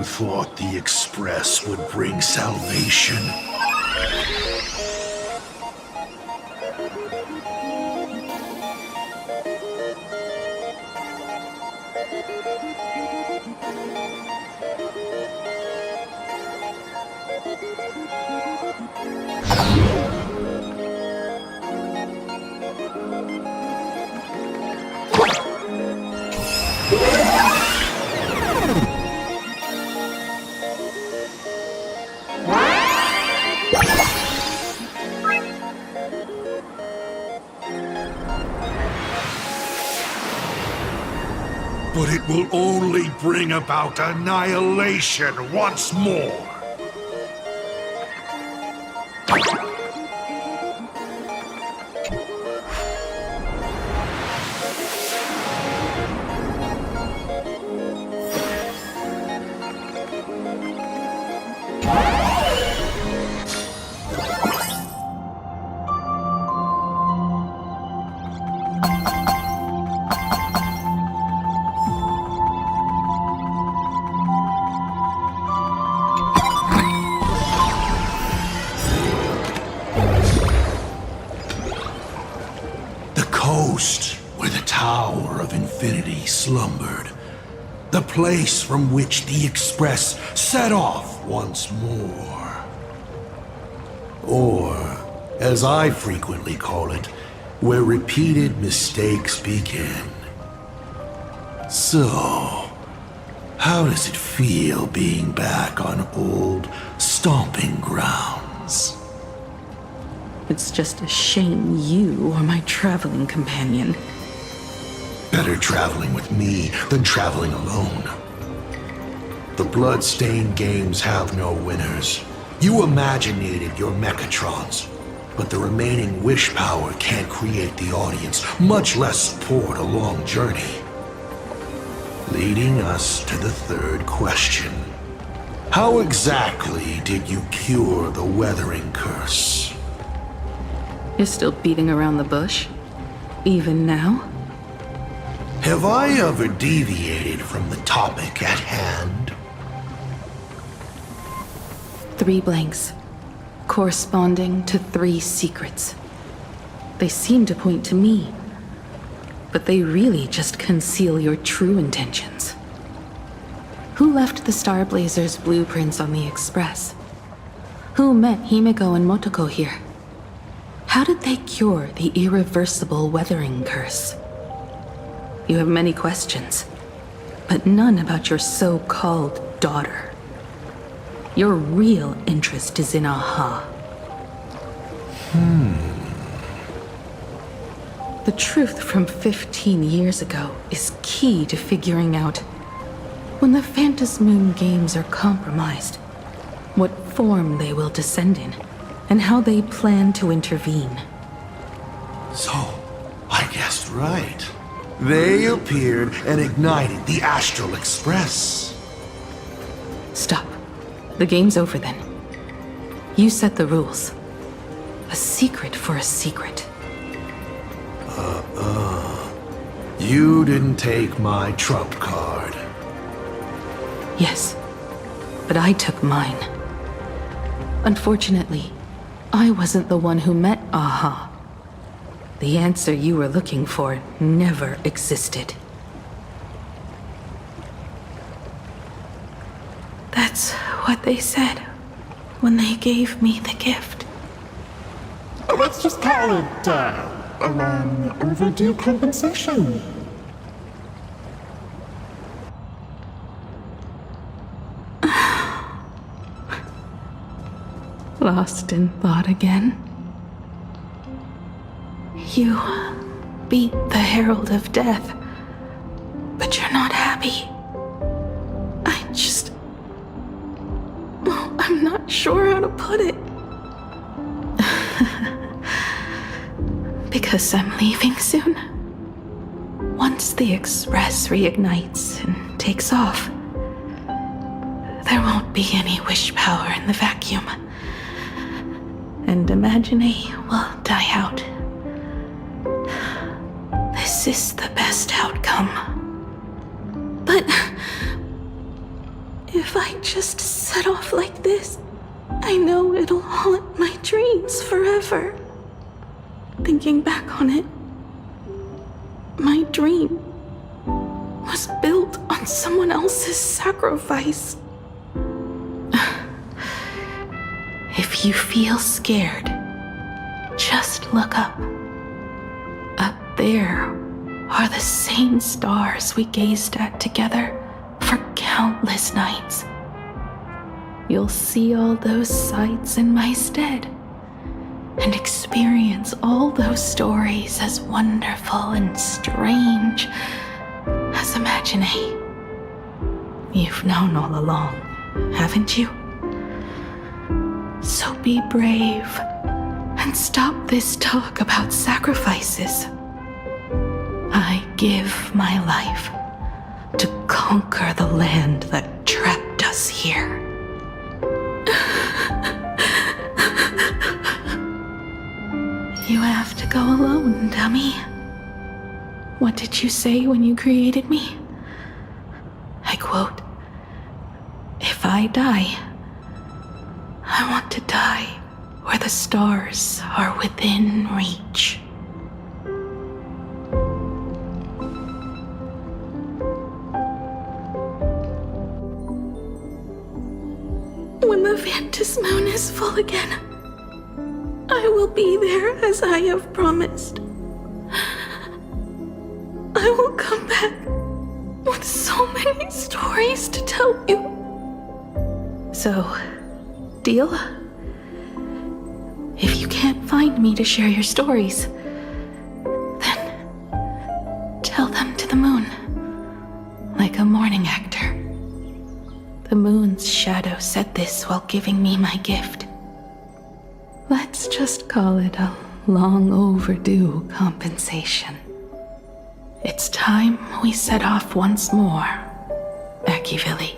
thought the Express would bring salvation? But it will only bring about annihilation once more. Where the Tower of Infinity slumbered. The place from which the Express set off once more. Or, as I frequently call it, where repeated mistakes begin. So, how does it feel being back on old stomping grounds? It's just a shame you are my traveling companion. Better traveling with me than traveling alone. The blood-stained games have no winners. You imaginated your Mechatrons, but the remaining wish power can't create the audience, much less support a long journey. Leading us to the third question. How exactly did you cure the weathering curse? You're still beating around the bush? Even now? Have I ever deviated from the topic at hand? 3 blanks, corresponding to 3 secrets. They seem to point to me, but they really just conceal your true intentions. Who left the Star Blazers' blueprints on the Express? Who met Himiko and Motoko here? How did they cure the irreversible weathering curse? You have many questions, but none about your so-called daughter. Your real interest is in Aha. The truth from 15 years ago is key to figuring out when the Phantasmoon games are compromised, what form they will descend in, and how they plan to intervene. So, I guessed right. They appeared and ignited the Astral Express. Stop. The game's over then. You set the rules. A secret for a secret. You didn't take my trump card. Yes, but I took mine. Unfortunately, I wasn't the one who met Aha. The answer you were looking for never existed. That's what they said when they gave me the gift. Let's just call it, a long overdue compensation. Lost in thought again? You beat the Herald of Death, but happy. I'm not sure how to put it. Because I'm leaving soon. Once the Express reignites and takes off, there won't be any wish power in the vacuum. And Imagine will die out. This is the best outcome. But if I just set off like this, I know it'll haunt my dreams forever. Thinking back on it, my dream was built on someone else's sacrifice. If you feel scared, just look up. Up there are the same stars we gazed at together for countless nights. You'll see all those sights in my stead and experience all those stories as wonderful and strange as Imagine. You've known all along, haven't you? So be brave and stop this talk about sacrifices. I give my life to conquer the land that trapped us here. You have to go alone, dummy. What did you say when you created me? I quote, "If I die, I want to die where the stars are within reach." When the Vantis moon is full again, I will be there as I have promised. I will come back with so many stories to tell you. So, deal? If you can't find me to share your stories, then tell them to the moon, like a morning actor. The moon's shadow said this while giving me my gift. Let's just call it a long overdue compensation. It's time we set off once more, Akivili.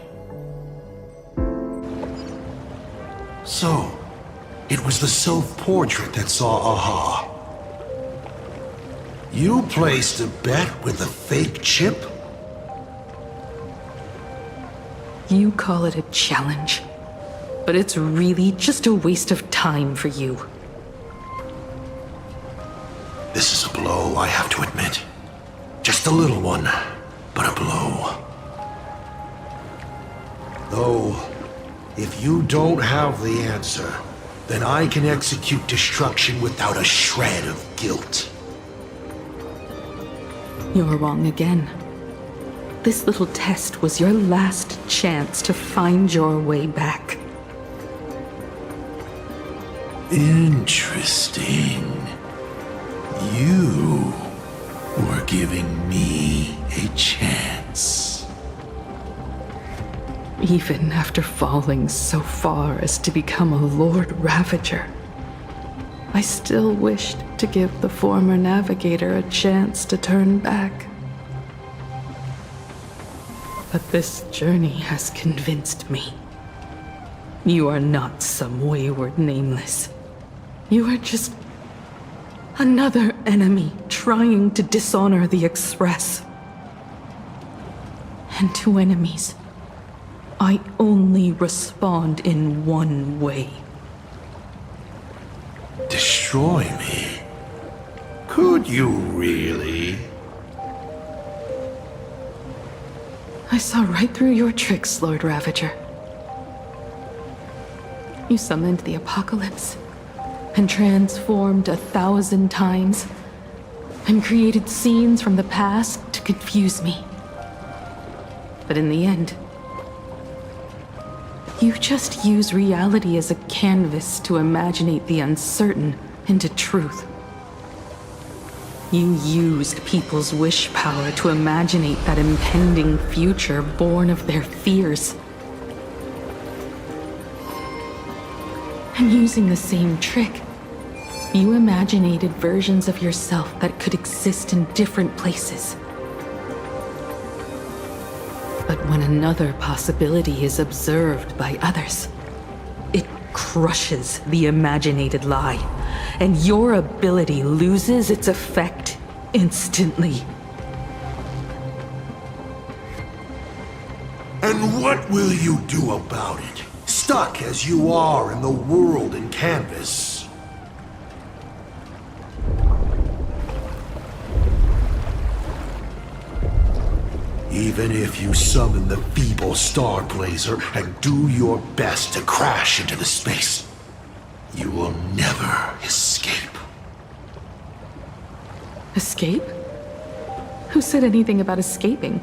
So, it was the self-portrait that saw Aha. You placed a bet with a fake chip? You call it a challenge, but it's really just a waste of time for you. This is a blow, I have to admit. Just a little one, but a blow. Though, if you don't have the answer, then I can execute destruction without a shred of guilt. You're wrong again. This little test was your last chance to find your way back. Interesting. You were giving me a chance. Even after falling so far as to become a Lord Ravager, I still wished to give the former navigator a chance to turn back. But this journey has convinced me. You are not some wayward nameless. You are just another enemy trying to dishonor the Express. And to enemies, I only respond in one way. Destroy me? Could you really? I saw right through your tricks, Lord Ravager. You summoned the apocalypse, and transformed 1,000 times, and created scenes from the past to confuse me. But in the end, you just use reality as a canvas to imaginate the uncertain into truth. You used people's wish power to imaginate that impending future born of their fears. And using the same trick, you imaginated versions of yourself that could exist in different places. But when another possibility is observed by others, it crushes the imaginated lie, and your ability loses its effect instantly. And what will you do about it? Stuck as you are in the world in canvas. Even if you summon the feeble star blazer and do your best to crash into the space, you will never escape. Escape? Who said anything about escaping?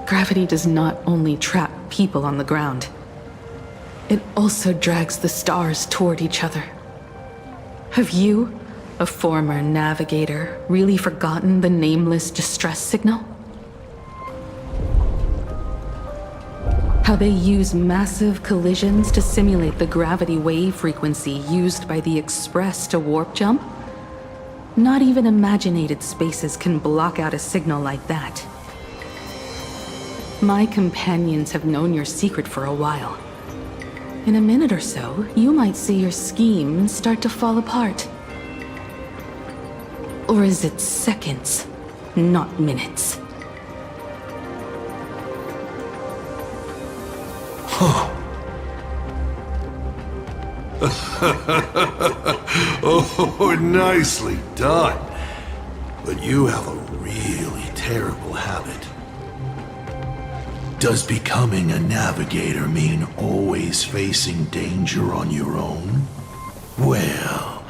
Gravity does not only trap people on the ground, it also drags the stars toward each other. Have you, a former navigator, really forgotten the nameless distress signal? How they use massive collisions to simulate the gravity wave frequency used by the Express to warp jump? Not even imaginated spaces can block out a signal like that. My companions have known your secret for a while. In a minute or so, you might see your scheme start to fall apart. Or is it seconds, not minutes? Oh, nicely done. But you have a really terrible habit. Does becoming a navigator mean always facing danger on your own? Well,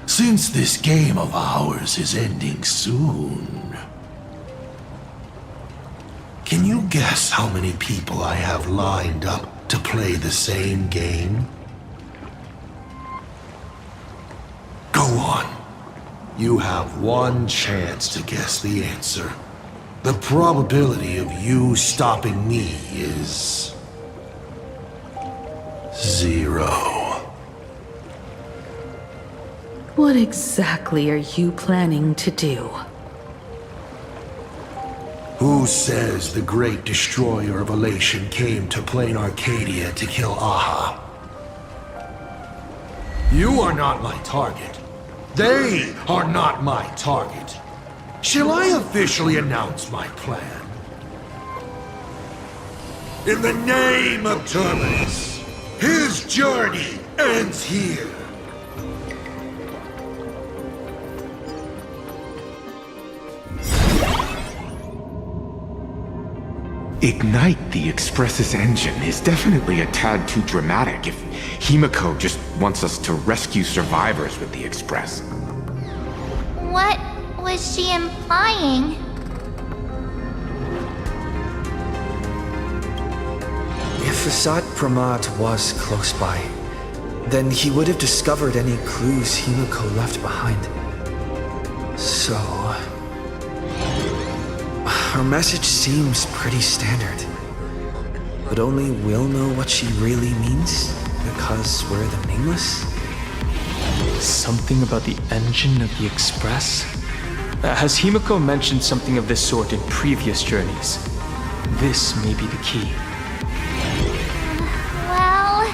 since this game of ours is ending soon, can you guess how many people I have lined up to play the same game? Go on. You have one chance to guess the answer. The probability of you stopping me is 0. What exactly are you planning to do? Who says the great destroyer of Elation came to Planacardia to kill Aha? You are not my target. They are not my target. Shall I officially announce my plan? In the name of Terminus, his journey ends here. Ignite the Express's engine is definitely a tad too dramatic if Himiko just wants us to rescue survivors with the Express. What was she implying? If Asat Pramad was close by, then he would have discovered any clues Himiko left behind. So... her message seems pretty standard. But only we'll know what she really means because we're the Nameless? Something about the engine of the Express? Has Himiko mentioned something of this sort in previous journeys? This may be the key. Well,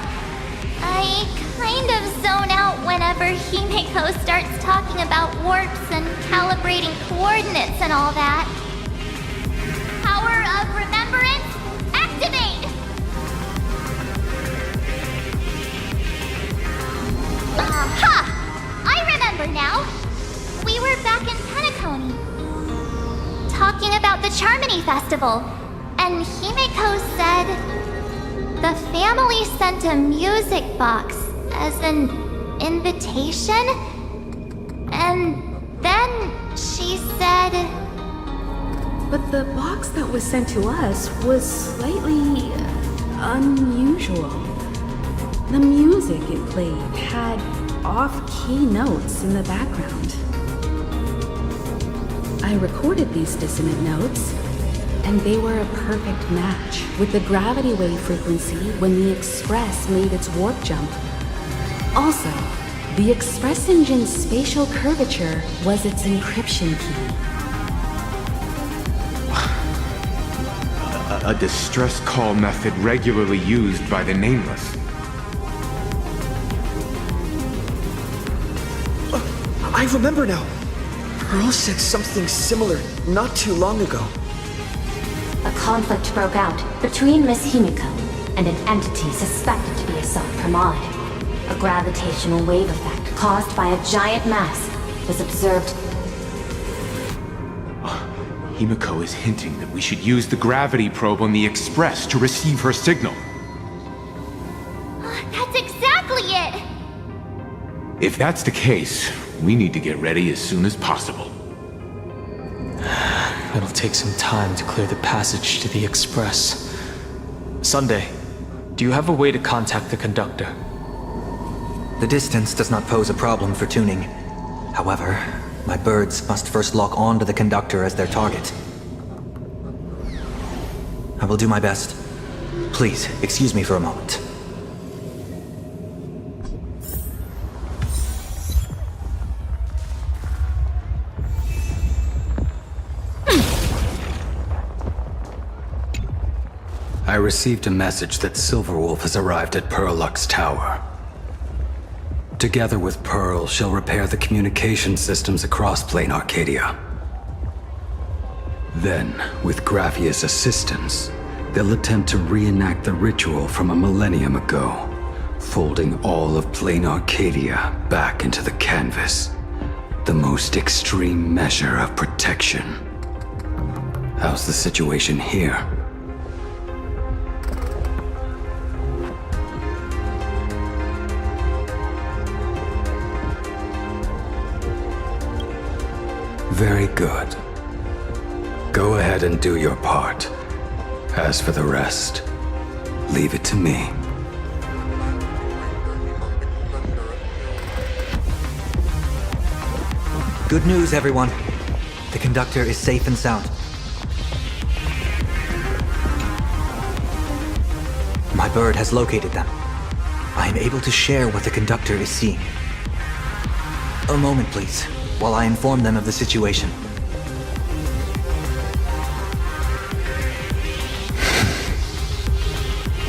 I kind of zone out whenever Himiko starts talking about warps and calibrating coordinates and all that. Power of remembrance, activate! Aha! I remember now! We were back in Penacony, talking about the Charmony Festival, and Himiko said the family sent a music box as an invitation, and then she said... But the box that was sent to us was slightly unusual. The music it played had off-key notes in the background. I recorded these dissonant notes, and they were a perfect match with the gravity wave frequency when the Express made its warp jump. Also, the Express engine's spatial curvature was its encryption key. A distress call method regularly used by the Nameless. I remember now. Pearl said something similar not too long ago. A conflict broke out between Miss Himiko and an entity suspected to be Asat Pramad. A gravitational wave effect caused by a giant mass was observed. Himiko is hinting that we should use the gravity probe on the Express to receive her signal. That's exactly it! If that's the case, we need to get ready as soon as possible. It'll take some time to clear the passage to the Express. Sunday, do you have a way to contact the conductor? The distance does not pose a problem for tuning. However, my birds must first lock on to the conductor as their target. I will do my best. Please, excuse me for a moment. I received a message that Silverwolf has arrived at Pearlux Tower. Together with Pearl, she'll repair the communication systems across Planacardia. Then, with Graphia's assistance, they'll attempt to reenact the ritual from a millennium ago, folding all of Planacardia back into the canvas. The most extreme measure of protection. How's the situation here? Very good. Go ahead and do your part. As for the rest, leave it to me. Good news, everyone. The conductor is safe and sound. My bird has located them. I am able to share what the conductor is seeing. A moment, please, while I inform them of the situation.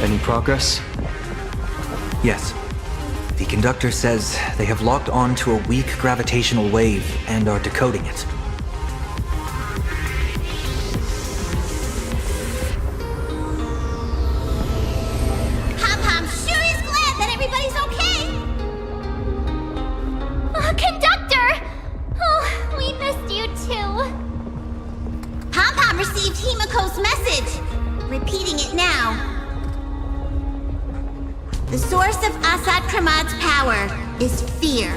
Any progress? Yes. The conductor says they have locked on to a weak gravitational wave and are decoding it. Pom-Pom sure is glad that everybody's okay! Conductor! Oh, we missed you too. Pom-Pom received Himiko's message. Repeating it now. The source of Asat Pramad's power is fear.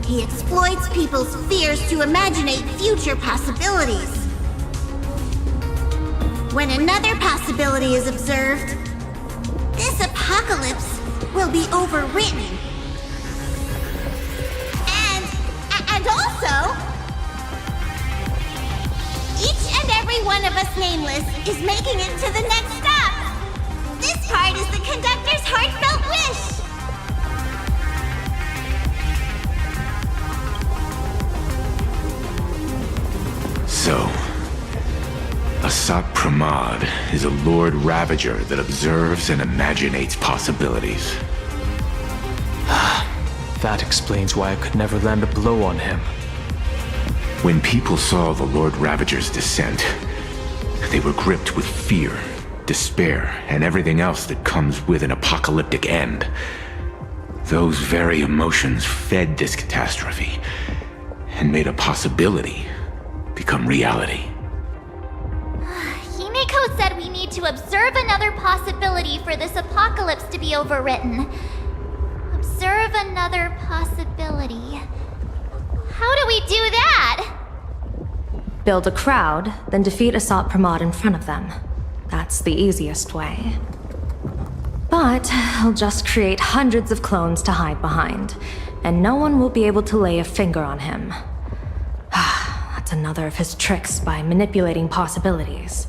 He exploits people's fears to imaginate future possibilities. When another possibility is observed, this apocalypse will be overwritten. And also, each and every one of us nameless is making it to the next stop. This part is the conductor's heartfelt wish. So, Asat Pramad is a Lord Ravager that observes and imaginates possibilities. That explains why I could never land a blow on him. When people saw the Lord Ravager's descent, they were gripped with fear, despair, and everything else that comes with an apocalyptic end. Those very emotions fed this catastrophe and made a possibility become reality. Himiko said we need to observe another possibility for this apocalypse to be overwritten. Observe another possibility. How do we do that? Build a crowd, then defeat Asat Pramad in front of them. That's the easiest way. But I'll just create hundreds of clones to hide behind, and no one will be able to lay a finger on him. That That's another of his tricks by manipulating possibilities.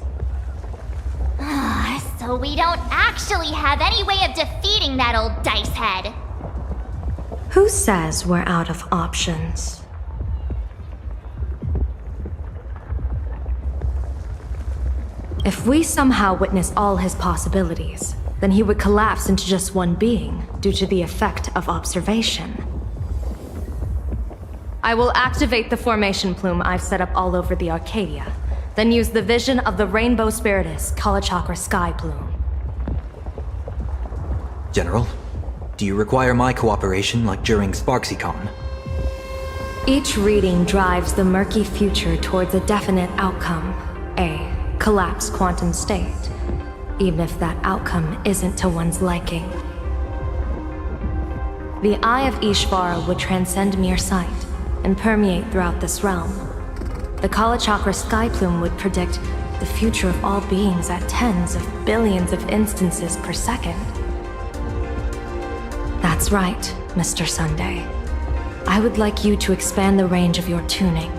So we don't actually have any way of defeating that old dice head. Who says we're out of options? If we somehow witness all his possibilities, then he would collapse into just one being due to the effect of observation. I will activate the formation plume I've set up all over the Arcadia, then use the vision of the Rainbow Spiritus Kalachakra Sky Plume. General, do you require my cooperation like during SparksyCon? Each reading drives the murky future towards a definite outcome, a collapsed quantum state, even if that outcome isn't to one's liking. The Eye of Ishvara would transcend mere sight and permeate throughout this realm. The Kalachakra Sky Plume would predict the future of all beings at tens of billions of instances per second. That's right, Mr. Sunday. I would like you to expand the range of your tuning.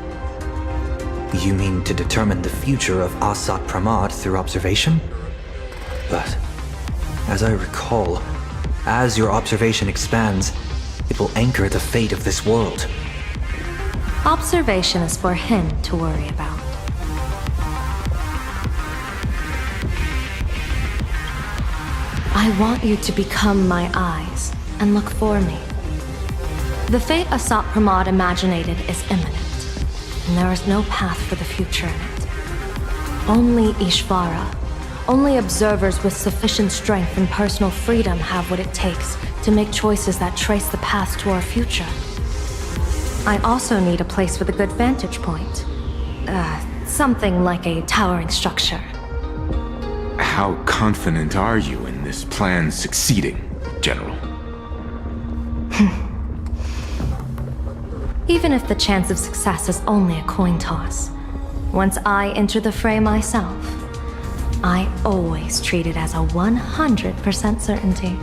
You mean to determine the future of Asat Pramad through observation? But, as I recall, as your observation expands, it will anchor the fate of this world. Observation is for him to worry about. I want you to become my eyes and look for me. The fate Asat Pramad imaginated is imminent, and there is no path for the future in it. Only Ishvara, only observers with sufficient strength and personal freedom have what it takes to make choices that trace the path to our future. I also need a place with a good vantage point. Something like a towering structure. How confident are you in this plan succeeding, General? Even if the chance of success is only a coin toss, once I enter the fray myself, I always treat it as a 100% certainty.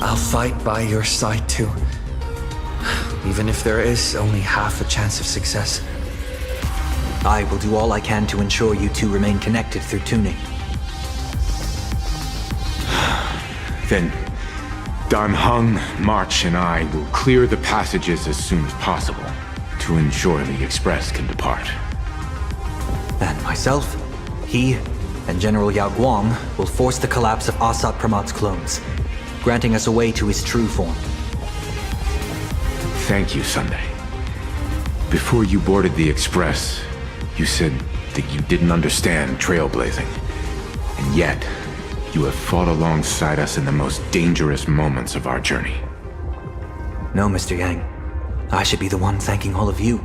I'll fight by your side too. Even if there is only half a chance of success. I will do all I can to ensure you two remain connected through tuning. Then, Dan Heng, March, and I will clear the passages as soon as possible to ensure the Express can depart. And myself, he, and General Yao Guang will force the collapse of Asat Pramad's clones, granting us a way to his true form. Thank you, Sunday. Before you boarded the Express, you said that you didn't understand trailblazing. And yet, you have fought alongside us in the most dangerous moments of our journey. No, Mr. Yang. I should be the one thanking all of you.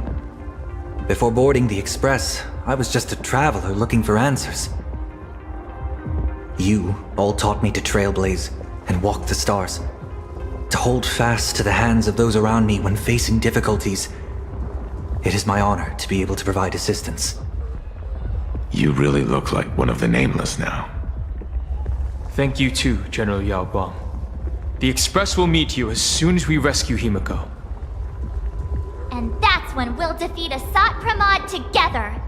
Before boarding the Express, I was just a traveler looking for answers. You all taught me to trailblaze and walk the stars. To hold fast to the hands of those around me when facing difficulties. It is my honor to be able to provide assistance. You really look like one of the Nameless now. Thank you too, General Yao Guang. The Express will meet you as soon as we rescue Himiko. And that's when we'll defeat Asat Pramad together.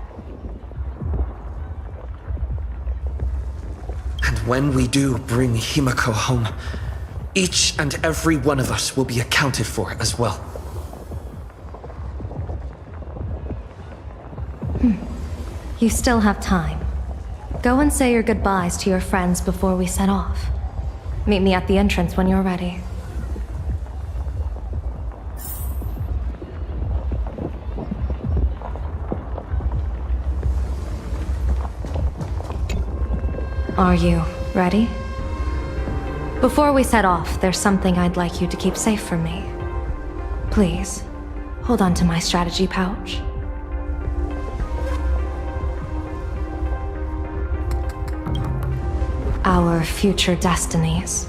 And when we do bring Himiko home, each and every one of us will be accounted for as well. You still have time. Go and say your goodbyes to your friends before we set off. Meet me at the entrance when you're ready. Are you ready? Before we set off, there's something I'd like you to keep safe from me. Please, hold on to my strategy pouch. Our future destinies.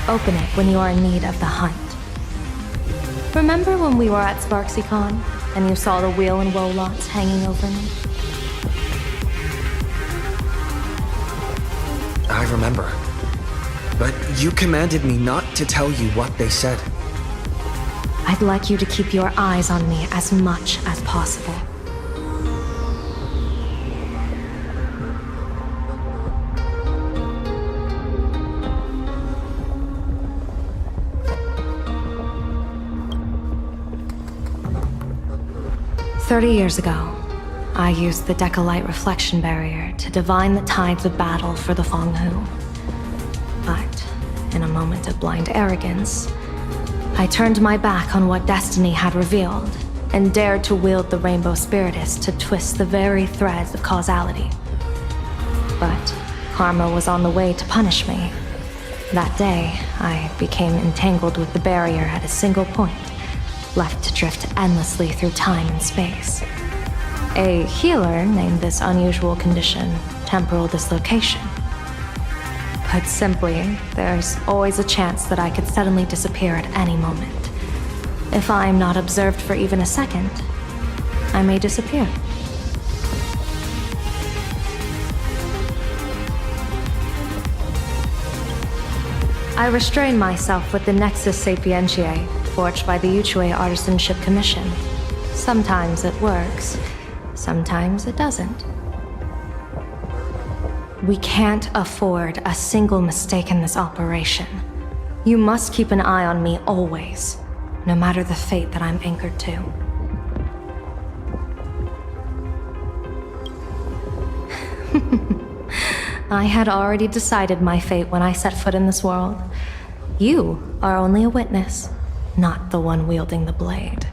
open it when you are in need of the hunt. Remember when we were at SparksyCon and you saw the wheel and woe lots hanging over me? I remember. But you commanded me not to tell you what they said. I'd like you to keep your eyes on me as much as possible. "30 years ago, I used the Decalite reflection barrier to divine the tides of battle for the Fonghu. But, in a moment of blind arrogance, I turned my back on what destiny had revealed and dared to wield the Rainbow Spiritist to twist the very threads of causality. But karma was on the way to punish me. That day, I became entangled with the barrier at a single point, left to drift endlessly through time and space. A healer named this unusual condition temporal dislocation. Put simply, there's always a chance that I could suddenly disappear at any moment. If I'm not observed for even a second, I may disappear. I restrain myself with the Nexus Sapientiae, forged by the Yuchue Artisanship Commission. Sometimes it works, sometimes it doesn't. We can't afford a single mistake in this operation. You must keep an eye on me always, no matter the fate that I'm anchored to. I had already decided my fate when I set foot in this world. You are only a witness, not the one wielding the blade.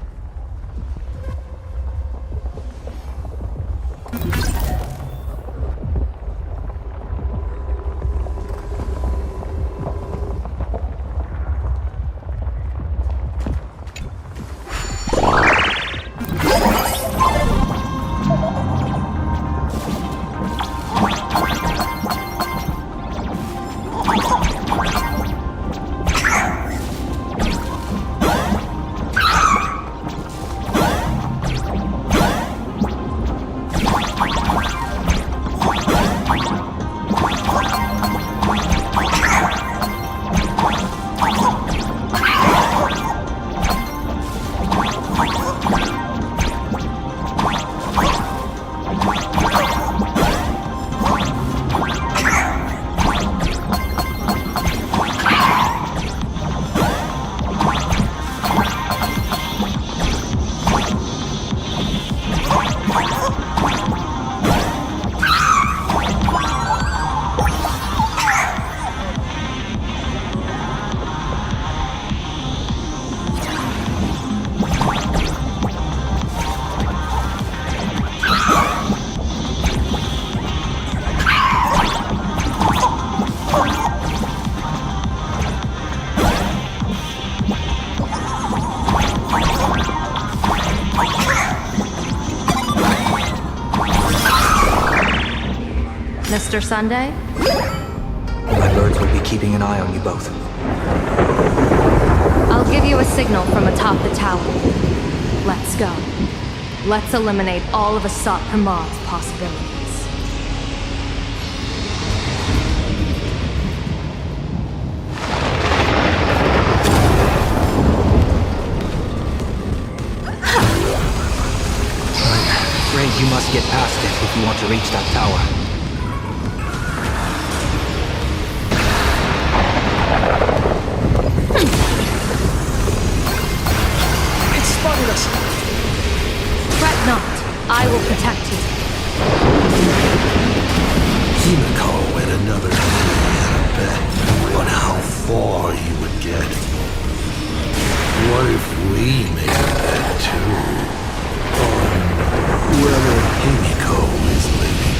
Mr. Sunday? My birds will be keeping an eye on you both. I'll give you a signal from atop the tower. Let's go. Let's eliminate all of Asat Pramad's possibilities. I'm afraid you must get past it if you want to reach that tower. Fret not. I will protect you. Himiko and another had a bet on how far he would get. What if we made a bet too? On whether Himiko is living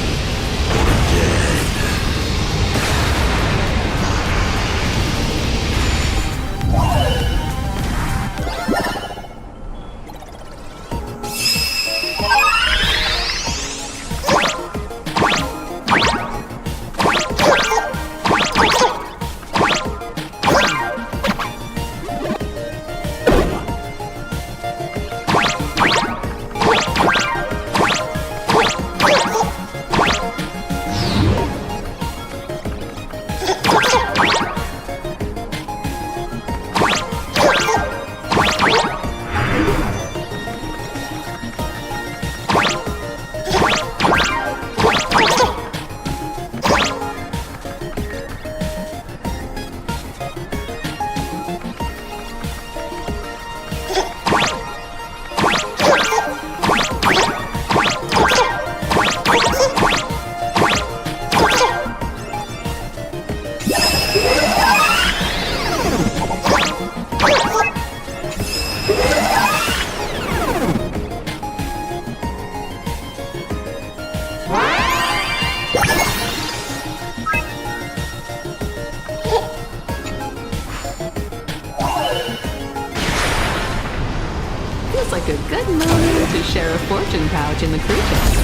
Feels like a good moment to share a fortune pouch in the crew chest.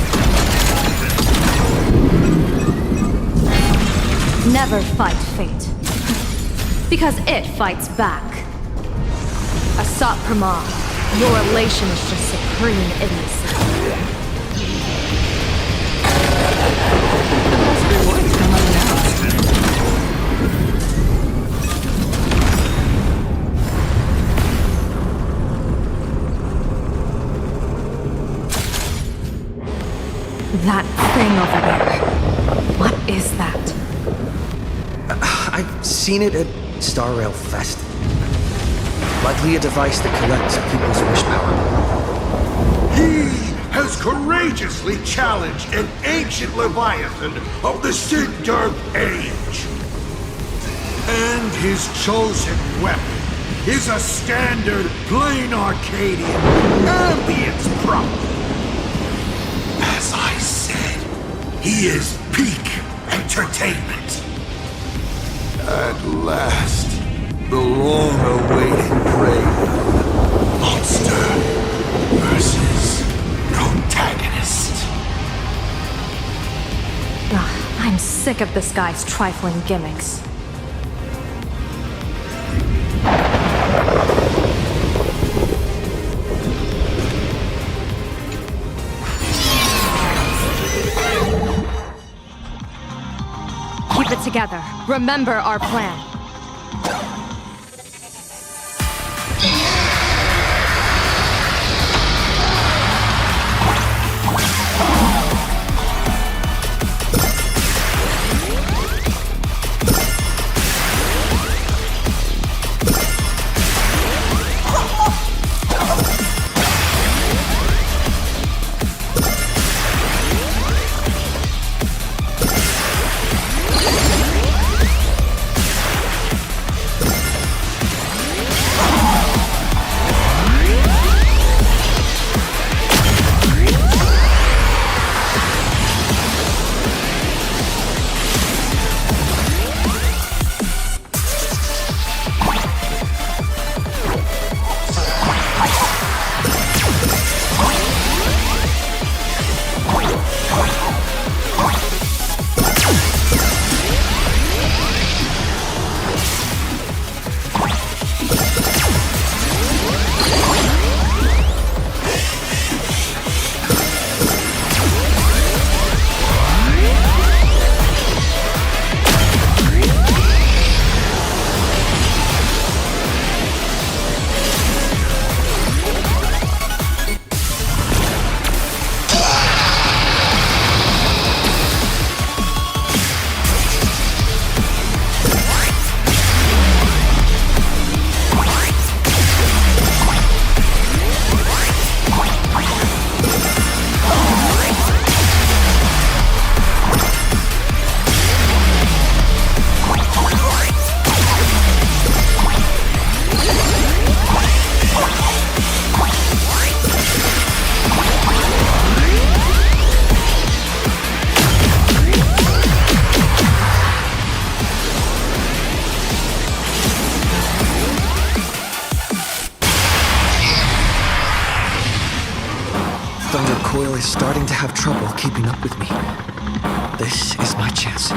Never fight fate. Because it fights back. Asat Pramad, your elation is just supreme idiocy. The best rewards come unannounced. That thing over there. What is that? I've seen it at Star Rail Fest. Likely a device that collects people's wish power. He has courageously challenged an ancient Leviathan of the Sigurd Age. And his chosen weapon is a standard Planacardia ambience prop. As I said, he is peak entertainment. At last, the long-awaited prey. Monster versus protagonist. Ugh, I'm sick of this guy's trifling gimmicks. Keep it together. Remember our plan. Coil is starting to have trouble keeping up with me. This is my chance.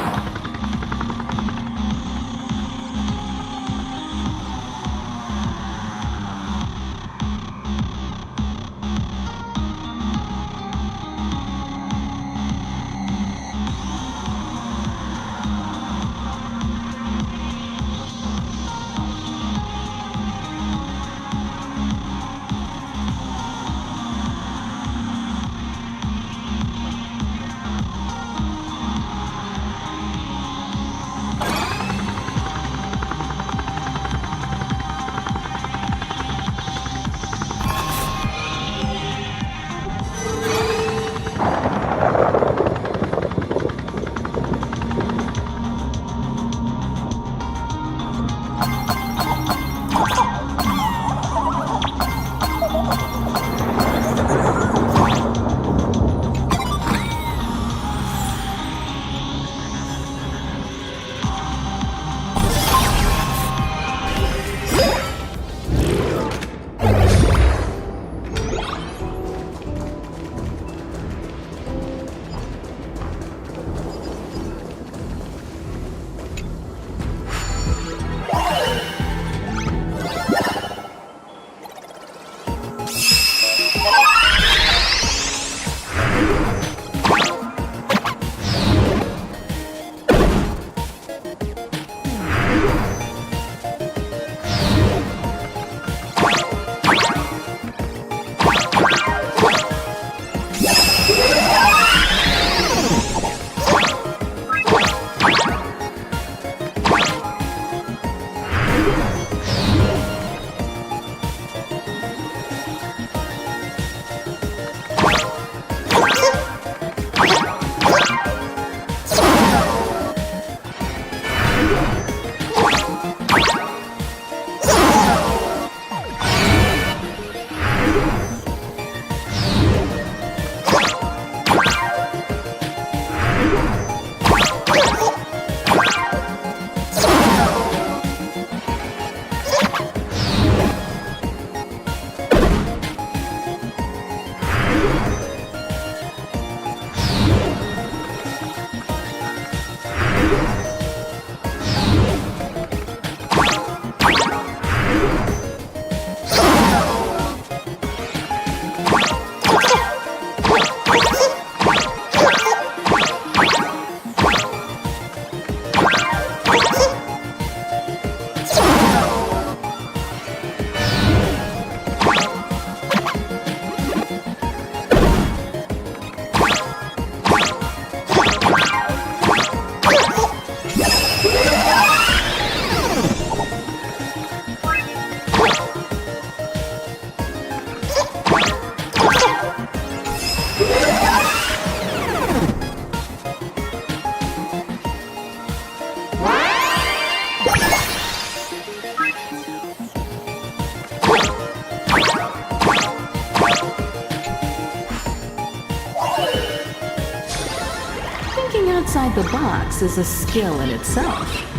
the box is a skill in itself.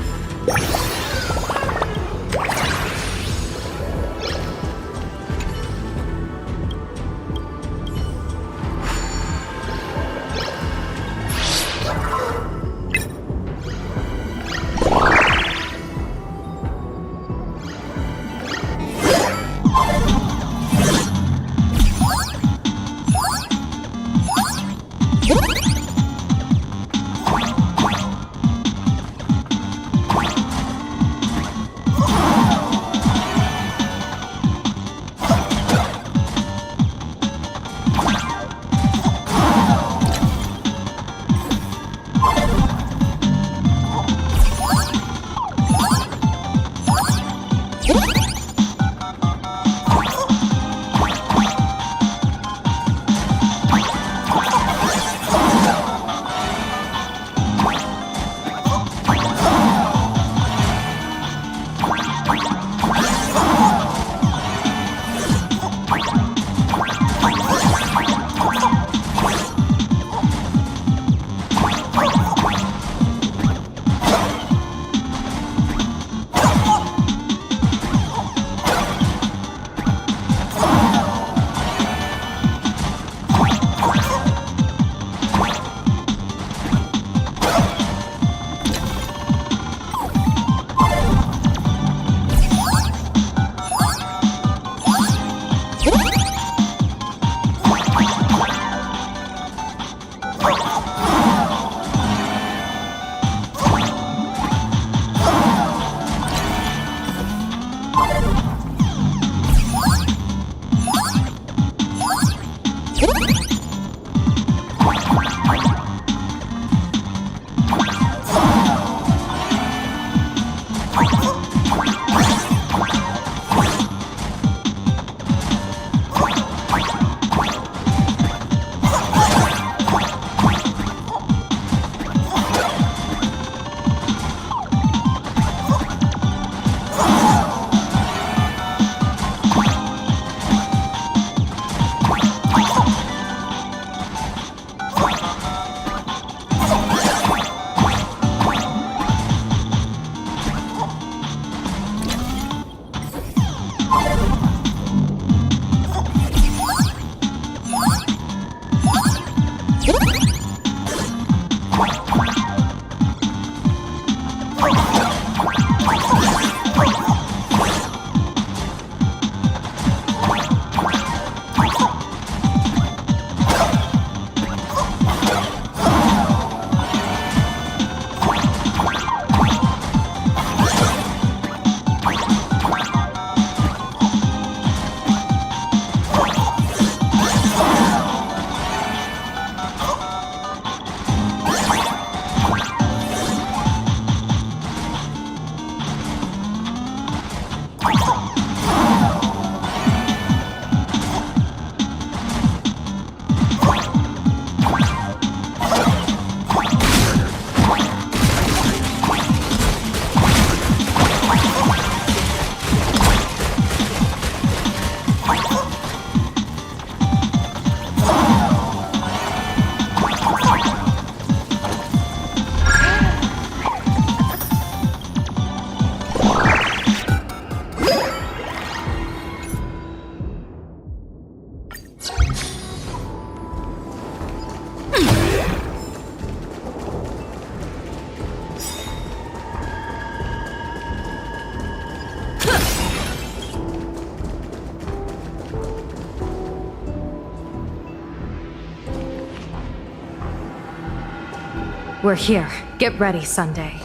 We're here. Get ready, Sunday.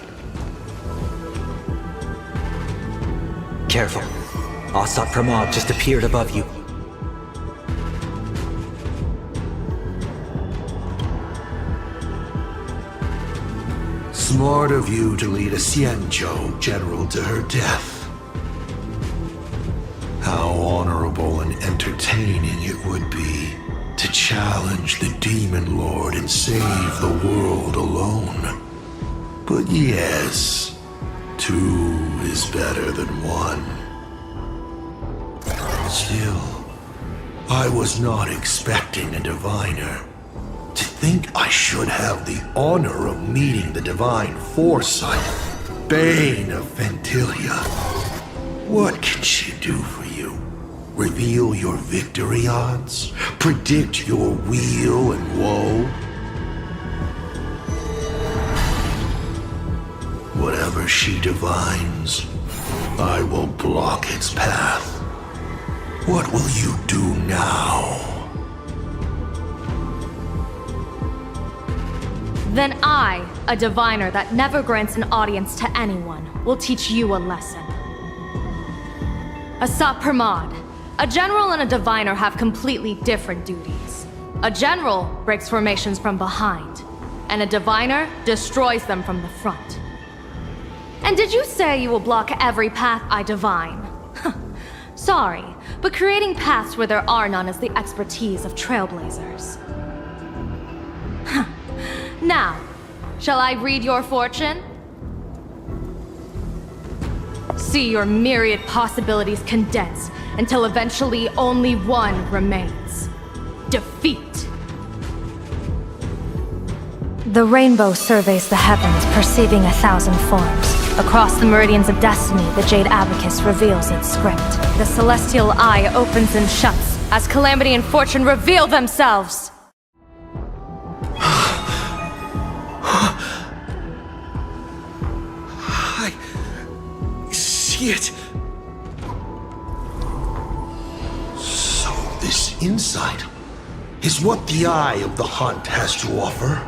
Careful. Asat Pramad just appeared above you. Smart of you to lead a Xianzhou general to her death. How honorable and entertaining it would be to challenge the Demon Lord and save the world alone. But yes, two is better than one. Still, I was not expecting a diviner. To think I should have the honor of meeting the divine foresight, Bane of Ventilia. What can she do for you? Reveal your victory odds? Predict your weal and woe? Whatever she divines, I will block its path. What will you do now? Then I, a diviner that never grants an audience to anyone, will teach you a lesson. Asat Pramad, a general and a diviner have completely different duties. A general breaks formations from behind, and a diviner destroys them from the front. And did you say you will block every path I divine? Sorry, but creating paths where there are none is the expertise of trailblazers. Now, shall I read your fortune? See your myriad possibilities condense until eventually only one remains. Defeat. The rainbow surveys the heavens, perceiving 1,000 forms. Across the meridians of destiny, the Jade Abacus reveals its script. The celestial eye opens and shuts as calamity and fortune reveal themselves. I see it. So this insight is what the Eye of the Hunt has to offer.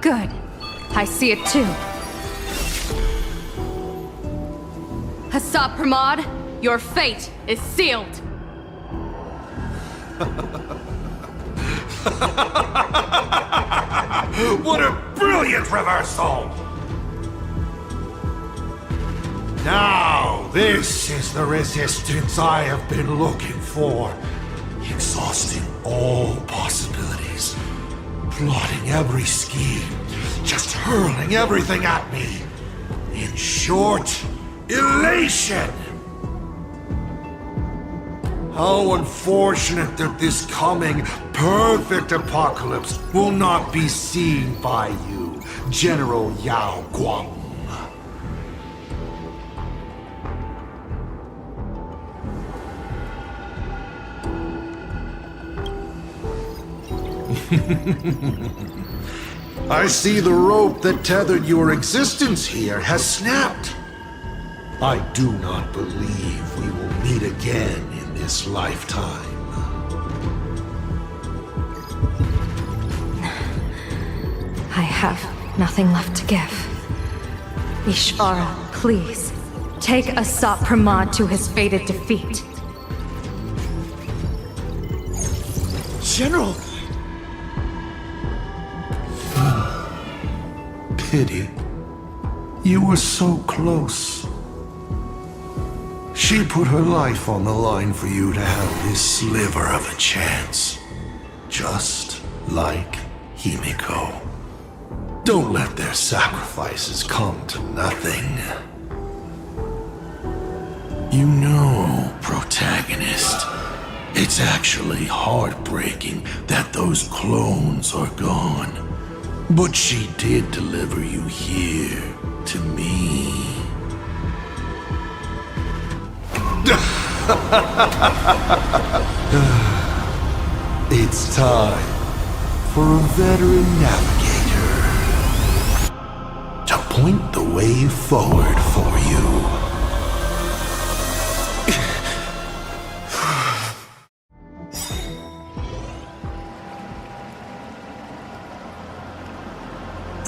Good. I see it too. Asat Pramad, your fate is sealed. What a brilliant reversal! Now, this is the resistance I have been looking for. Exhausting all possibilities. Plotting every scheme. Just hurling everything at me. In short, elation! How unfortunate that this coming perfect apocalypse will not be seen by you, General Yao Guang. I see the rope that tethered your existence here has snapped. I do not believe we will meet again in this lifetime. I have nothing left to give. Ishvara, please, take Asat Pramad to his fated defeat. General! Pity. You were so close. She put her life on the line for you to have this sliver of a chance. Just like Himiko. Don't let their sacrifices come to nothing. You know, protagonist, it's actually heartbreaking that those clones are gone. But she did deliver you here, to me. It's time for a veteran navigator to point the way forward for you.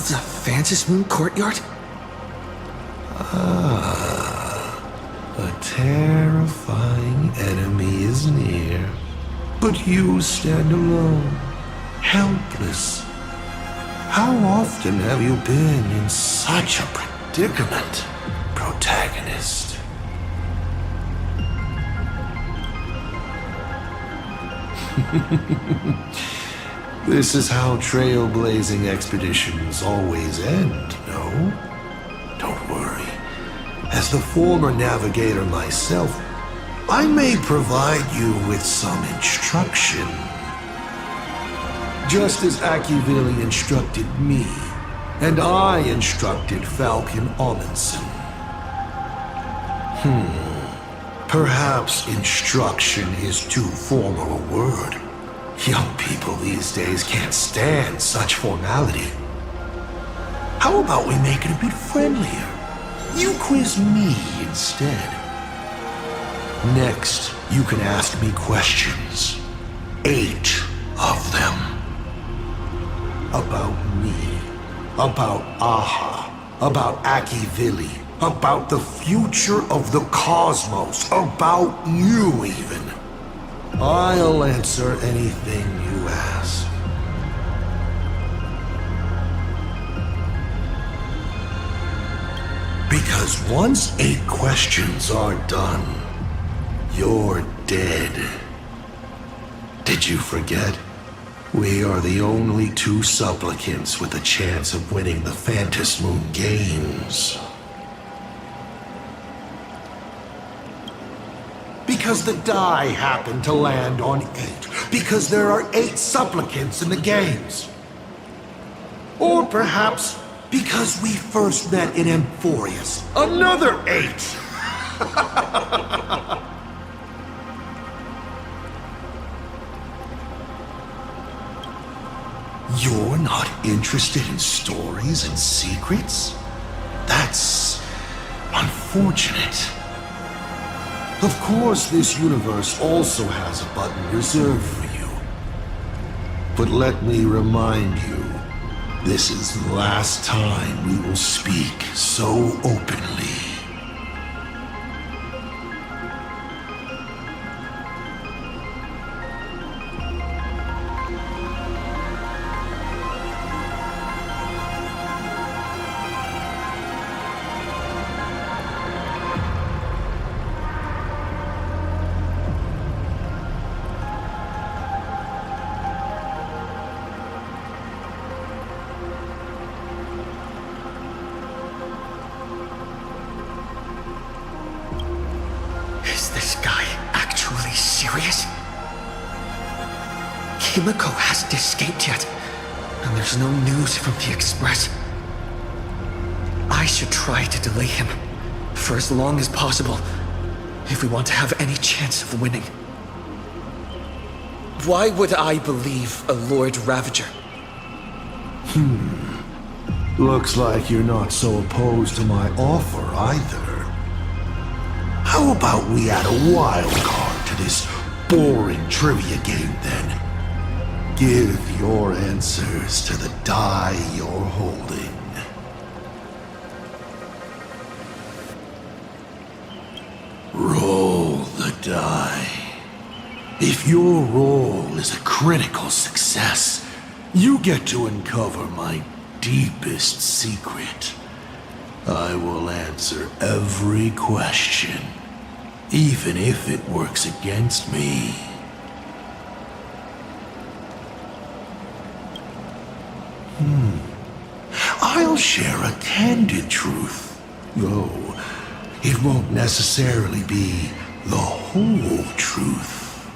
The Vantis Moon Courtyard? A terrifying enemy is near, but you stand alone, helpless. How often have you been in such a predicament, protagonist? This is how trailblazing expeditions always end, no? Don't worry. As the former navigator myself, I may provide you with some instruction. just as Akivili instructed me, and I instructed Falcon Amundsen. Perhaps instruction is too formal a word. Young people these days can't stand such formality. How about we make it a bit friendlier? You quiz me instead. Next, you can ask me questions. 8 of them. About me. About Aha. About Akivili. About the future of the cosmos. About you, even. I'll answer anything you ask. Because once 8 questions are done, you're dead. Did you forget? We are the only 2 supplicants with a chance of winning the Phantom Moon Games. Because the die happened to land on 8. Because there are 8 supplicants in the games. Or perhaps because we first met in Amphorius. Another 8! You're not interested in stories and secrets? That's unfortunate. Of course, this universe also has a button reserved for you. But let me remind you, this is the last time we will speak so openly. Himiko hasn't escaped yet, and there's no news from the Express. I should try to delay him for as long as possible if we want to have any chance of winning. Why would I believe a Lord Ravager? Looks like you're not so opposed to my offer either. How about we add a wild card to this boring trivia game then? Give your answers to the die you're holding. Roll the die. If your roll is a critical success, you get to uncover my deepest secret. I will answer every question, even if it works against me. I'll share a candid truth, though it won't necessarily be the whole truth.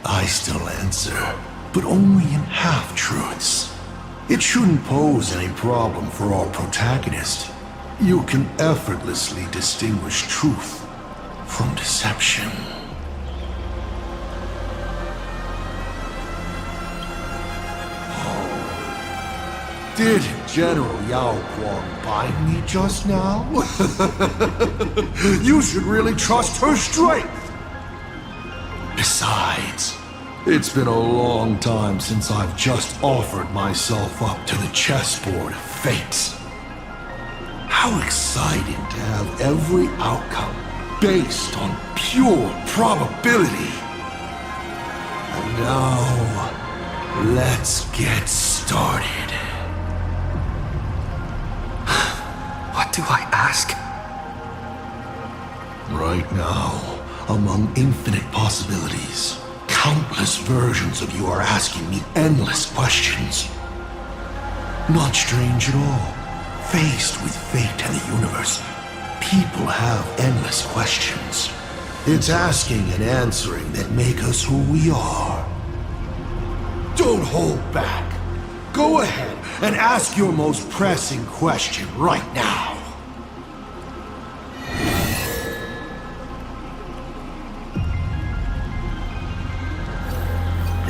I still answer, but only in half-truths. It shouldn't pose any problem for our protagonist. You can effortlessly distinguish truth from deception. Did General Yao Guang bind me just now? You should really trust her strength! Besides, it's been a long time since I've just offered myself up to the chessboard of fate. How exciting to have every outcome based on pure probability. And now, let's get started. What do I ask? Right now, among infinite possibilities, countless versions of you are asking me endless questions. Not strange at all. Faced with fate and the universe, people have endless questions. It's asking and answering that make us who we are. Don't hold back. Go ahead and ask your most pressing question right now.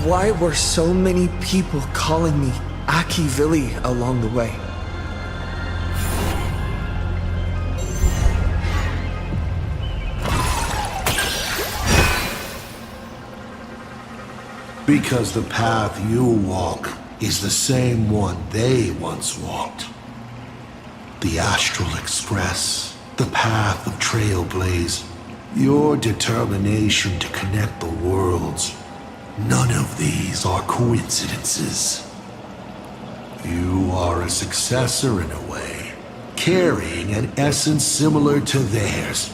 Why were so many people calling me Aki Vili along the way? Because the path you walk is the same one they once walked. The Astral Express, the path of Trailblaze, your determination to connect the worlds. None of these are coincidences. You are a successor in a way, carrying an essence similar to theirs.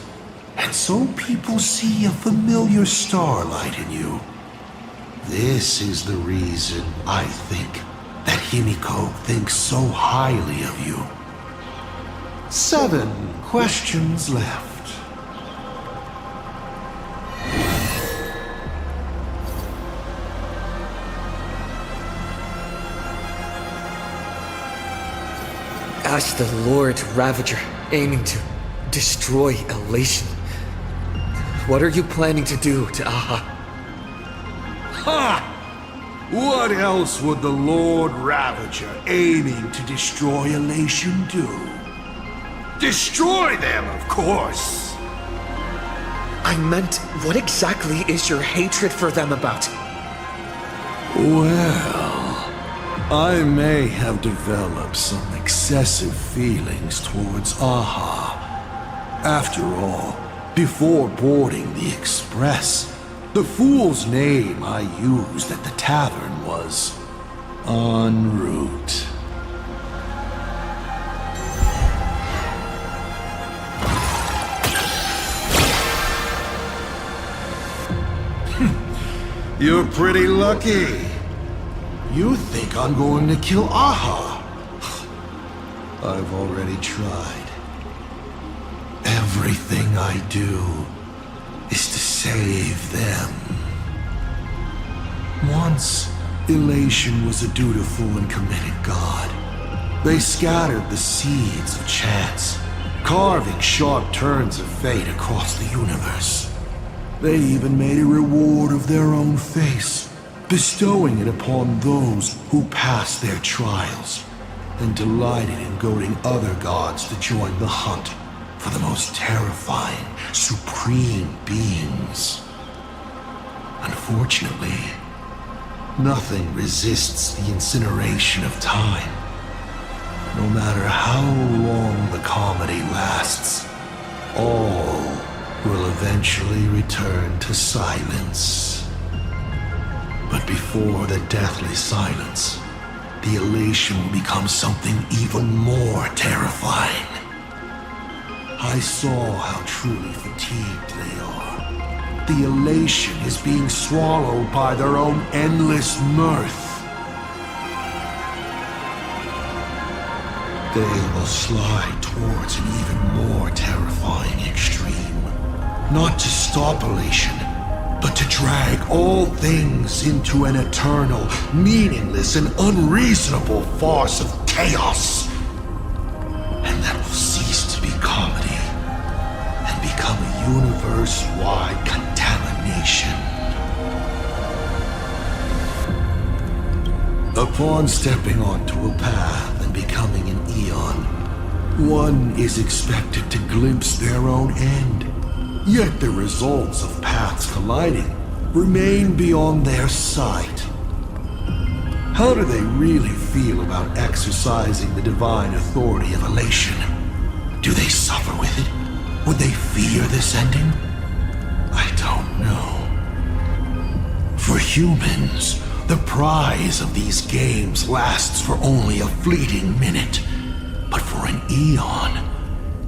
And so people see a familiar starlight in you. This is the reason I think that Himiko thinks so highly of you. 7 questions left. As the Lord Ravager aiming to destroy Elation, what are you planning to do to Aha? Ha! What else would the Lord Ravager aiming to destroy Elation do? Destroy them, of course! I meant, what exactly is your hatred for them about? Well, I may have developed some excessive feelings towards Aha. After all, before boarding the Express, the fool's name I used at the tavern was En route. You're pretty lucky. You think I'm going to kill Aha? I've already tried. Everything I do is to save them. Once, Elation was a dutiful and committed god. They scattered the seeds of chance, carving sharp turns of fate across the universe. They even made a reward of their own face, bestowing it upon those who passed their trials, and delighted in goading other gods to join the hunt for the most terrifying, supreme beings. Unfortunately, nothing resists the incineration of time. No matter how long the comedy lasts, all will eventually return to silence. But before the deathly silence, the elation will become something even more terrifying. I saw how truly fatigued they are. The elation is being swallowed by their own endless mirth. They will slide towards an even more terrifying extreme. Not to stop elation, but to drag all things into an eternal, meaningless, and unreasonable farce of chaos. And that will cease to be comedy and become a universe-wide contamination. Upon stepping onto a path and becoming an Eon, one is expected to glimpse their own end. Yet the results of paths colliding remain beyond their sight. How do they really feel about exercising the divine authority of elation? Do they suffer with it? Would they fear this ending? I don't know. For humans, the prize of these games lasts for only a fleeting minute. But for an Eon,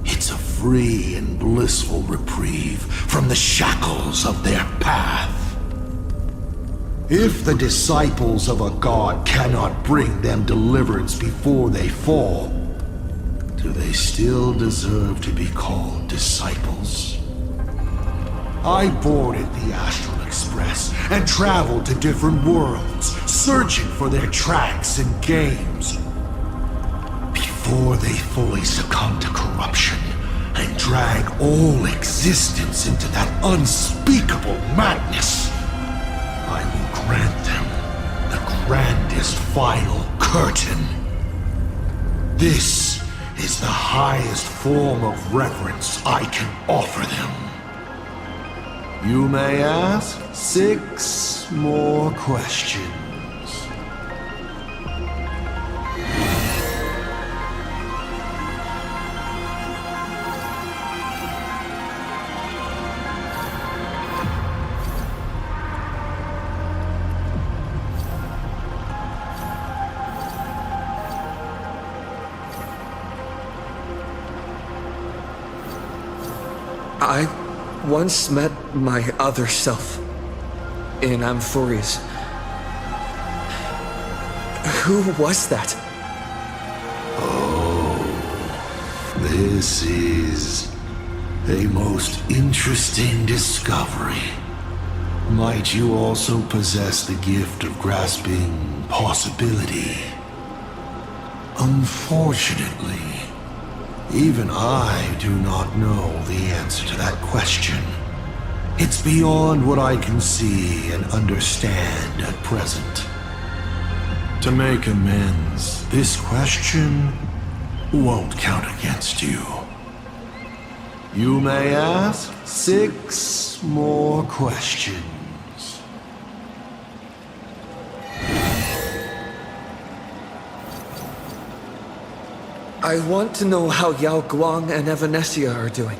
it's a free and blissful reprieve from the shackles of their path. If the disciples of a god cannot bring them deliverance before they fall, do they still deserve to be called disciples? I boarded the Astral Express and traveled to different worlds, searching for their tracks and games. Before they fully succumb to corruption and drag all existence into that unspeakable madness, I will grant them the grandest final curtain. This is the highest form of reverence I can offer them. You may ask 6 more questions. I once met my other self in Amphorius. Who was that? Oh, this is a most interesting discovery. Might you also possess the gift of grasping possibility? Unfortunately, even I do not know the answer to that question. It's beyond what I can see and understand at present. To make amends, this question won't count against you. You may ask 6 more questions. I want to know how Yao Guang and Evanesia are doing.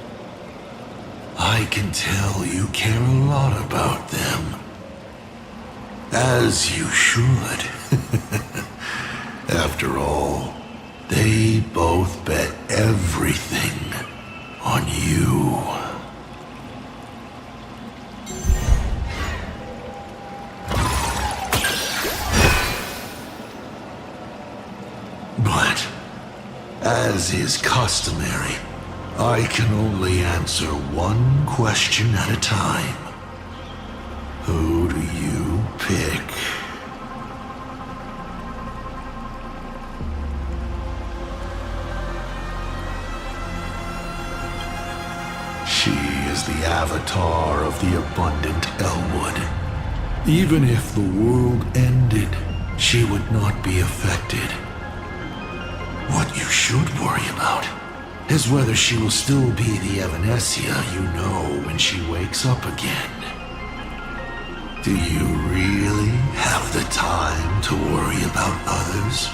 I can tell you care a lot about them. As you should. After all, they both bet everything on you. But, as is customary, I can only answer one question at a time. Who do you pick? She is the avatar of the abundant Elwood. Even if the world ended, she would not be affected. What you should worry about is whether she will still be the Evanesia you know when she wakes up again. Do you really have the time to worry about others?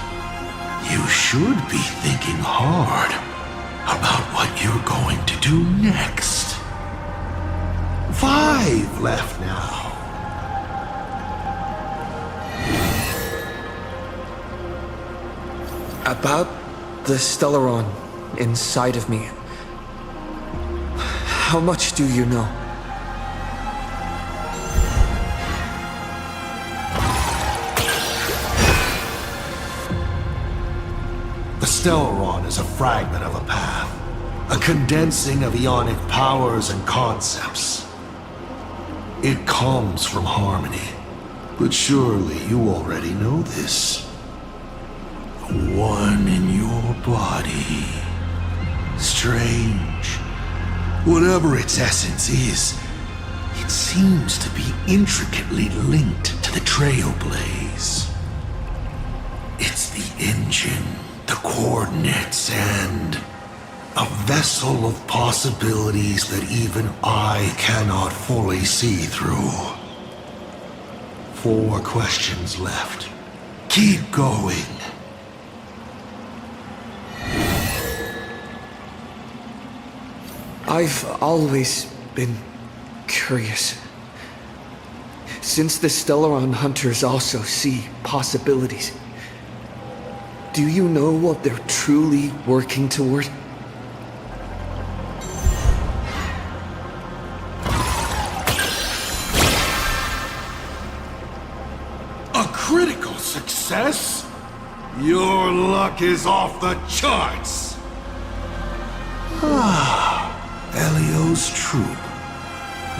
You should be thinking hard about what you're going to do next. 5 left now. About the Stellaron inside of me. How much do you know? The Stellaron is a fragment of a path, a condensing of ionic powers and concepts. It comes from harmony, but surely you already know this. One in your body. Strange. Whatever its essence is, it seems to be intricately linked to the Trailblaze. It's the engine, the coordinates, and a vessel of possibilities that even I cannot fully see through. 4 questions left. Keep going. I've always been curious. Since the Stellaron hunters also see possibilities, do you know what they're truly working toward? A critical success? Your luck is off the charts! Ah, Elio's troop.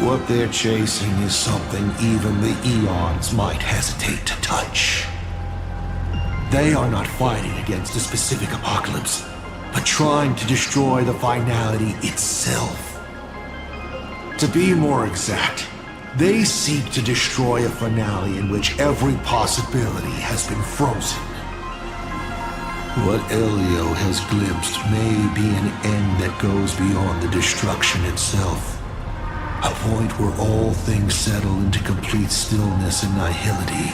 What they're chasing is something even the Eons might hesitate to touch. They are not fighting against a specific apocalypse, but trying to destroy the finality itself. To be more exact, they seek to destroy a finale in which every possibility has been frozen. What Elio has glimpsed may be an end that goes beyond the destruction itself. A point where all things settle into complete stillness and nihility.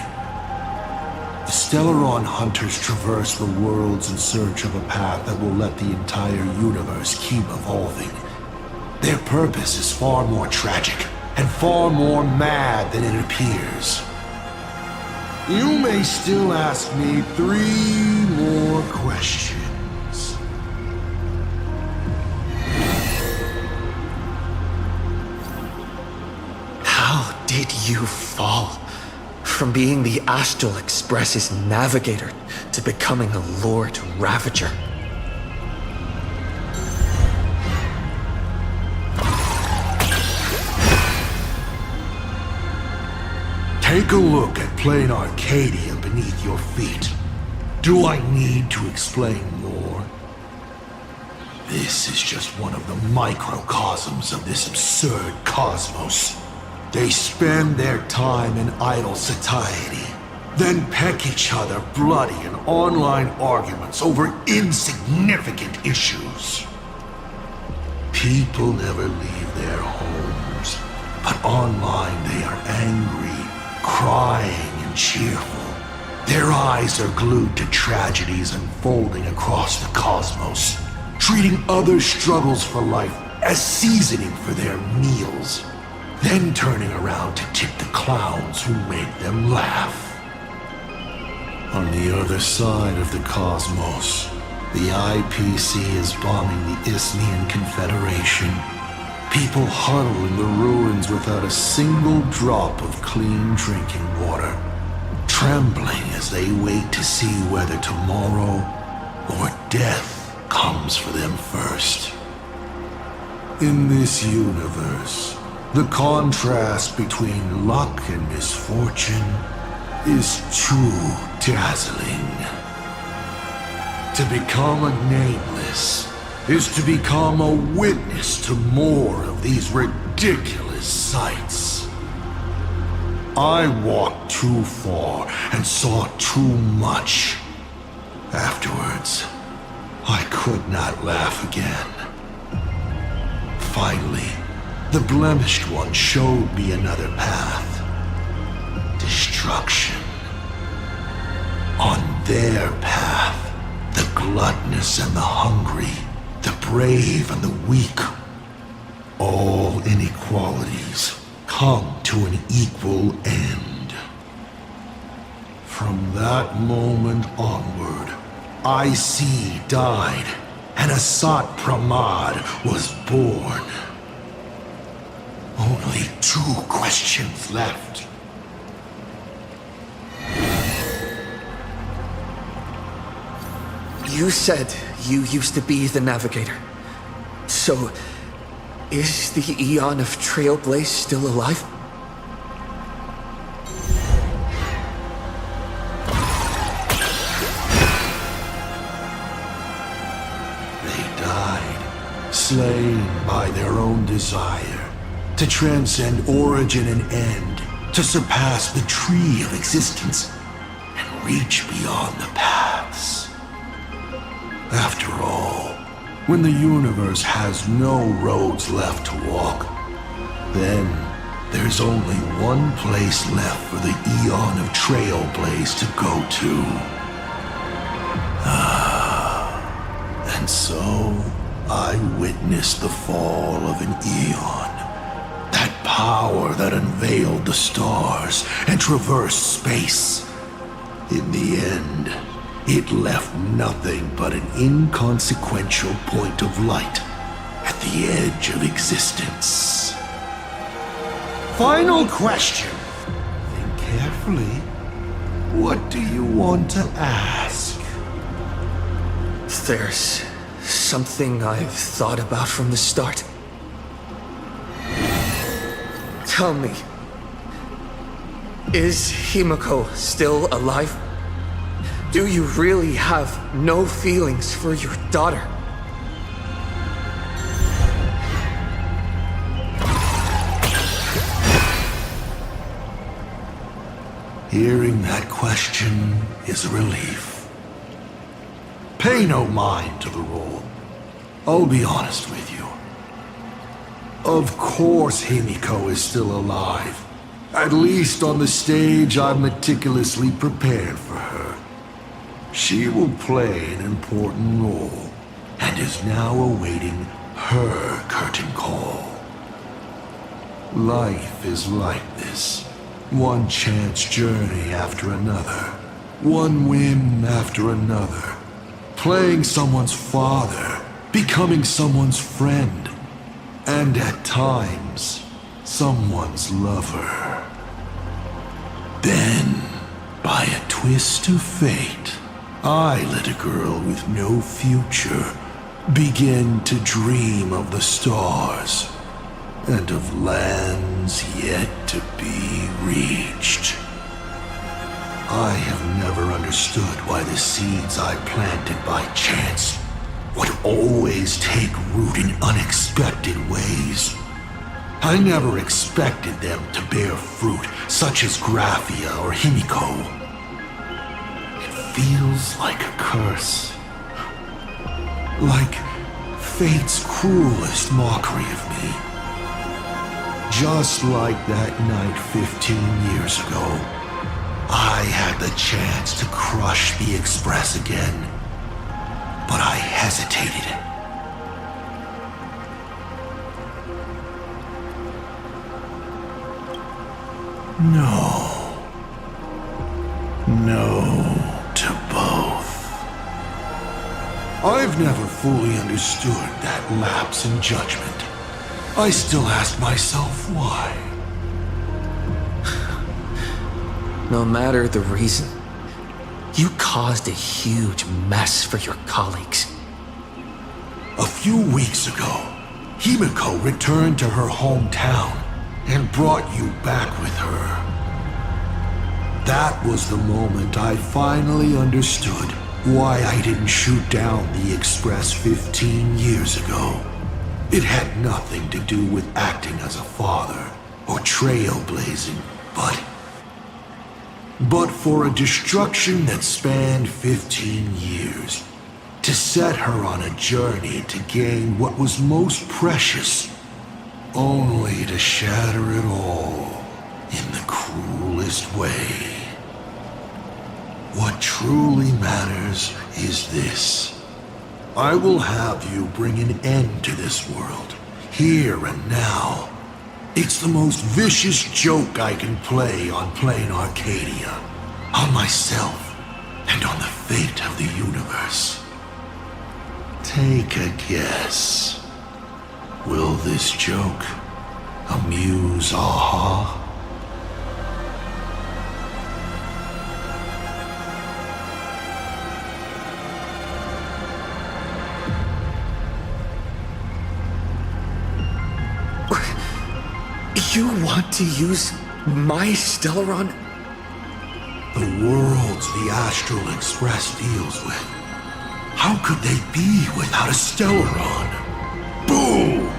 The Stellaron hunters traverse the worlds in search of a path that will let the entire universe keep evolving. Their purpose is far more tragic and far more mad than it appears. You may still ask me 3 more questions. How did you fall from being the Astral Express's navigator to becoming a Lord Ravager? Take a look at Planacardia beneath your feet. Do I need to explain more? This is just one of the microcosms of this absurd cosmos. They spend their time in idle satiety, then peck each other bloody in online arguments over insignificant issues. People never leave their homes, but online they are angry, crying and cheerful. Their eyes are glued to tragedies unfolding across the cosmos, treating other struggles for life as seasoning for their meals, then turning around to tip the clowns who make them laugh. On the other side of the cosmos, the IPC is bombing the Isnian Confederation. People huddle in the ruins without a single drop of clean drinking water, trembling as they wait to see whether tomorrow or death comes for them first. In this universe, the contrast between luck and misfortune is too dazzling. To become a nameless is to become a witness to more of these ridiculous sights. I walked too far and saw too much. Afterwards, I could not laugh again. Finally, the blemished one showed me another path. Destruction. On their path, the gluttonous and the hungry, the brave and the weak, all inequalities come to an equal end. From that moment onward, IC died, and Asat Pramad was born. Only 2 questions left. You said you used to be the navigator. So, is the Eon of Trailblaze still alive? They died, slain by their own desire, to transcend origin and end, to surpass the tree of existence, and reach beyond the paths. After all, when the universe has no roads left to walk, then there's only one place left for the Eon of Trailblaze to go to. And so, I witnessed the fall of an Eon. That power that unveiled the stars and traversed space. In the end, it left nothing but an inconsequential point of light at the edge of existence. Final question. Think carefully. What do you want to ask? There's something I've thought about from the start. Tell me, is Himiko still alive? Do you really have no feelings for your daughter? Hearing that question is a relief. Pay no mind to the role. I'll be honest with you. Of course Himiko is still alive. At least on the stage I've meticulously prepared for her. She will play an important role, and is now awaiting her curtain call. Life is like this. One chance journey after another. One whim after another. Playing someone's father, becoming someone's friend, and at times, someone's lover. Then, by a twist of fate, I let a girl with no future begin to dream of the stars and of lands yet to be reached. I have never understood why the seeds I planted by chance would always take root in unexpected ways. I never expected them to bear fruit such as Graphia or Himiko. It feels like a curse. Like fate's cruelest mockery of me. Just like that night 15 years ago, I had the chance to crush the Express again, but I hesitated. No. No to both. I've never fully understood that lapse in judgment. I still ask myself why. No matter the reason, you caused a huge mess for your colleagues. A few weeks ago, Himiko returned to her hometown and brought you back with her. That was the moment I finally understood why I didn't shoot down the Express 15 years ago. It had nothing to do with acting as a father or trailblazing, but for a destruction that spanned 15 years, to set her on a journey to gain what was most precious, only to shatter it all in the cruelest way. What truly matters is this. I will have you bring an end to this world, here and now. It's the most vicious joke I can play on Planacardia, on myself, and on the fate of the universe. Take a guess. Will this joke amuse Aha? You want to use my Stellaron? The worlds the Astral Express deals with. How could they be without a Stellaron? Boom!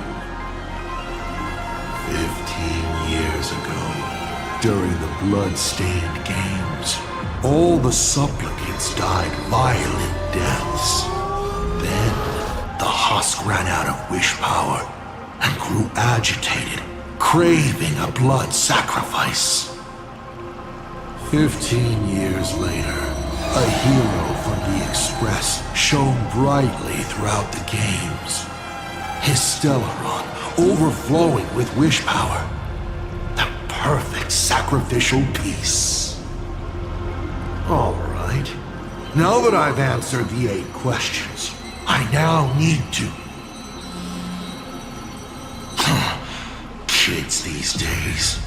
15 years ago, during the blood-stained games, all the supplicants died violent deaths. Then, the husk ran out of wish power and grew agitated, craving a blood sacrifice. 15 years later, a hero from the Express shone brightly throughout the games. His Stellaron overflowing with wish power. The perfect sacrificial piece. All right. Now that I've answered the 8 questions, I now need to... Kids these days.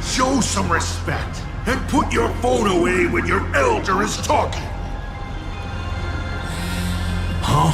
Show some respect and put your phone away when your elder is talking. Huh?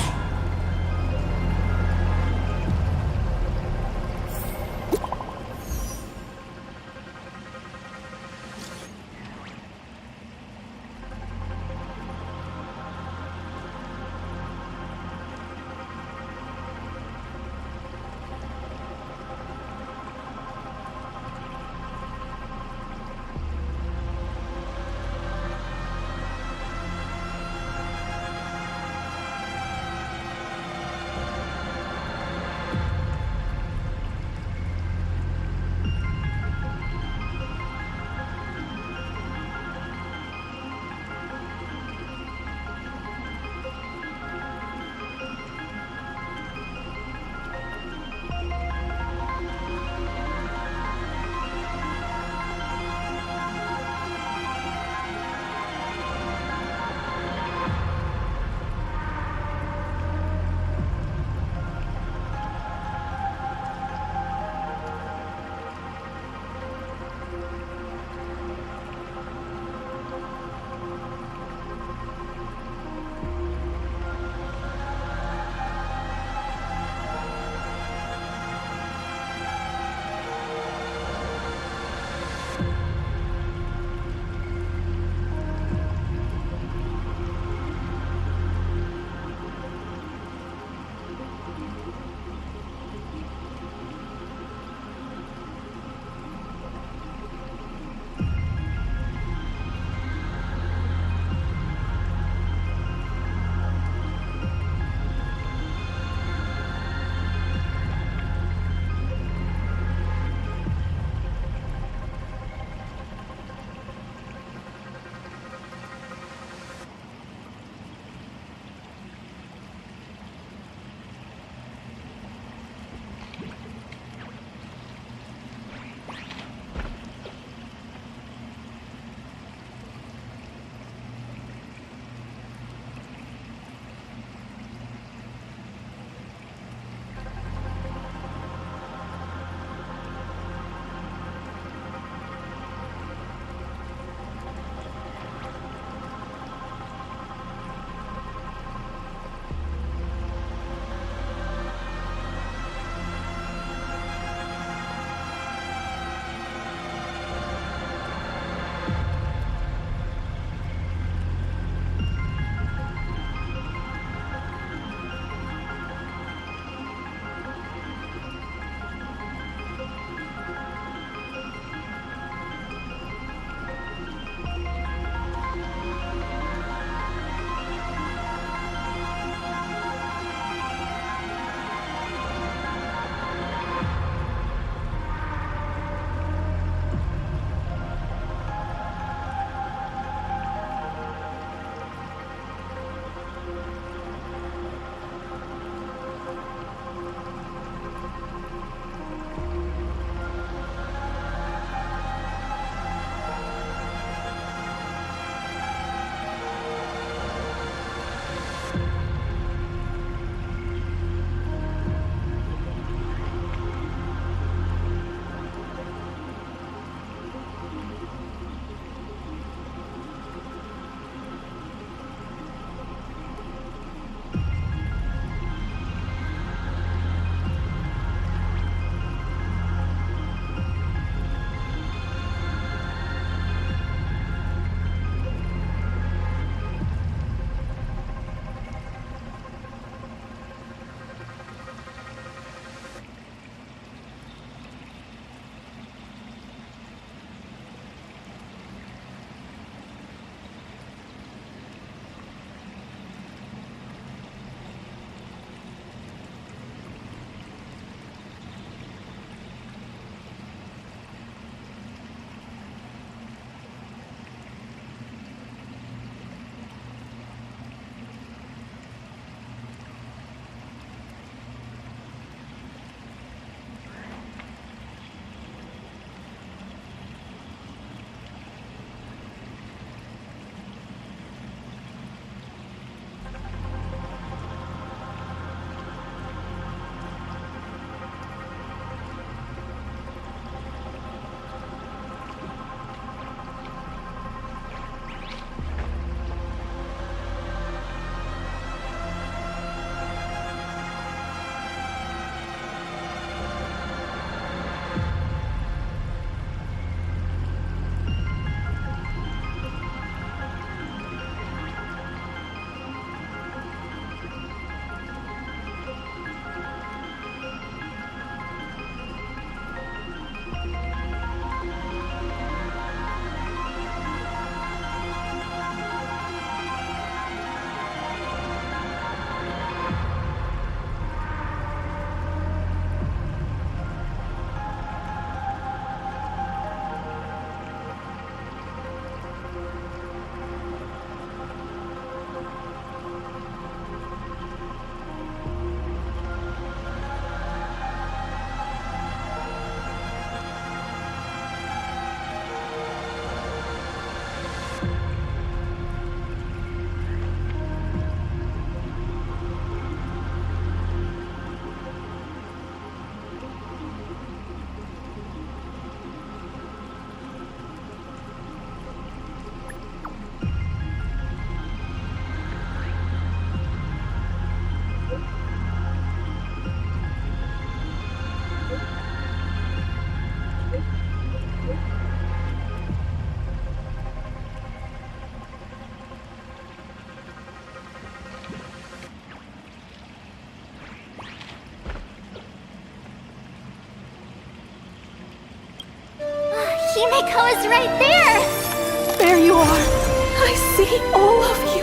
Himiko is right there! There you are. I see all of you.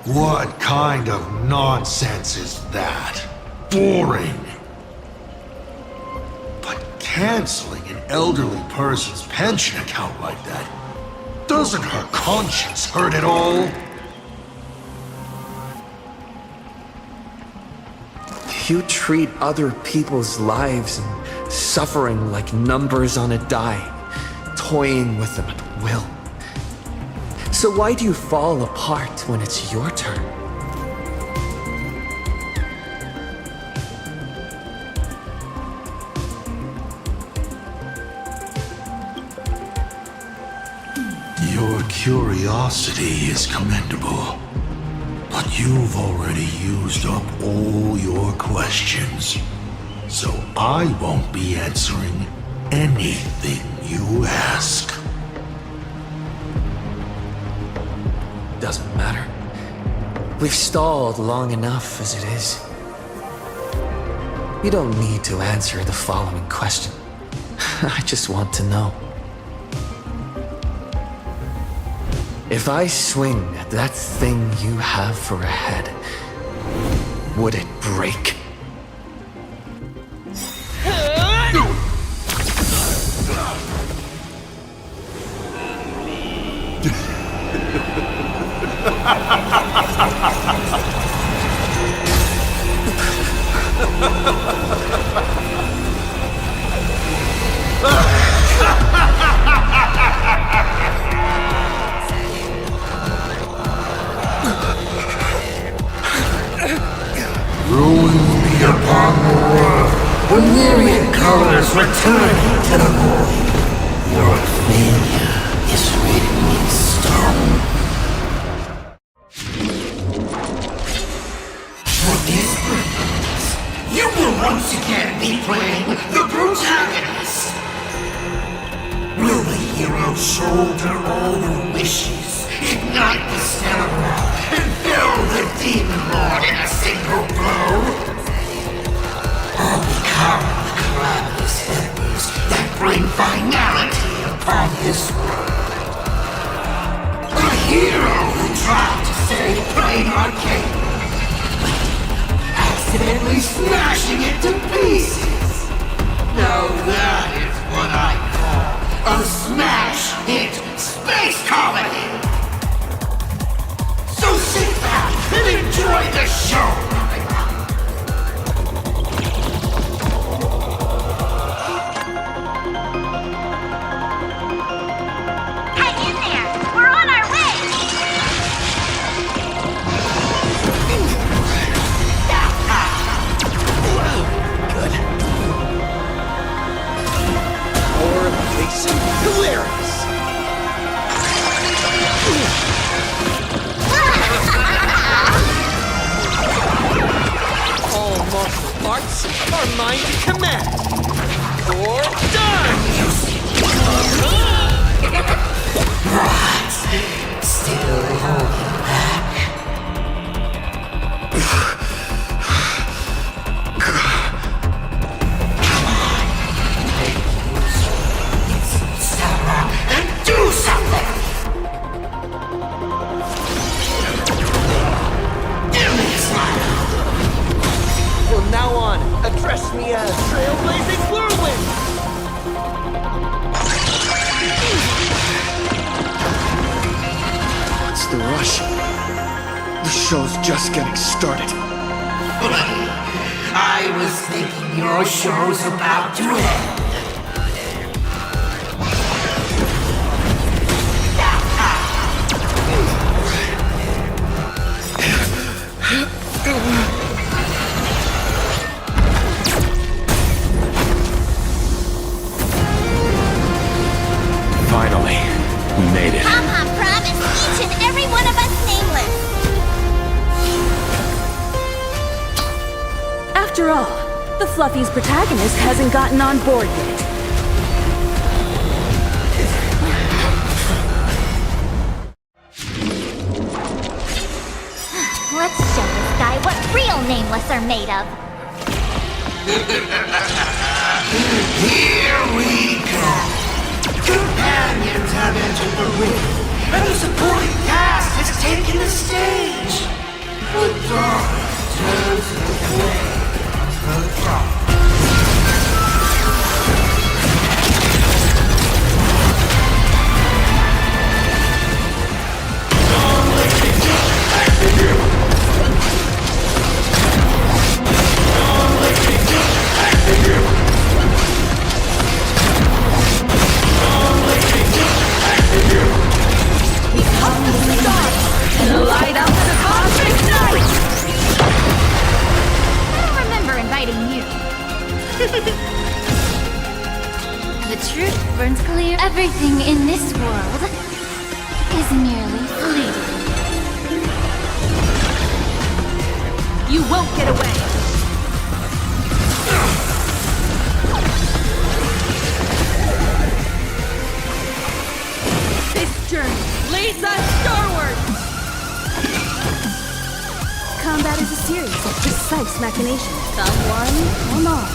What kind of nonsense is that? Boring. But canceling an elderly person's pension account like that, doesn't her conscience hurt at all? You treat other people's lives and suffering like numbers on a die, toying with them at will. So why do you fall apart when it's your turn? Your curiosity is commendable, but you've already used up all your questions. So I won't be answering anything you ask. Doesn't matter. We've stalled long enough as it is. You don't need to answer the following question. I just want to know. If I swing at that thing you have for a head, would it break? Ruin be upon the world, the myriad colors returning to the void. Your failure is written in stone. For this purpose, you will once again be playing the protagonist. Will the hero shoulder all the wishes, ignite the stellar, and fill the demon lord in a single blow? Or become the calamitous embers that bring finality upon this world? A hero who tried to save Planacardia, accidentally smashing it to pieces. Now that is what I call a smash hit space comedy. So sit back and enjoy the show. Hang in there! We're on our way! Good. More basic hilarious. All martial arts are mine to command. You're done! Still holding back. Come on. Step up and do something! Give me a smile! From now on, address me as Trailblazing Whirlwind! What's the rush? The show's just getting started. I was thinking your show's about to end. Finally, we made it. Papa promised each and every one of us nameless. After all, the Fluffy's protagonist hasn't gotten on board yet. Let's show this guy what real nameless are made of. Here we go. Companions have entered the ring, and the supporting cast has taken the stage. The dark turns the way of the dark. Light up the cosmic night! I don't remember inviting you. The truth burns clear. Everything in this world is merely fleeting. You won't get away! This journey leads us starward! Combat is a series of precise machinations. Someone or all.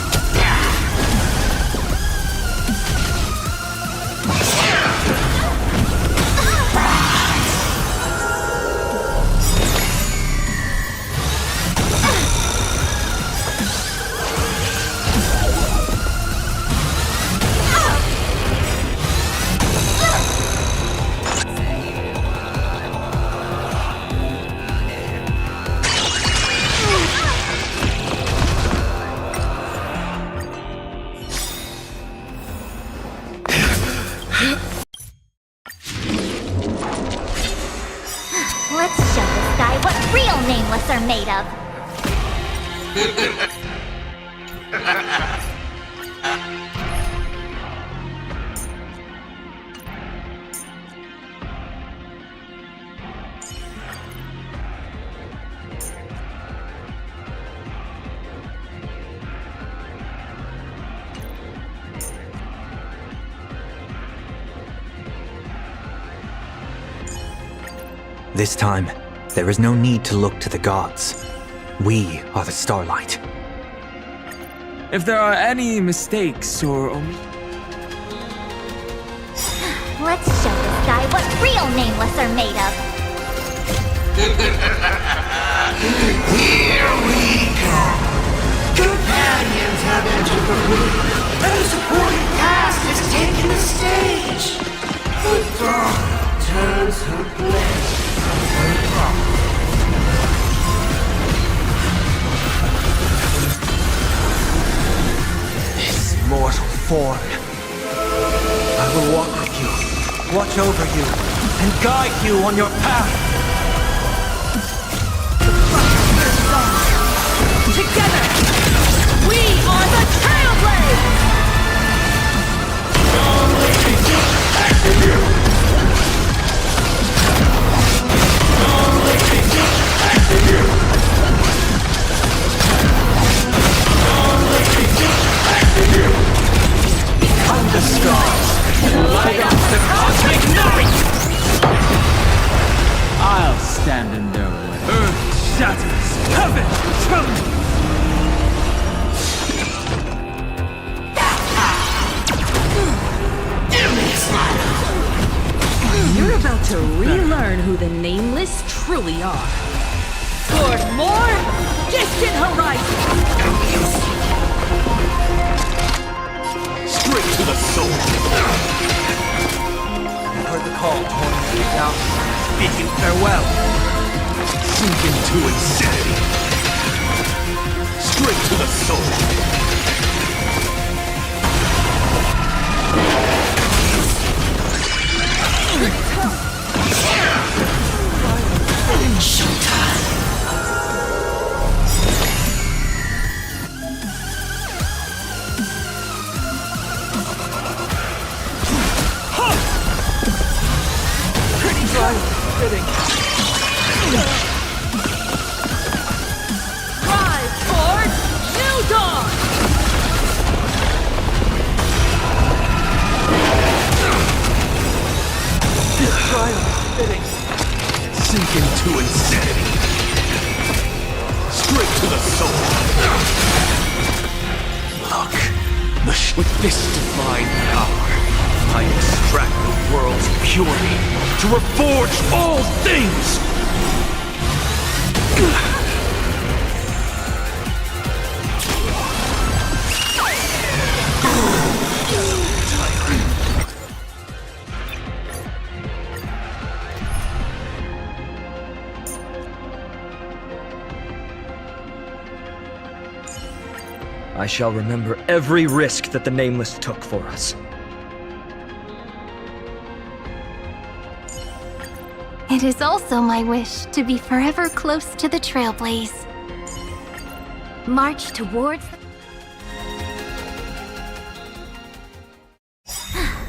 Let's show this guy what real nameless are made of. This time, there is no need to look to the gods. We are the starlight. If there are any mistakes or Let's show this guy what real nameless are made of. Here we go. Companions have entered the ring, and the supporting cast has taken the stage. The dark turns her blade from her rock. This mortal form. I will walk with you, watch over you, and guide you on your path. Together, we are the Trailblazers! Become the stars and light up the cosmic night! I'll stand in their way. Earth shatters, heaven trembles. You're about to relearn who the Nameless truly are. Toward more distant horizons! Straight to the soul! I heard the call, Torn. Now, bid you farewell. Sink into insanity. Straight to the soul! Showtime! Pretty dry, fitting. Drive toward New Dawn! This trial fitting. Sink into insanity. Straight to the soul. Look, with this divine power, I extract the world's purity to reforge all things! I shall remember every risk that the Nameless took for us. It is also my wish to be forever close to the Trailblaze. March towards the...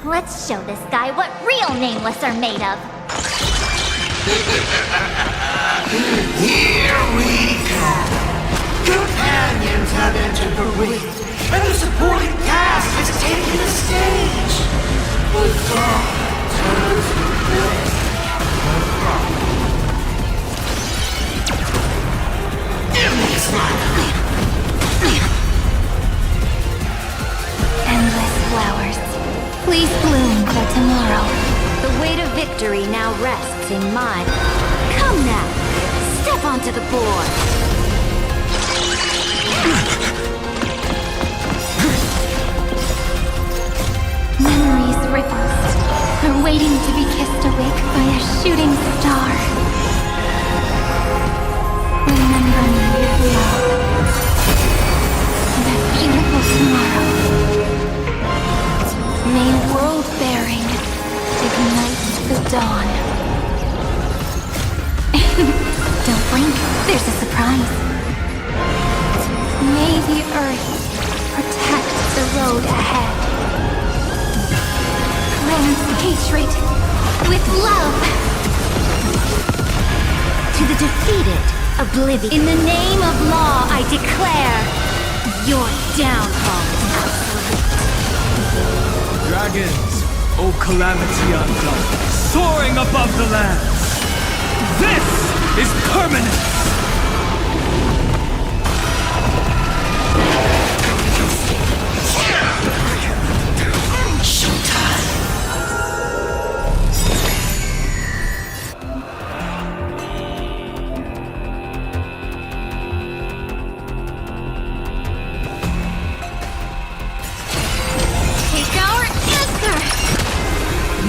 Let's show this guy what real Nameless are made of. Here we come! Companions have entered the ring, and the supporting cast has taken the stage. The dawn turns to day. Endless flowers, please bloom for tomorrow. The weight of victory now rests in mine. Come now, step onto the board. Memories ripples are waiting to be kissed awake by a shooting star. Remember me with love. That beautiful tomorrow. May world-bearing ignite the dawn. Don't blink, there's a surprise. May the earth protect the road ahead. Cleanse hatred with love. To the defeated, oblivion. In the name of law, I declare your downfall is absolute. Dragons, O calamity undone, soaring above the lands. This is permanence!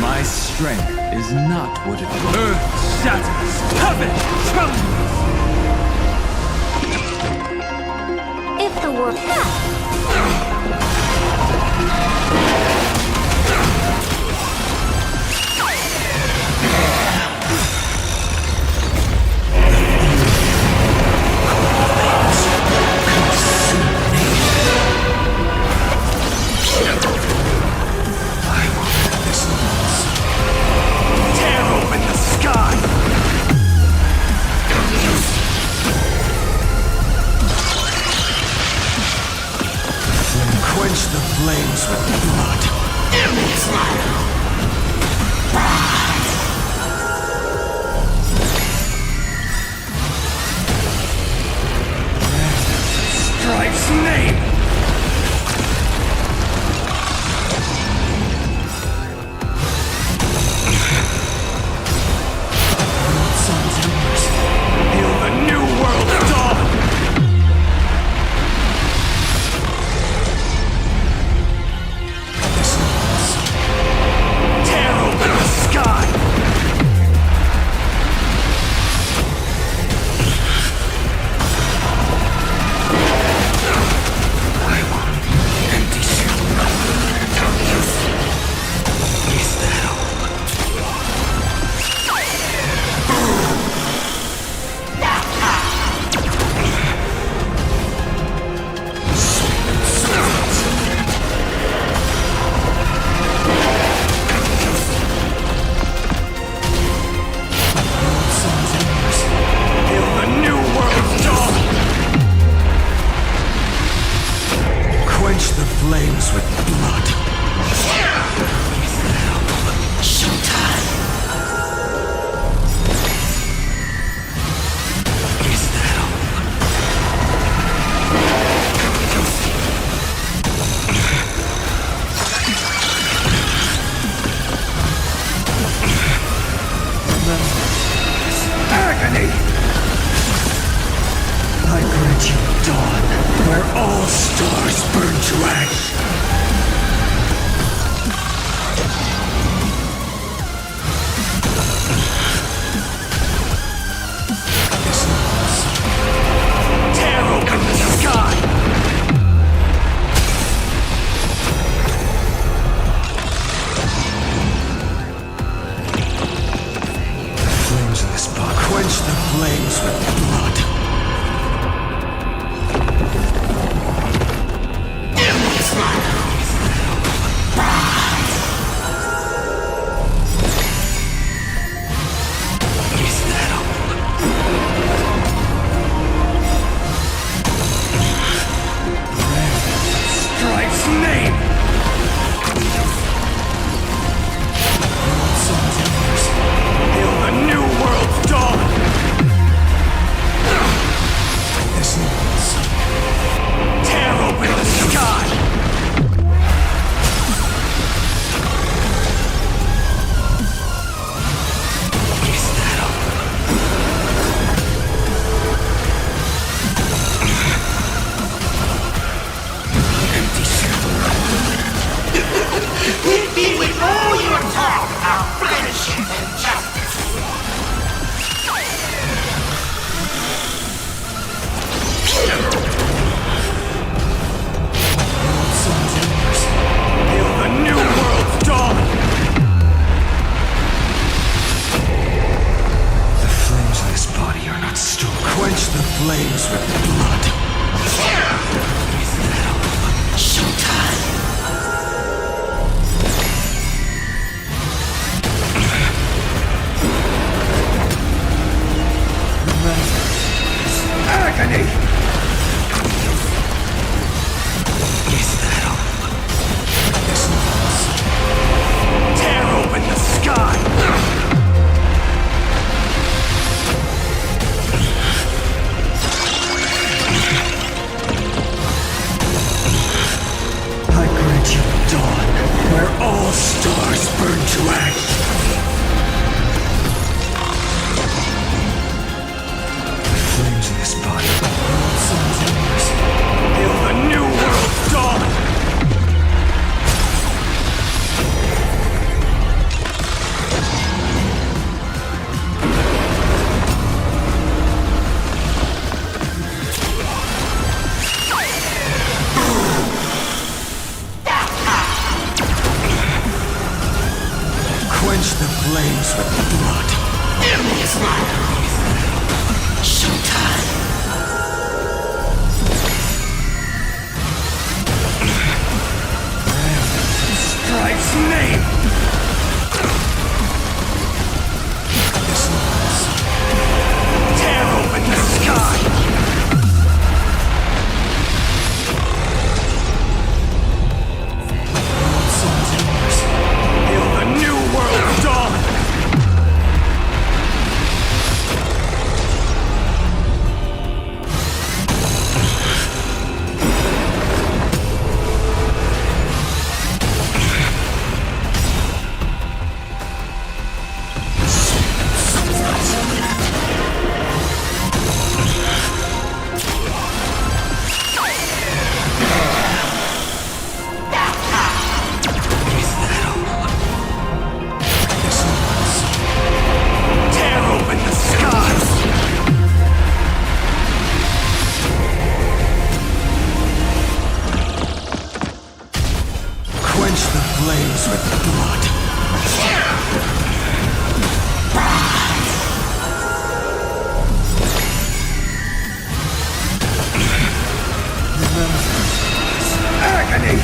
My strength is not what it was. Earth shatters, heaven trembles! If the world... Quench the flames with blood. grant you dawn, where all stars burn to ash. Tear open the sky! Flames of this bog quench the flames with blood. Strife's name! Hail the new world's dawn! Tear open the sky! Hit me with all your talk about friendship and justice! Hail the new world's dawn! The flames of this body are not strong. Quench the flames with blood. Showtime! Agony! Tear open the sky! I grant you dawn, where all stars burn to ash. The flames of this body. Hail the new world's dawn! Quench the flames with blood. Showtime! Strife's name! Tear open the sky! Hail the new world's dawn! Tear open the skies! Quench the flames with blood. Agony!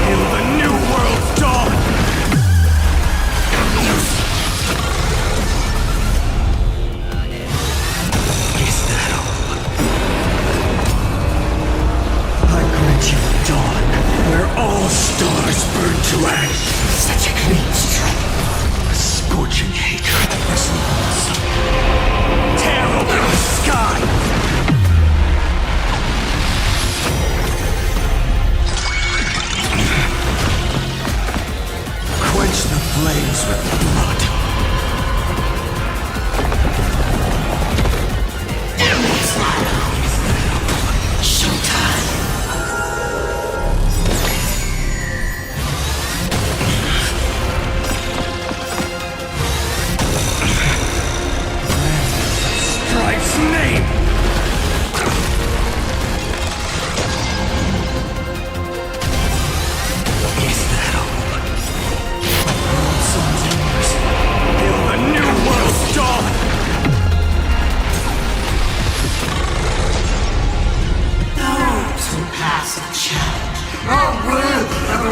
Hail the new world's dawn! I grant you dawn, where all stars burn to ash. Such a clean strike! A scorching hatred. Tear open the sky! Quench the flames with blood.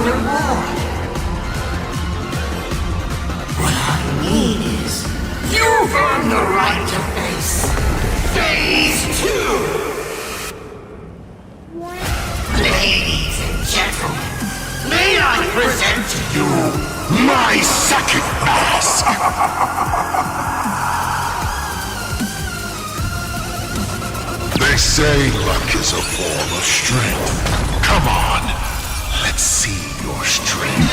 reward. What I mean is, you've earned the right to face Phase 2! Ladies and gentlemen, may I present to you my second mask! They say luck is a form of strength. Come on, let's see your strength.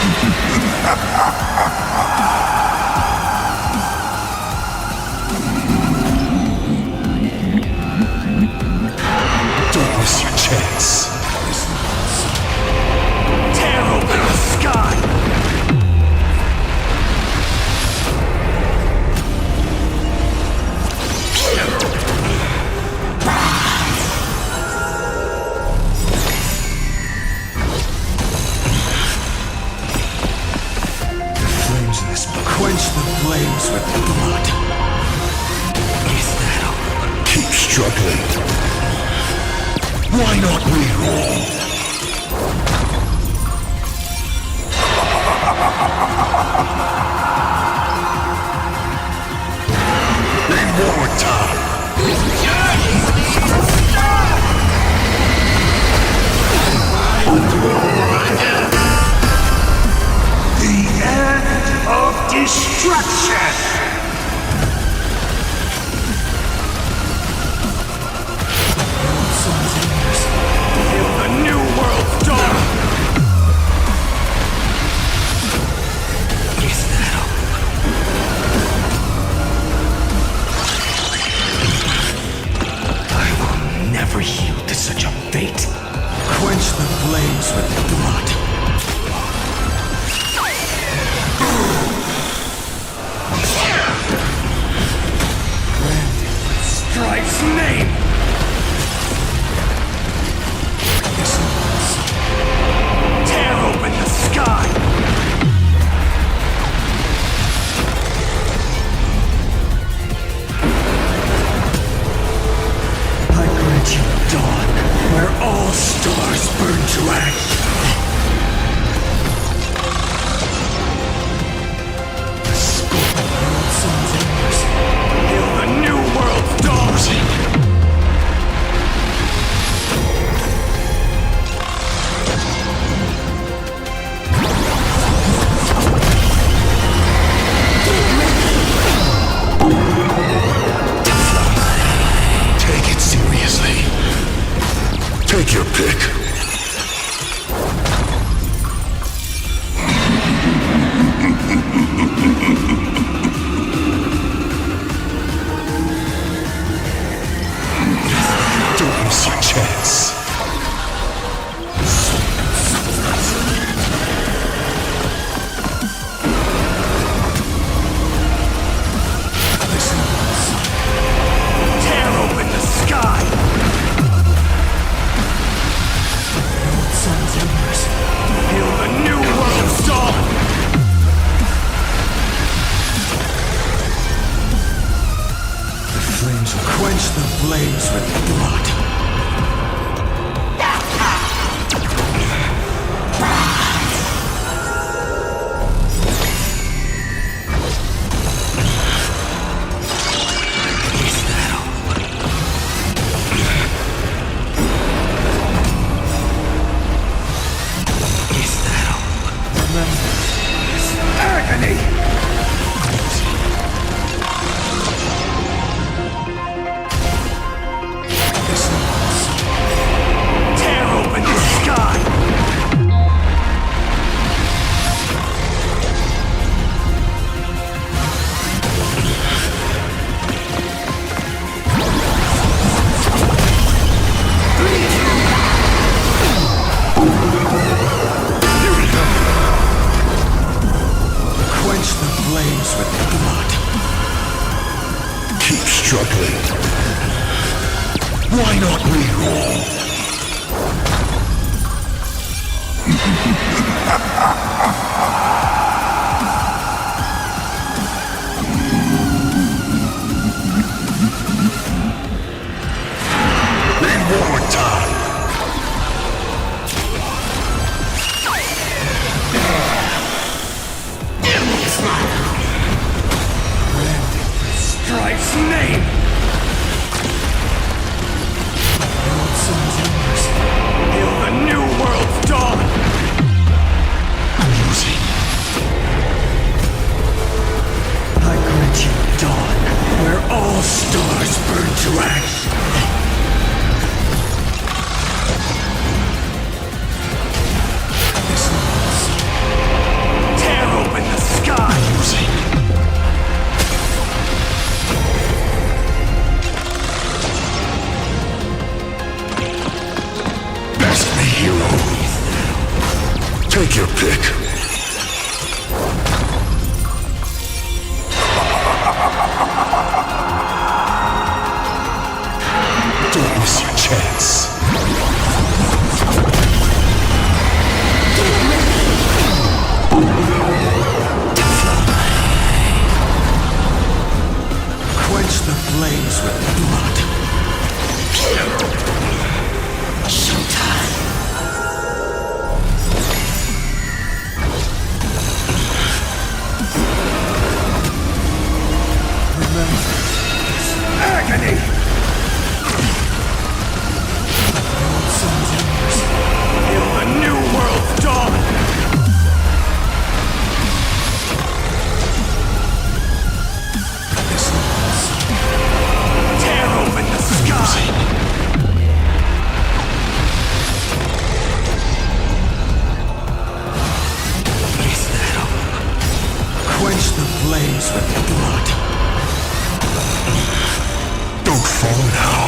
Don't miss your chance. Tear open the sky! Quench the flames with blood. Is that all? Keep struggling. Why not reroll? Reward time. The end of destruction! Feel the new world's dawn! Is that all? I will never yield to such a fate. Quench the flames with blood. Strife's name! Tear open the sky! I grant you dawn, where all stars burn to ash. The scope of world suns embers. Hail the new world's dawn! Take it seriously. Take your pick. Don't miss your chance. Tear open the sky! Sun's embers. Feel the new world's dawn! The flames will quench the flames with blood. Is that all? Is that all? Remember this agony! Tear open the sky! Quench the flames with blood. Keep struggling. Why not reroll? Reward time. pick. Don't miss your chance. Quench the flames with blood. Showtime. Remember, agony! Till the new world's dawn! Tear open the sky! Quench the flames with blood. Don't fall now.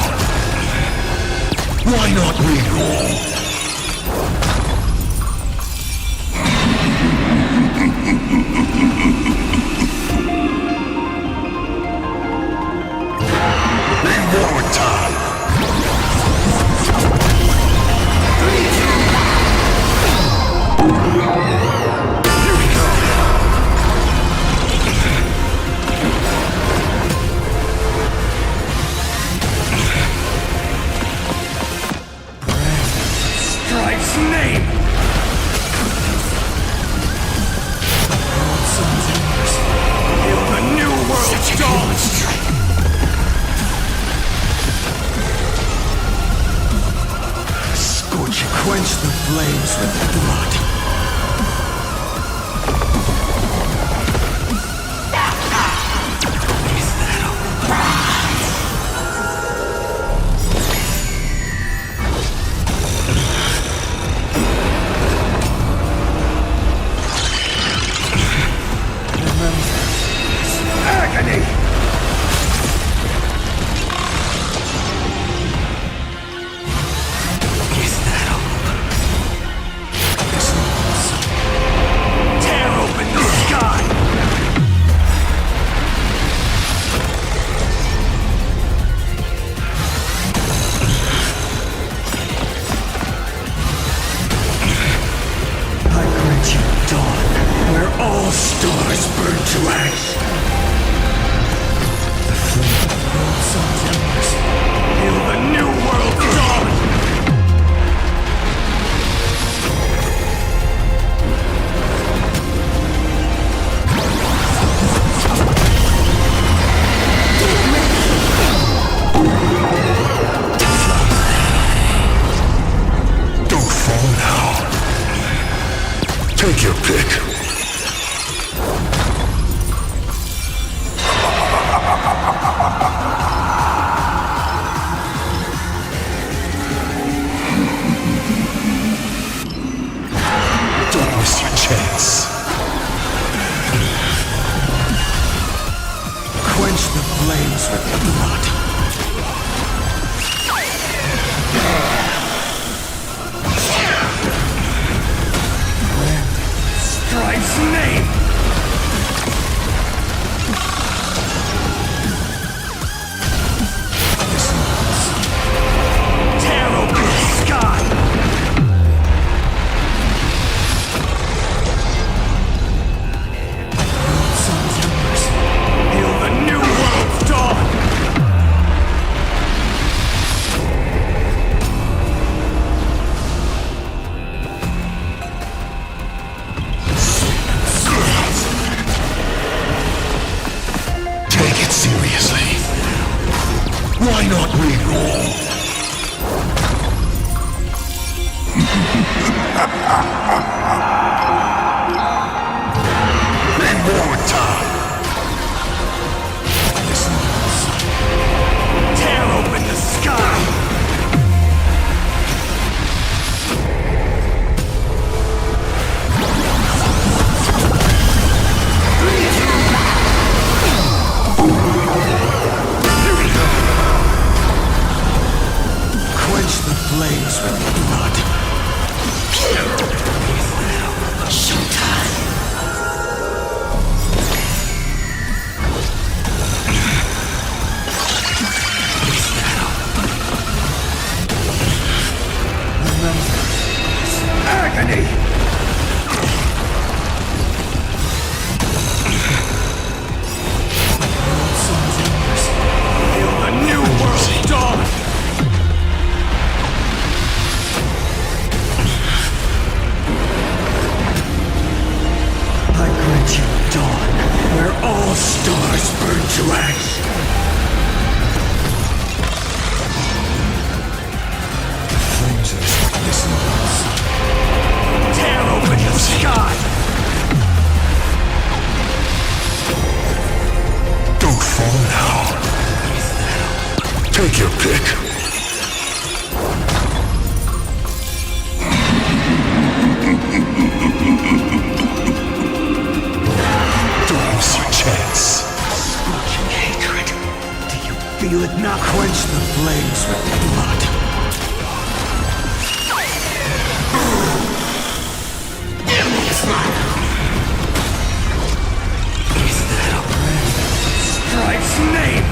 Why not reroll? Reward time. Here we go. Strike's name! Till the new world's dawn! Scorch, quench the flames with blood. Is that a prize? Agony! Is that all? Tear open the sky! I grant you dawn, where all stars burn to ash. The flame rolls on embers, till the new world dawn! Don't fall now. Take your pick. Don't miss your chance. Quench the flames with blood. Strike's name! Tear open the sky! Till the new world's dawn! Take it seriously. Why not reroll? Reward time. Tear open the sky. Here we go. Quench the flames with blood. grant you dawn, where all stars burn to ash. Flames of this Tear open the sky! Don't fall now. Take your pick. Don't miss your chance. Scorching hatred. Do you feel it now? Quench the flames with blood. Is that a brand? Strife's name!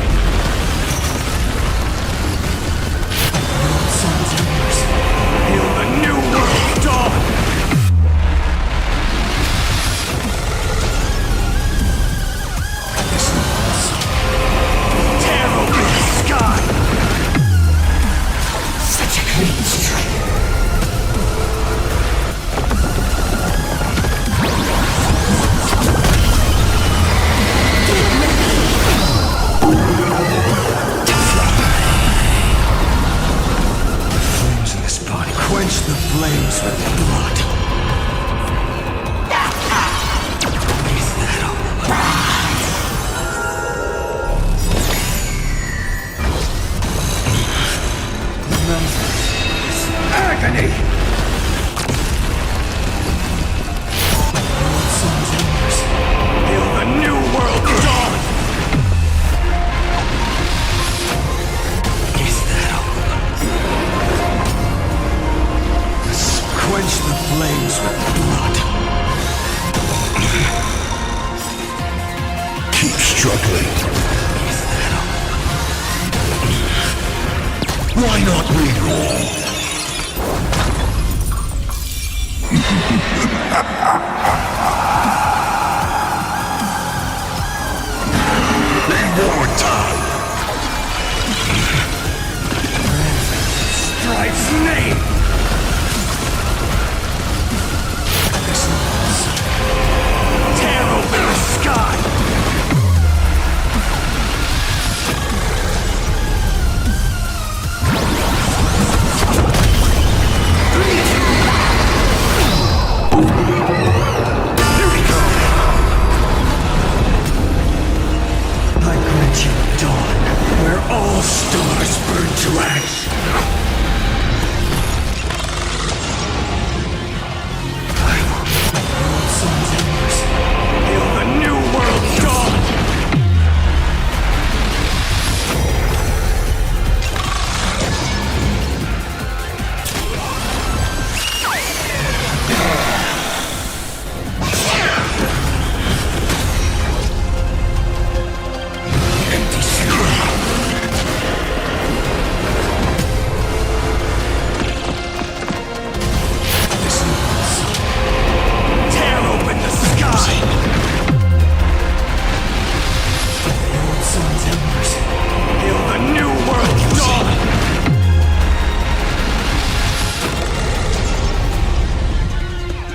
Sun's embers. Hail the new world dawn! Tear open the sky! Such a clean strike. Flames in this body. Quench the flames with blood. Is that all? Remember this agony! Sun's embers. Hail the new world dawn! Is that all? Quench the flames with blood. Keep struggling. Is that all? Why not read all? One more time. Strife's name! Tear open the sky! Here we go! I grant you dawn, where all stars burn to ash. Sun's embers. Hail the new world dawn! Empty scroll. Tear open the sky! Sun's embers. Hail the new world dawn!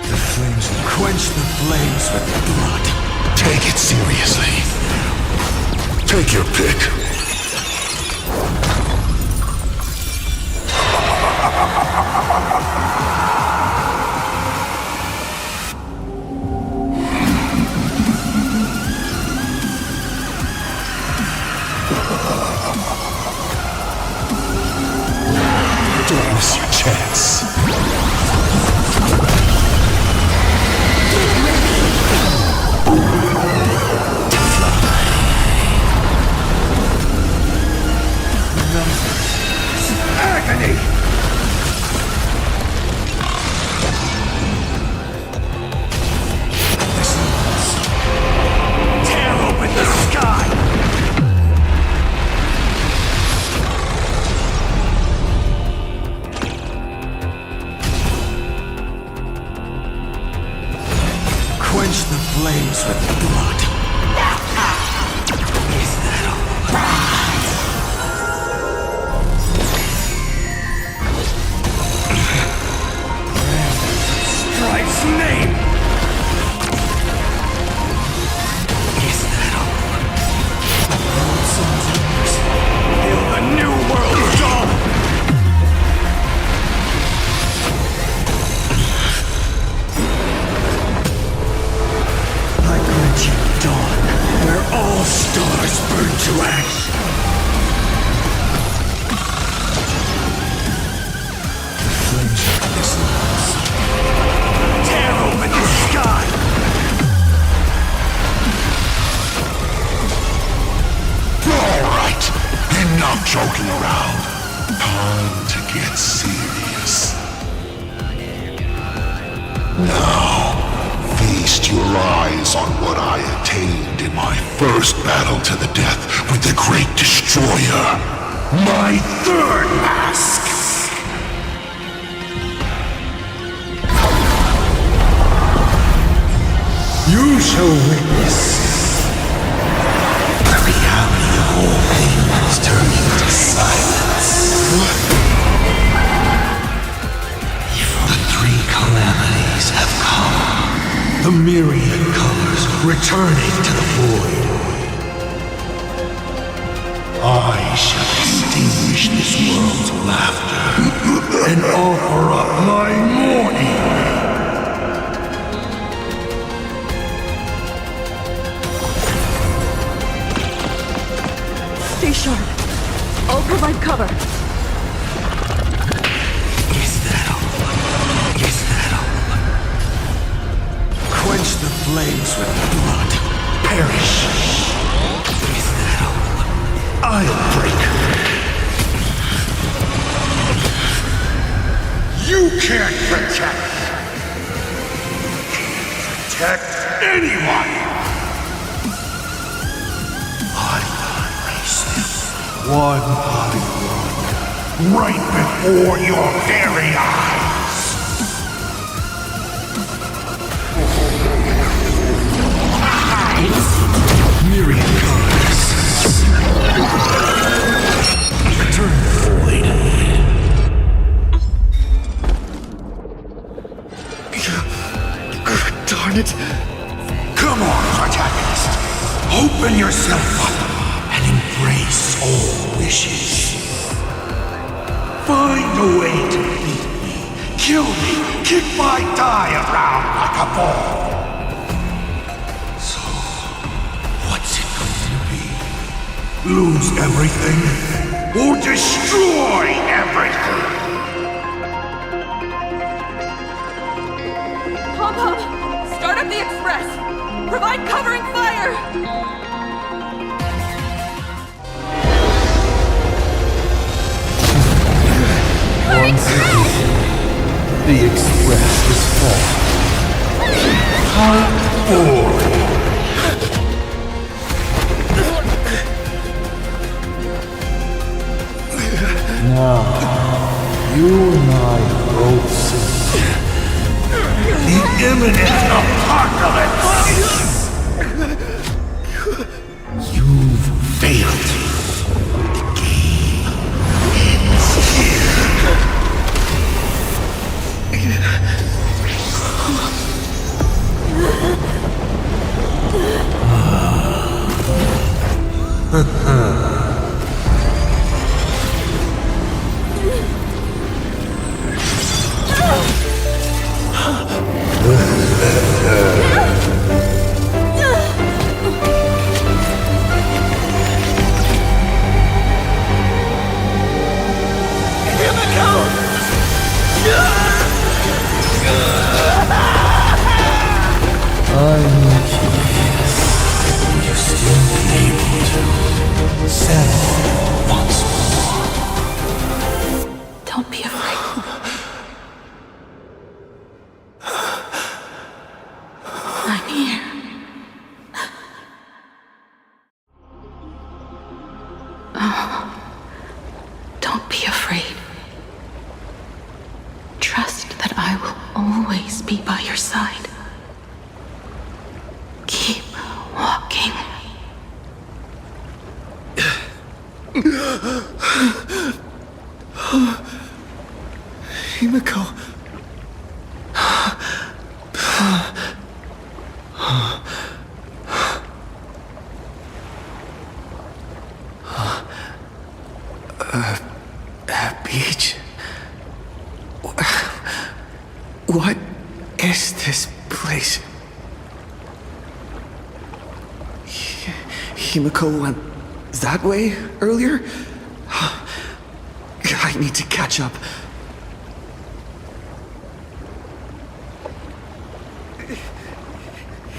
The flames will quench the flames with blood. Take it seriously. Take your pick. Don't miss your chance. Agony! Tear open the sky! Quench the flames with blood. Is that all? Strife's name! All stars burn to ash. Flames of missiles tear open the sky. All right, enough joking around. Time to get serious. Now, feast your eyes on what I attained in my first battle to the death with the Great Destroyer. My third mask! You shall witness the reality of all things turning to silence. The three calamities have come. The myriad colors returning to the void. I shall extinguish this world's laughter and offer up my mourning. Stay sharp. I'll provide cover. Is that all? Quench the flames with blood. Perish. Is that all? I'll break. You can't protect. Protect anyone. One by one, right before your very eyes. Myriad colors. Turn the void. Darn it. Come on, protagonist. Open yourself up and embrace all wishes. Find a way to beat me, kill me, kick my die around like a ball. So, what's it going to be? Lose everything or destroy everything? Pom-Pom, start up the express. Provide covering fire. Once again, the express is full. How boring. Now, you and I both see the imminent apocalypse. You've failed. The game ends here. I'm curious. Will you still be able to settle once more? Don't be afraid. I'm here. Don't be afraid. Trust that I will always be by your side. Keep walking. Himiko. Beach? What is this place? Himiko went that way earlier? I need to catch up.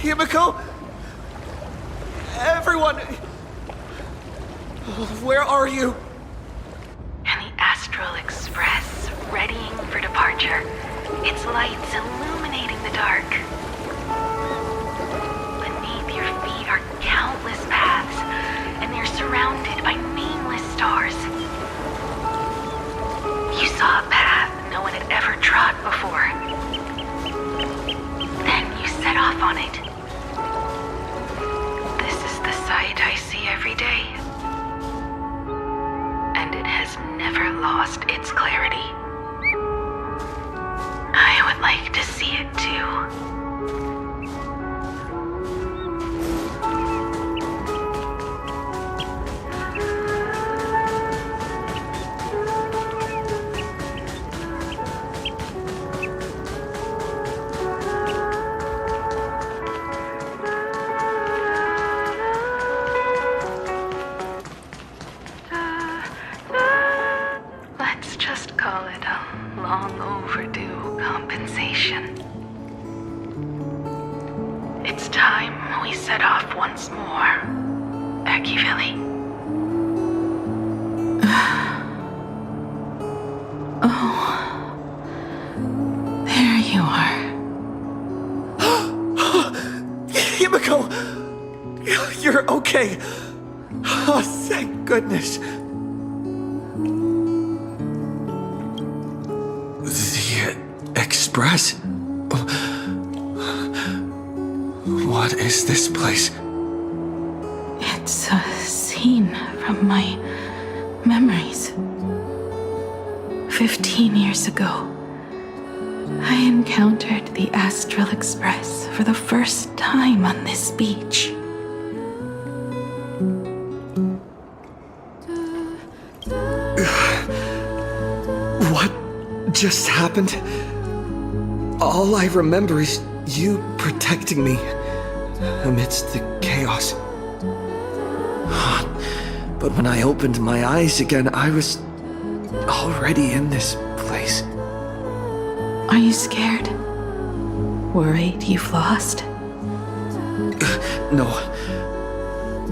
Himiko? Everyone! Where are you? And the Astral Express, readying for departure. Its lights illuminating the dark. Beneath your feet are countless paths, and they're surrounded by nameless stars. You saw a path no one had ever trod before. Then you set off on it. This is the sight I see every day. And it has never lost its clarity. I would like to see it too. Let's just call it a long overdue compensation. It's time we set off once more, Akivili. Oh, there you are. Himiko! You're okay. Oh, thank goodness. The Express? What is this place? It's a scene from my memories. 15 years ago, I encountered the Astral Express for the first time on this beach. What just happened? All I remember is you protecting me amidst the chaos. But when I opened my eyes again, I was already in this place. Are you scared? Worried you've lost? No.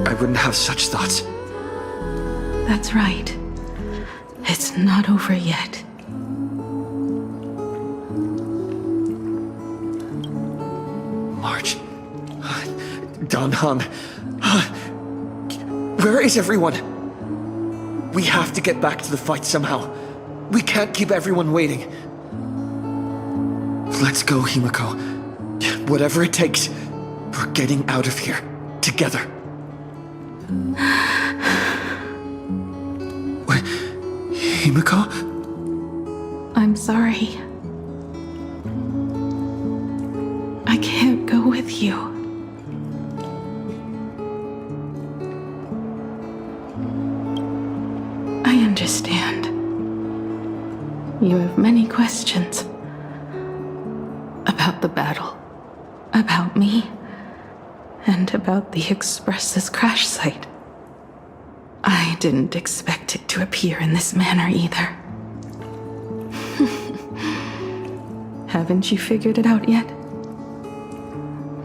I wouldn't have such thoughts. That's right. It's not over yet. March. Danhan. Where is everyone? We have to get back to the fight somehow. We can't keep everyone waiting. Let's go, Himiko. Whatever it takes, we're getting out of here. Together. Wait, Himiko? I'm sorry. I can't go with you. I understand. You have many questions. About the battle. About me. And about the Express's crash site. I didn't expect it to appear in this manner either. Haven't you figured it out yet?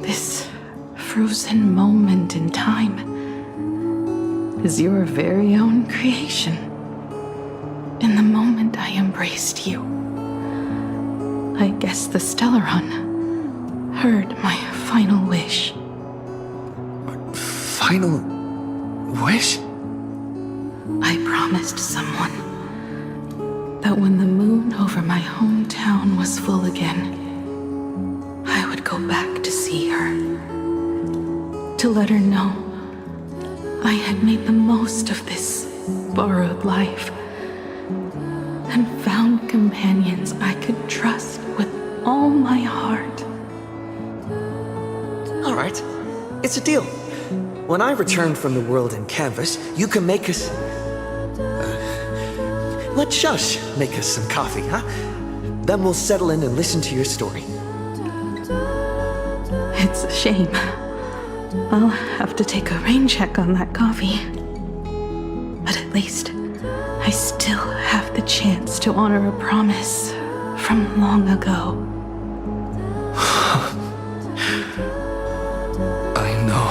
This frozen moment in time is your very own creation. In the moment I embraced you, I guess the Stellaron heard my final wish. Final wish? I promised someone that when the moon over my hometown was full again, I would go back to see her. To let her know I had made the most of this borrowed life and found companions I could trust with all my heart. All right. It's a deal. When I return from the world in canvas, you can make us... let Shush make us some coffee, huh? Then we'll settle in and listen to your story. It's a shame. I'll have to take a rain check on that coffee. But at least I still have the chance to honor a promise from long ago. I know.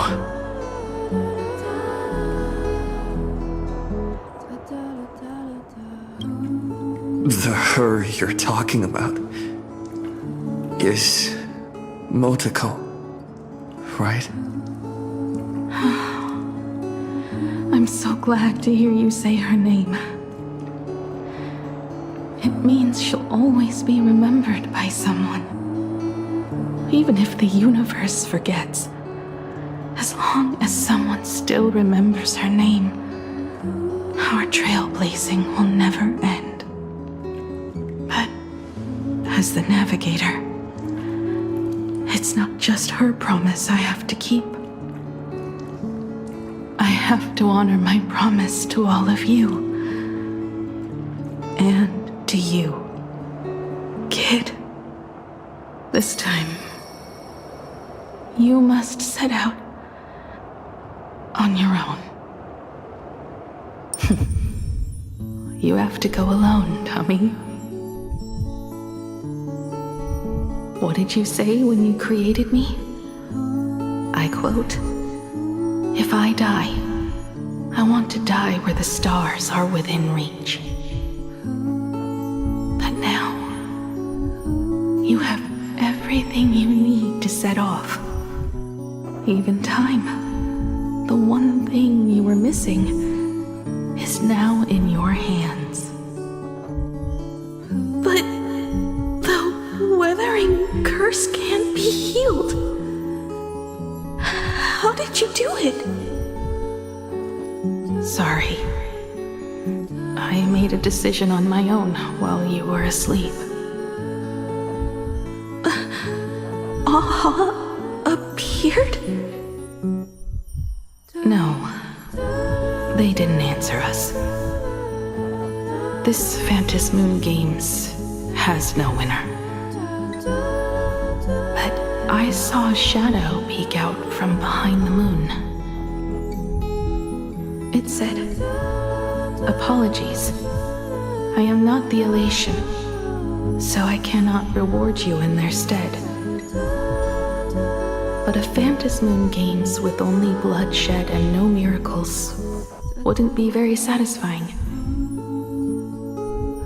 The her you're talking about is Motoko, right? I'm so glad to hear you say her name. It means she'll always be remembered by someone. Even if the universe forgets, as long as someone still remembers her name, our trailblazing will never end. But as the navigator, it's not just her promise I have to keep. I have to honor my promise to all of you. And to you, kid. This time, you must set out on your own. You have to go alone, Tommy. What did you say when you created me? I quote, "If I die, I want to die where the stars are within reach." But now, you have everything you need to set off. Even time. The one thing you were missing is now in your hands. But the weathering curse can't be healed. How did you do it? Sorry. I made a decision on my own while you were asleep. Aha appeared? No, they didn't answer us. This Phantom Moon Games has no winner. But I saw a shadow peek out from behind the moon. It said, "Apologies. I am not the elation, so I cannot reward you in their stead." But a Phantom Moon Games with only bloodshed and no miracles wouldn't be very satisfying.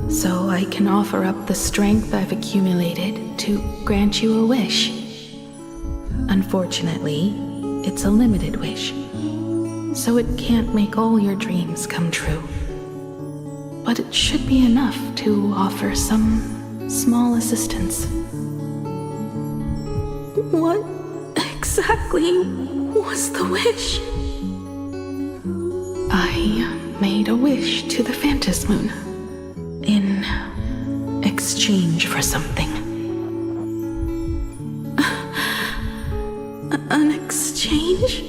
So I can offer up the strength I've accumulated to grant you a wish. Unfortunately, it's a limited wish, so it can't make all your dreams come true. But it should be enough to offer some small assistance. What exactly was the wish? I made a wish to the Phantom Moon in exchange for something. An exchange?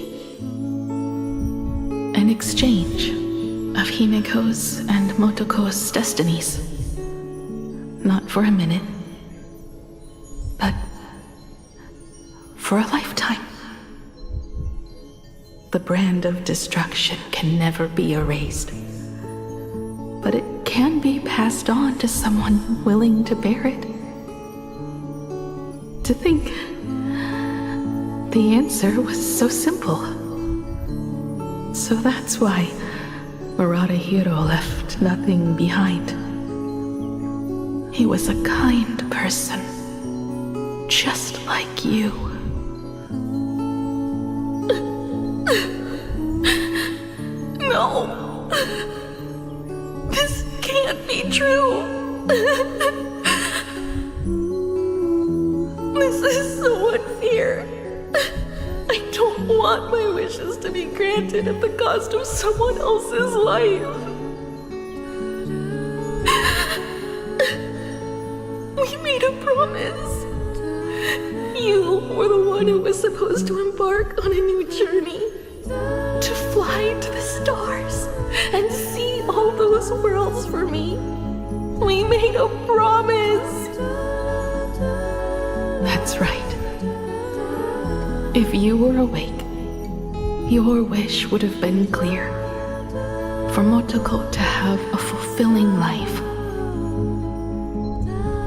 An exchange of Himiko's and Motoko's destinies. Not for a minute, but for a lifetime. The brand of destruction can never be erased, but it can be passed on to someone willing to bear it. To think the answer was so simple. So that's why Murata Hiro left nothing behind. He was a kind person, just like you. No! This can't be true! This is so unfair. I don't want my wishes to be granted at the cost of someone else's life. We made a promise. You were the one who was supposed to embark on a new journey. To fly to the stars and see all those worlds for me. We made a promise. That's right. If you were awake, your wish would have been clear. For Motoko to have a fulfilling life.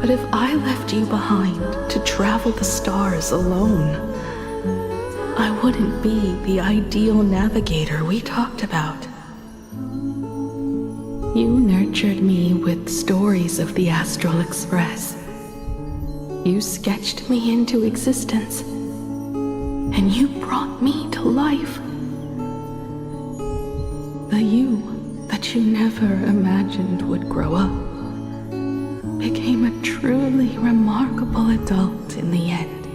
But if I left you behind to travel the stars alone, I wouldn't be the ideal navigator we talked about. You nurtured me with stories of the Astral Express. You sketched me into existence, and you brought me to life. The you that you never imagined would grow up became a truly remarkable adult in the end.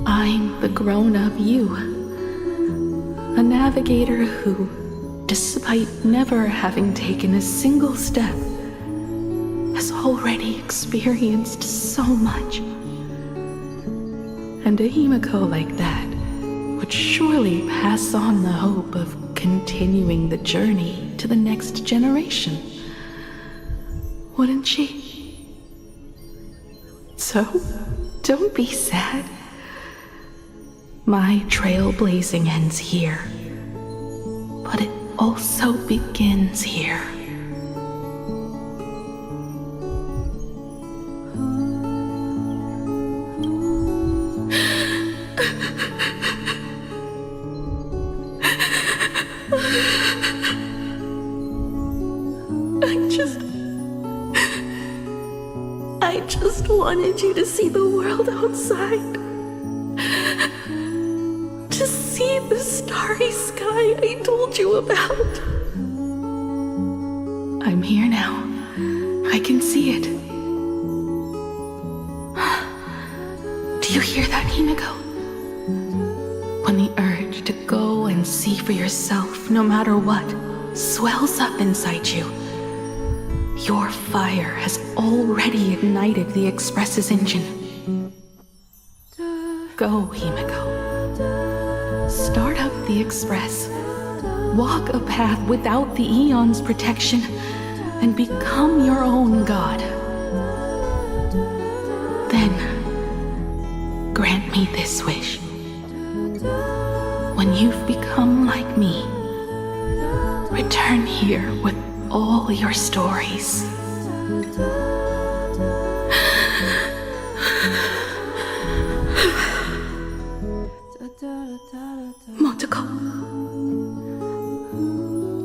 I'm the grown-up you, a navigator who, despite never having taken a single step, has already experienced so much. And a Himiko like that would surely pass on the hope of continuing the journey to the next generation. Wouldn't she? So, don't be sad. My trailblazing ends here, but it also begins here. I just wanted you to see the world outside. To see the starry sky I told you about. I'm here now. I can see it. Do you hear that, Himiko? When the urge to go and see for yourself, no matter what, swells up inside you, your fire has already ignited the Express's engine. Go, Himiko. Start up the Express. Walk a path without the Aeon's protection, and become your own god. Then, grant me this wish. When you've become like me, return here with all your stories. Motoko,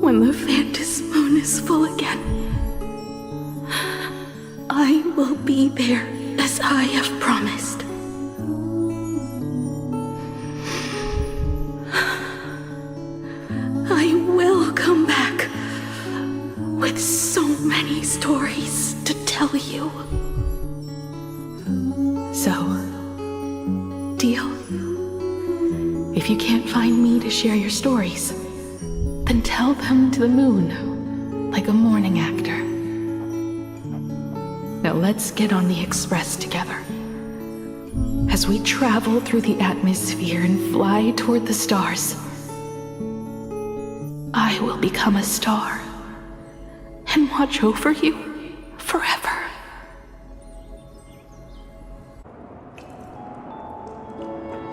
when the Phantom Moon is full again, I will be there as I have promised. I will come back with so many stories to tell you. So, deal? If you can't find me to share your stories, then tell them to the moon, like a morning actor. Now let's get on the Express together. As we travel through the atmosphere and fly toward the stars, I will become a star and watch over you forever.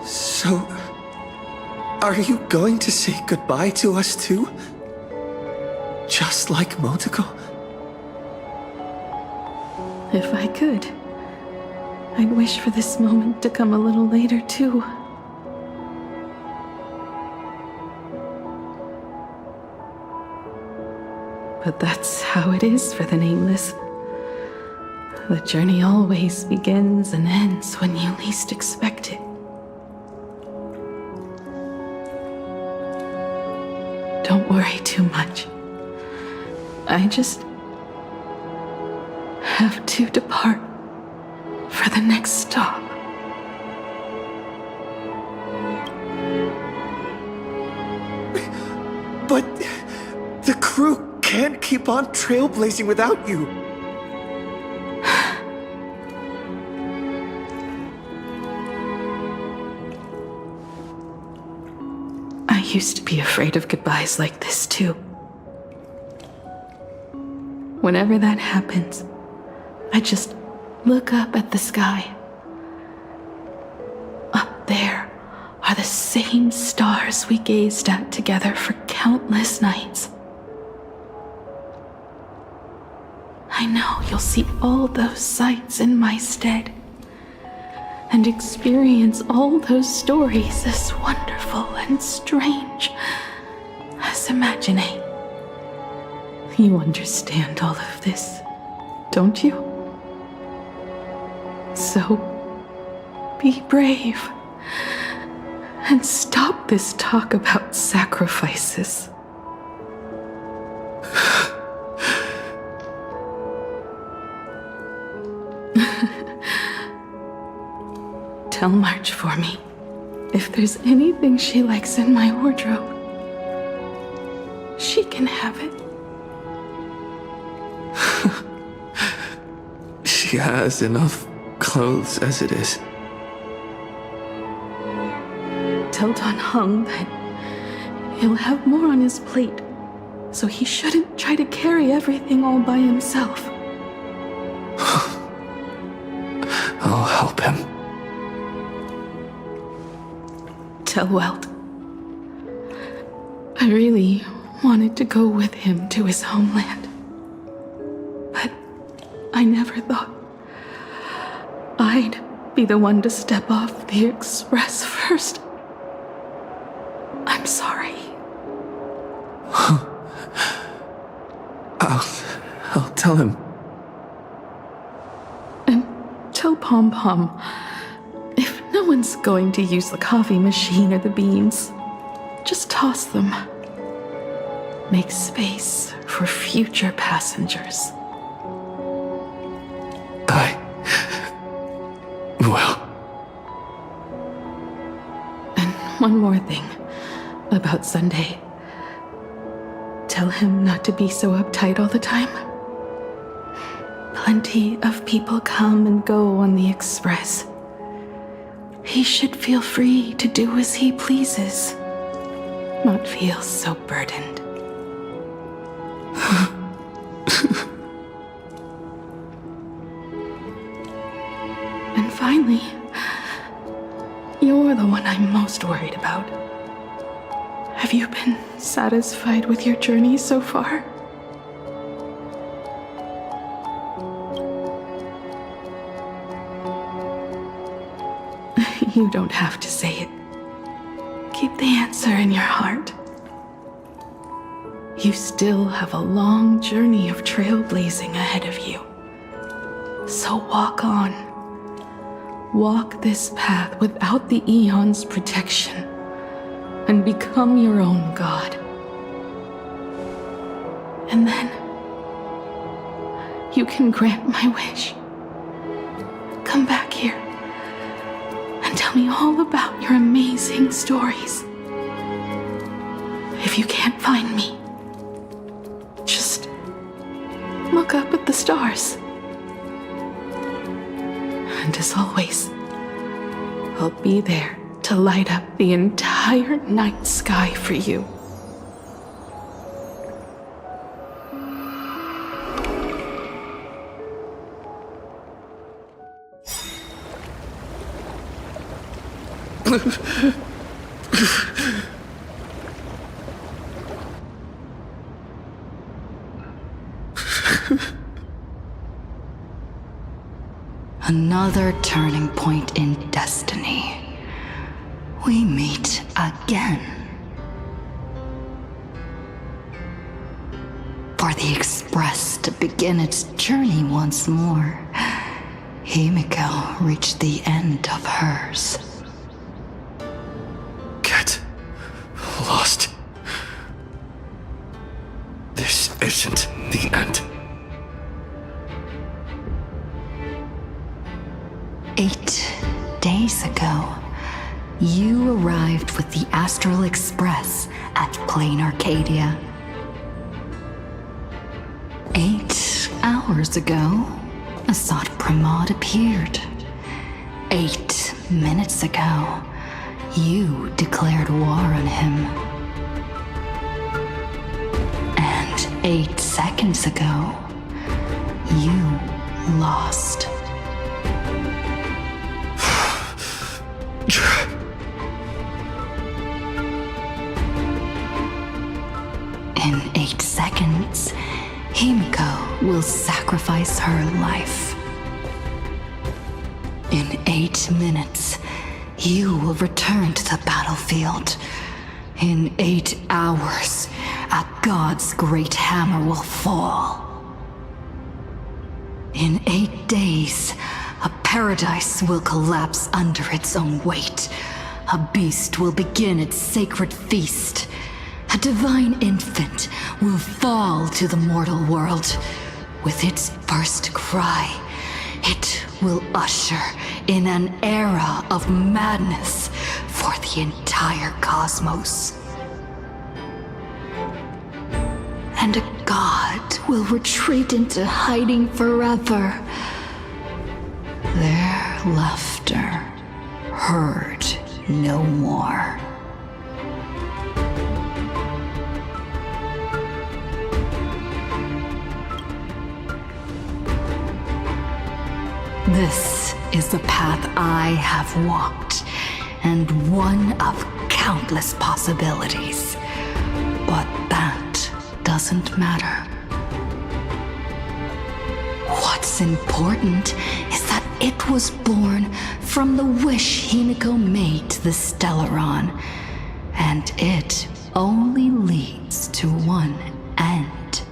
So, are you going to say goodbye to us too? Just like Motoko? If I could, I'd wish for this moment to come a little later too. But that's how it is for the Nameless. The journey always begins and ends when you least expect it. Don't worry too much. I just have to depart for the next stop. But the crew can't keep on trailblazing without you. I used to be afraid of goodbyes like this too. Whenever that happens, I just look up at the sky. Up there are the same stars we gazed at together for countless nights. I know you'll see all those sights in my stead and experience all those stories as wonderful and strange as imagining. You understand all of this, don't you? So, be brave and stop this talk about sacrifices. Tell March for me if there's anything she likes in my wardrobe. She can have it. She has enough clothes as it is. Tell Don Hung that he'll have more on his plate, so he shouldn't try to carry everything all by himself. I'll help him. Tell Welt I really wanted to go with him to his homeland, but I never thought I'd be the one to step off the express first. I'm sorry. I'll tell him. And tell Pom Pom, if no one's going to use the coffee machine or the beans, just toss them. Make space for future passengers. Well. And one more thing about Sunday. Tell him not to be so uptight all the time. Plenty of people come and go on the express. He should feel free to do as he pleases, not feel so burdened. And finally, you're the one I'm most worried about. Have you been satisfied with your journey so far? You don't have to say it. Keep the answer in your heart. You still have a long journey of trailblazing ahead of you. So walk on. Walk this path without the Eon's protection, and become your own god. And then, you can grant my wish. Come back here, and tell me all about your amazing stories. If you can't find me, just look up at the stars. And as always, I'll be there to light up the entire night sky for you. Another turning point in destiny. We meet again. For the Express to begin its journey once more, Himiko reached the end of hers. Get lost. This isn't the end. 8 days ago, you arrived with the Astral Express at Planacardia. 8 hours ago, Asat Pramad appeared. 8 minutes ago, you declared war on him. And 8 seconds ago, you lost. seconds, Himiko will sacrifice her life. In 8 minutes, you will return to the battlefield. In 8 hours, a god's great hammer will fall. In 8 days, a paradise will collapse under its own weight. A beast will begin its sacred feast. A divine infant will fall to the mortal world. With its first cry, it will usher in an era of madness for the entire cosmos. And a god will retreat into hiding forever. Their laughter heard no more. This is the path I have walked, and one of countless possibilities. But that doesn't matter. What's important is that it was born from the wish Himiko made to the Stellaron, and it only leads to one end: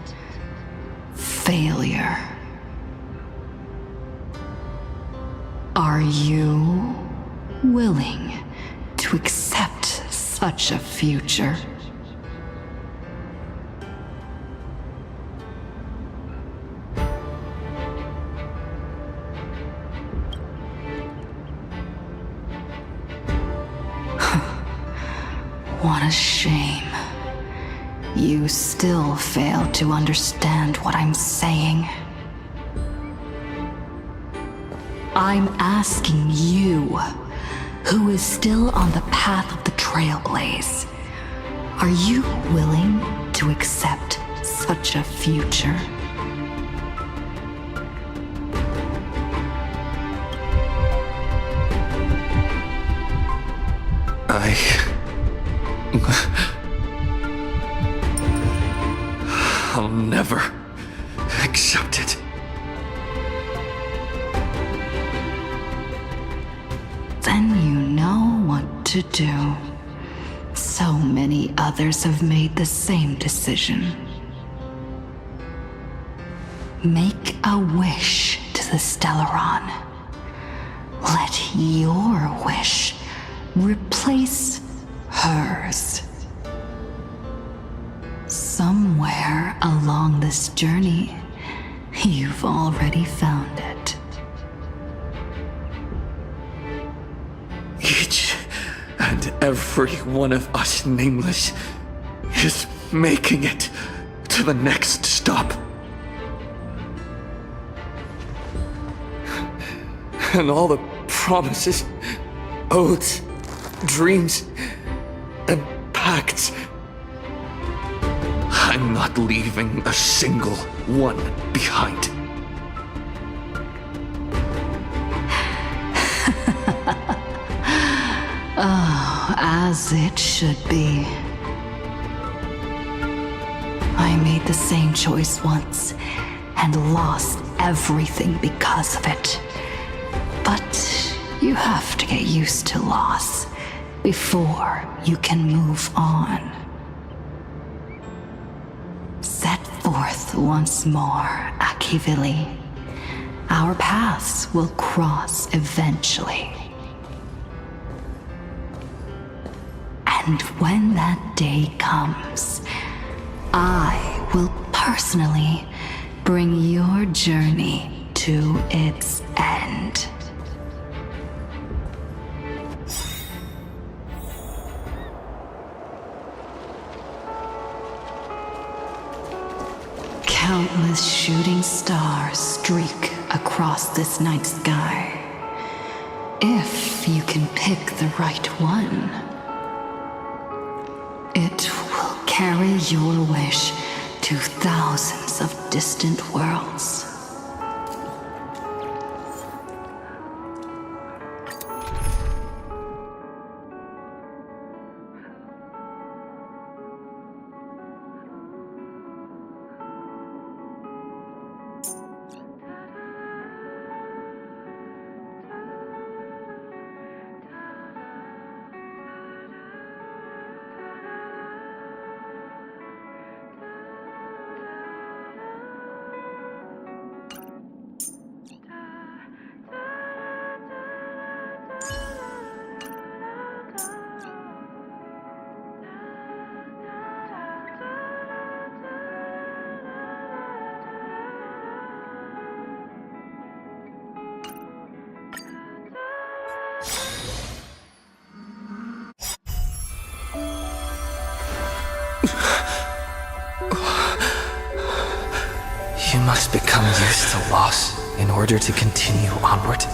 failure. Are you willing to accept such a future? What a shame. You still fail to understand what I'm saying. I'm asking you, who is still on the path of the Trailblaze, are you willing to accept such a future? I'll never accept it. Then you know what to do. So many others have made the same decision. Make a wish to the Stellaron. Let your wish replace hers. Somewhere along this journey, you've already found it. Each and every one of us nameless is making it to the next stop. And all the promises, oaths, dreams, and pacts, I'm not leaving a single one behind. Oh, as it should be. I made the same choice once and lost everything because of it. But you have to get used to loss before you can move on. Set forth once more, Akivili. Our paths will cross eventually. And when that day comes, I will personally bring your journey to its end. Countless shooting stars streak across this night sky. If you can pick the right one, it will carry your wish to thousands of distant worlds. You must become used to loss in order to continue onward.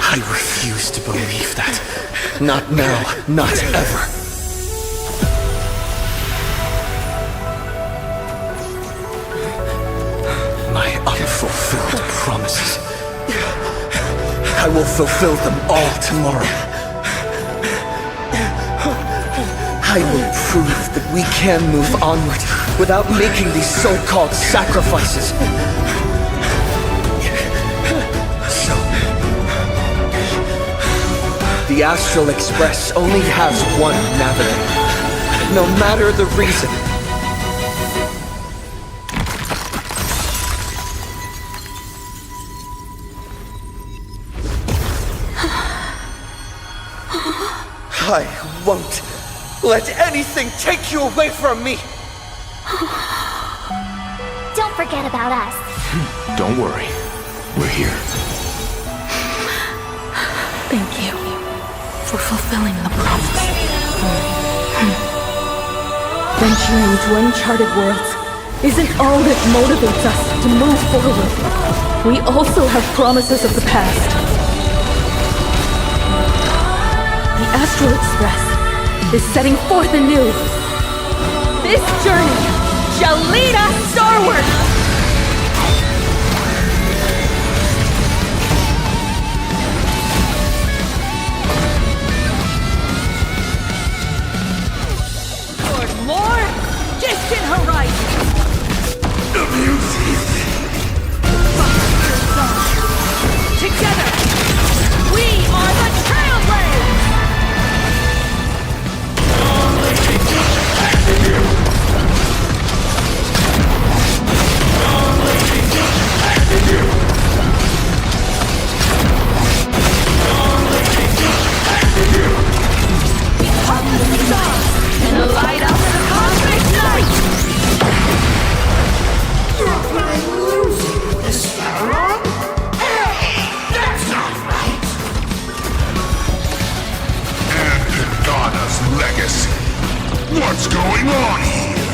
I refuse to believe that. Not now, not ever. My unfulfilled promises. I will fulfill them all tomorrow. I will prove that we can move onward without making these so-called sacrifices. So, the Astral Express only has one navigator, no matter the reason. I won't let anything take you away from me! Don't forget about us. Don't worry. We're here. Thank you for fulfilling the promise. Venturing into uncharted worlds isn't all that motivates us to move forward. We also have promises of the past. The Astral Express is setting forth anew. This journey shall lead us starward! Toward more distant horizons! The music! Together, we are the Trailblazers! And the light up in the cosmic night! You're playing music, Miss Farron? That's not right! Antigana's legacy. What's going on here?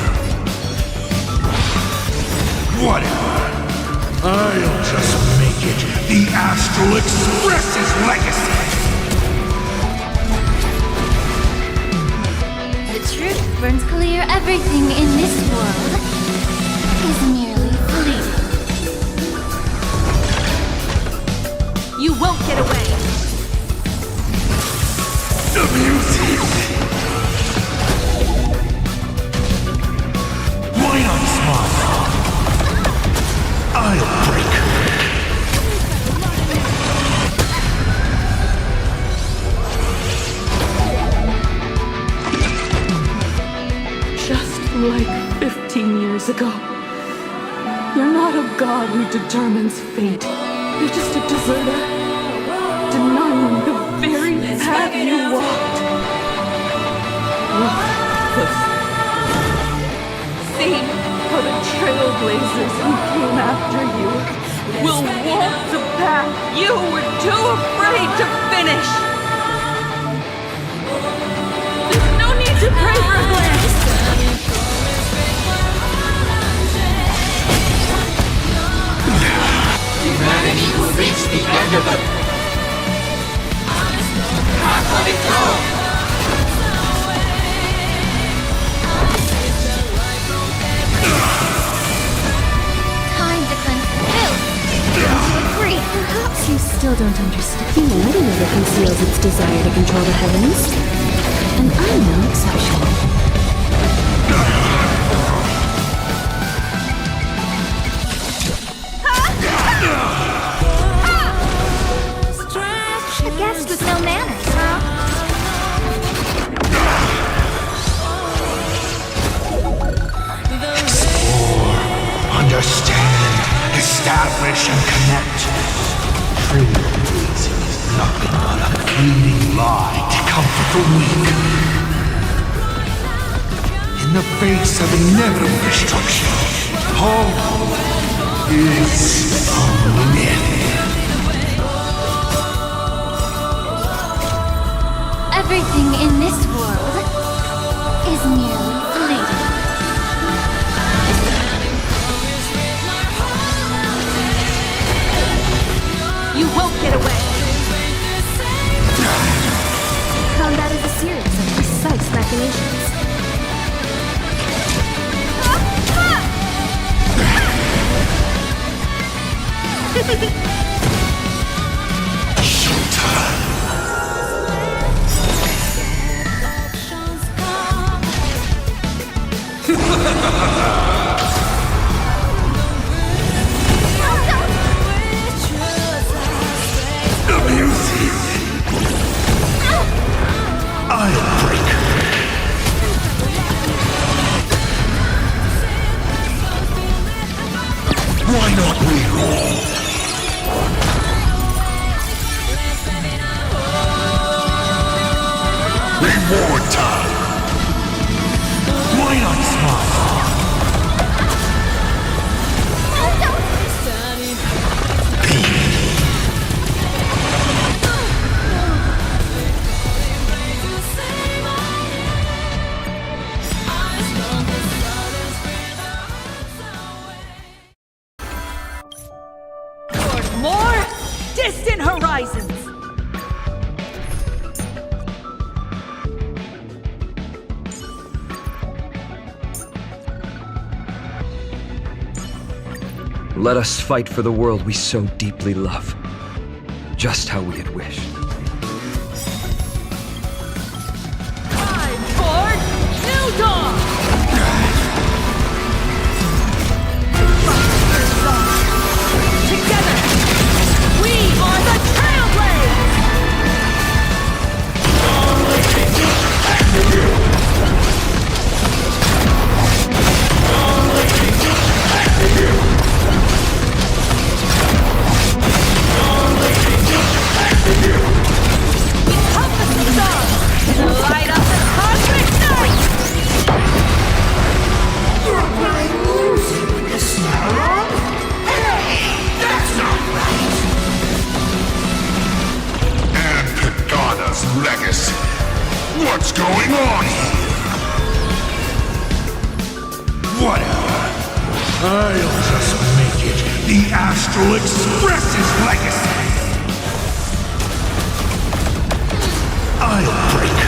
Whatever. I'll just make it the Astral Express's legacy. The truth burns clear. Everything in this world is merely fleeting. You won't get away! The music. Why not smile? I'll break. Just like 15 years ago. You're not a god who determines fate. You're just a deserter, denying the very path you walked. Look, see how the Trailblazers who came after you Will walk the path you were too afraid to finish! There's no need to pray for a glance! Humanity will reach the end of the path of its own. Time to cleanse the filth. Agree. Perhaps you still don't understand. Humanity never conceals its desire to control the heavens. And I'm no exception. A guest with no manners, huh? Explore, understand, establish, and connect. Trailblazing is nothing but a fleeting lie to comfort the weak. In the face of inevitable destruction, hope is a myth. Everything in this world is merely fleeting. Congratulations. I'll break. Why not we all? Reward time! Why not smile? Toward more distant horizons! Let us fight for the world we so deeply love. Just how we had wished. Time for New Dawn! Together, we are the light up the cosmic night! You're playing music with the snow? Hey, that's not right! And Pagana's legacy. What's going on here? Whatever. I'll just make it the Astral Express's legacy. I'll break.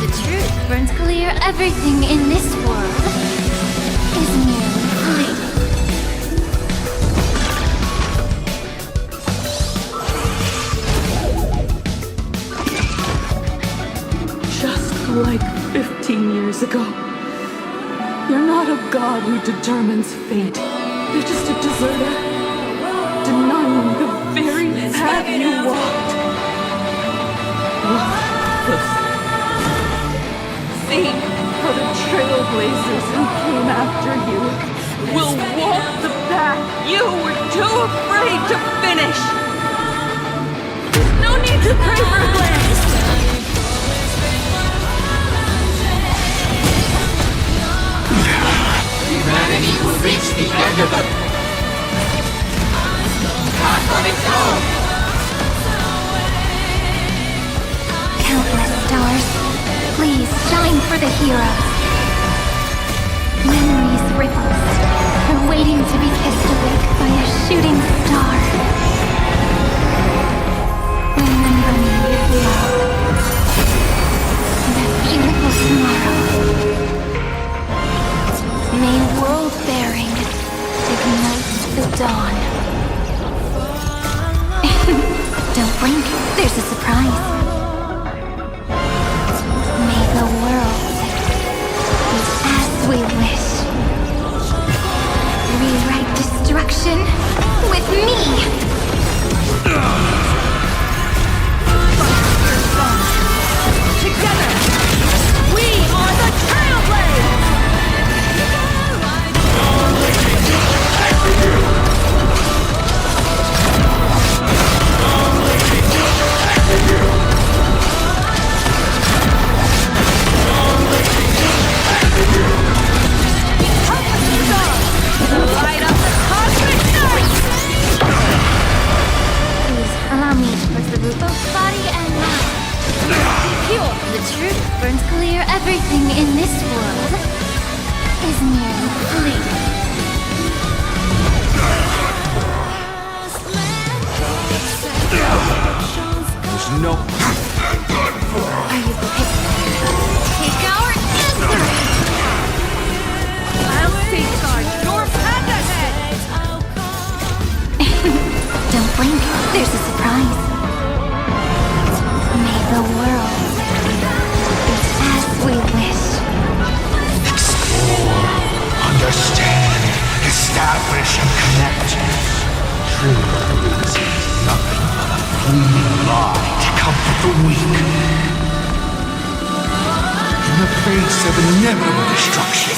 The truth burns clear. Everything in this world is merely fleeting. Just like 15 years ago. You're not a god who determines fate. You're just a deserter, denying the very path you walked. Worthless. See how the trailblazers who came after you will walk the path you were too afraid to finish. There's no need to pray for a glance. Humanity will reach the end of the path on its own! Countless stars, please shine for the heroes. Memories ripples are waiting to be kissed awake by a shooting star. Remember me with love. That beautiful tomorrow. May world-bearing ignite the dawn. Don't blink, there's a surprise. May the world be as we wish. Rewrite destruction with me! Together, we are the Trailblazers! Light up the cosmic night! No. Are you prepared? Take our answer! I'll safeguard your path ahead! Don't blink, there's a surprise. May the world be as we wish. Explore, understand, establish, and connect. Truth is nothing but a fleeting lie to comfort the weak. In the face of inevitable destruction,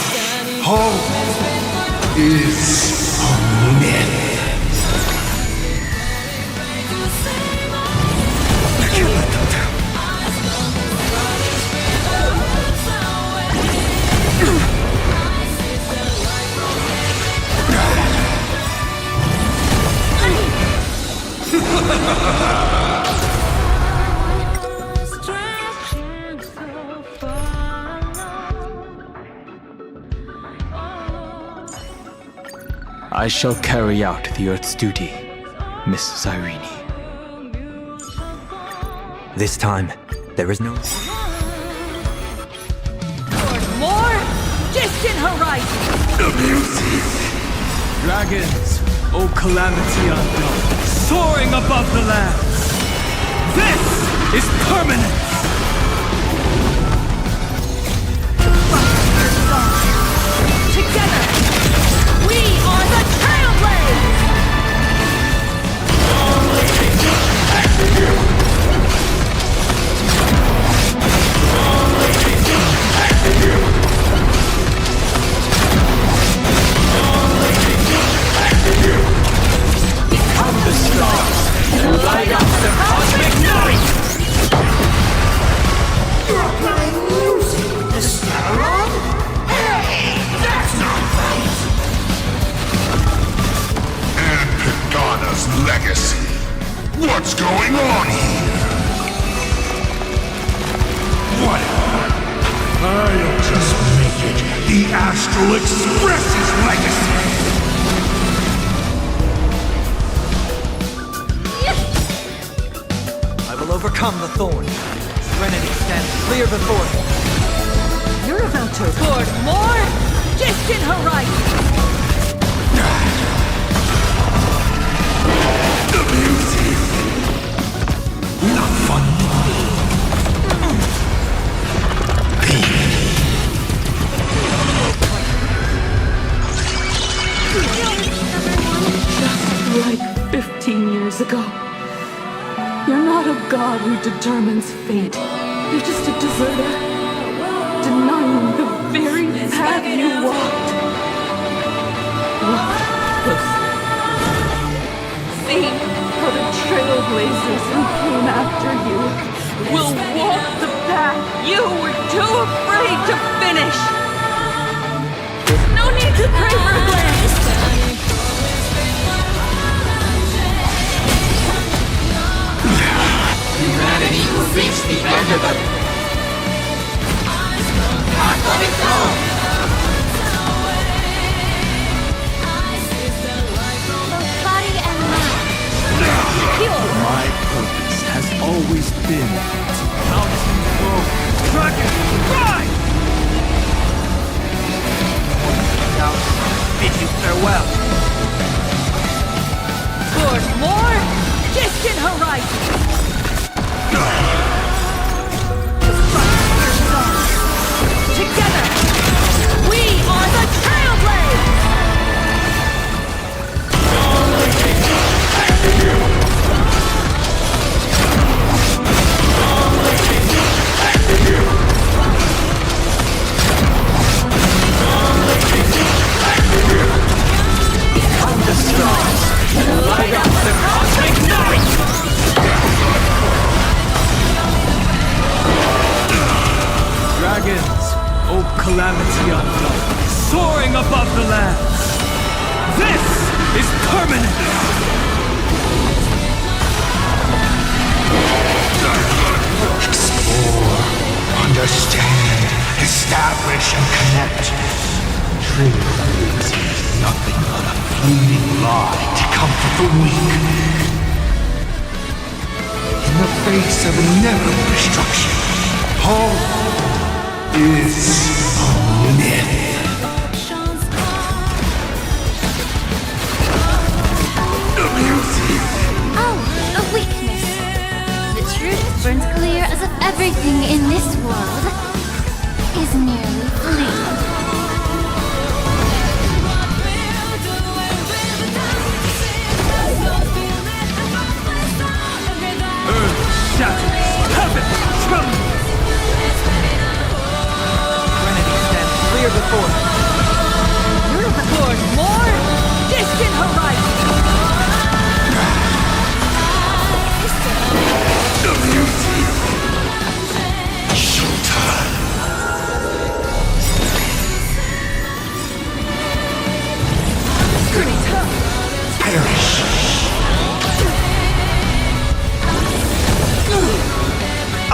hope is a myth. I can't let them down. I shall carry out the Earth's duty, Miss Irene. This time, there is no... Toward more distant horizons! Dragons, O calamity unknown, soaring above the lands. This is permanent! Together, we are the Trailblazers! Become the stars and light up the cosmic night! You're playing music with the Starlord? Hey, that's not right! And Pagana's legacy. What's going on here? Whatever. I'll just make it the Astral Express's legacy! I will overcome the thorn. Serenity stands clear before me. You're about to toward more distant horizons! The music! Not fun. Just like 15 years ago. You're not a god who determines fate. You're just a deserter, denying the very path you walked. Look. See how the trailblazers who came after you Will walk the path you were too afraid to finish! There's no need to pray for a glance! Humanity will reach the end of it. Let it go! Both body and mind. My purpose has always been to outgrow Dragon Pride! Now, bid you farewell. Toward more distant horizons! Together, we are the Trailblazers! Become the stars and light up the cosmic night! Dragons, O calamity unknown, soaring above the lands. This is permanent! Explore, understand, establish, and connect. Truth is nothing but a fleeting lie to comfort the weak. In in the face of inevitable destruction. Home is a myth. Oh, a weakness. The truth burns clear as if everything in this world is merely fleeting. Earth shatters, heaven trembles. Trinity stands clear before me. Lord, more distant horizon.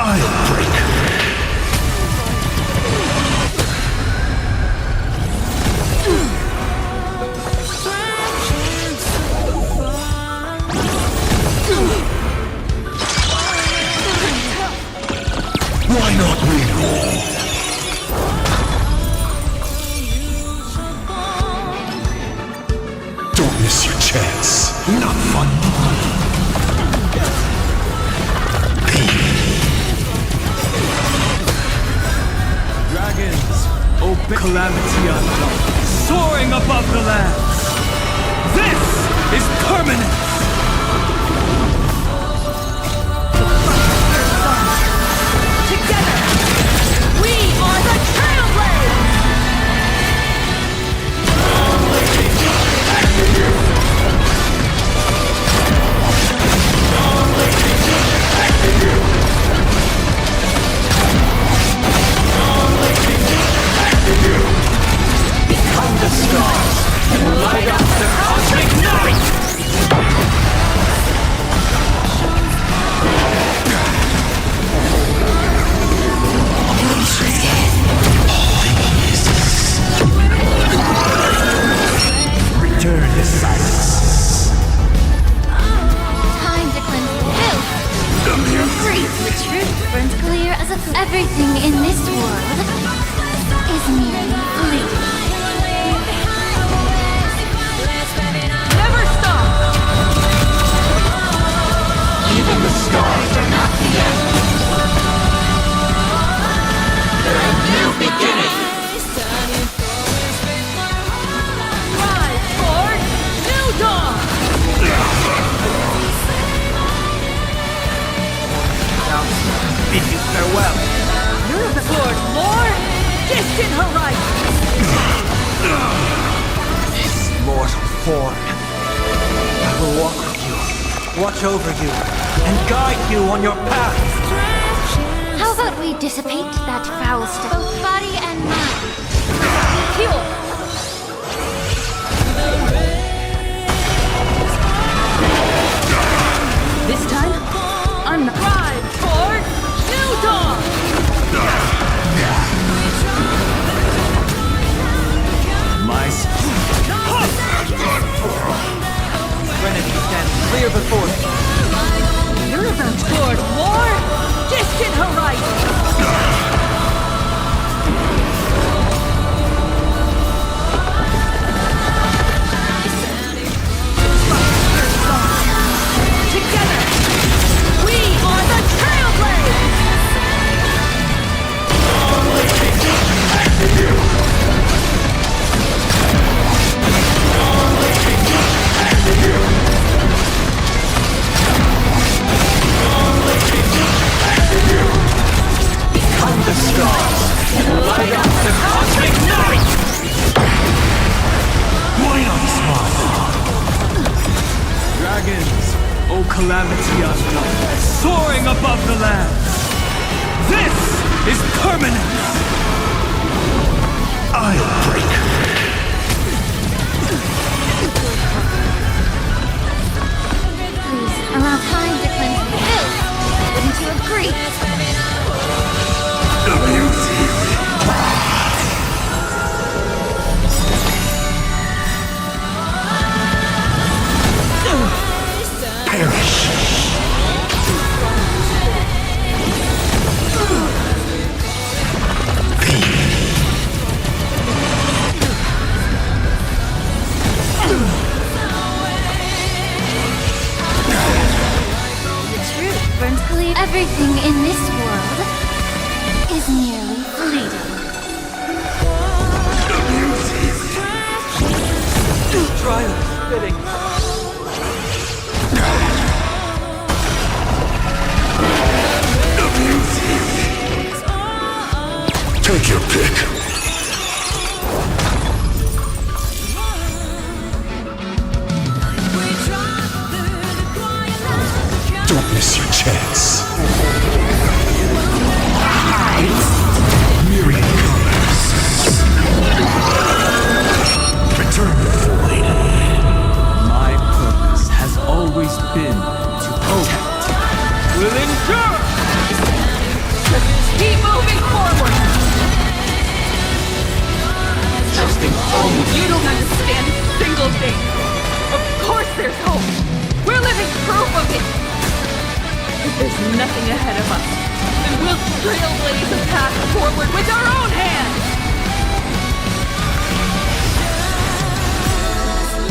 I'll break. Why not we all? Don't miss your chance. Not fun. Dragons, open calamity unknown, soaring above the lands. This is permanence. Together, we are the Trailblazers! Become the stars and light up the cosmic night! Return to silence. Time to cleanse the filth. You're free. The truth burns clear as if everything in this world is merely fleeting. Never stop! Even the stars are not the end. They're a new beginning. Rise, Lord! New dawn! Bid you farewell. Lord, more distant horizon! This mortal form. I will walk with you, watch over you, and guide you on your path. How about we dissipate that foul stuff, both body and mind? Pure! This time, I'm not. Rise, Lord! New dawn! My Trinity stands clear before me. You're about toward more distant horizon! Together, we are the Trailblazers! Become the stars and light up the cosmic night! Why not smile? dragons, O calamity unknown, soaring above the lands. This is permanence. I'll break. Please, allow time to cleanse the filth. Wouldn't you agree? Perish. Everything in this world is merely fleeting. Try spitting. Take your pick. Don't miss your chance. Myriad colors. Return the void. My purpose has always been to protect. Will endure! Keep moving forward! You don't understand a single thing. Of course there's hope. We're living proof of it. If there's nothing ahead of us, then we'll trailblaze a path forward with our own hands.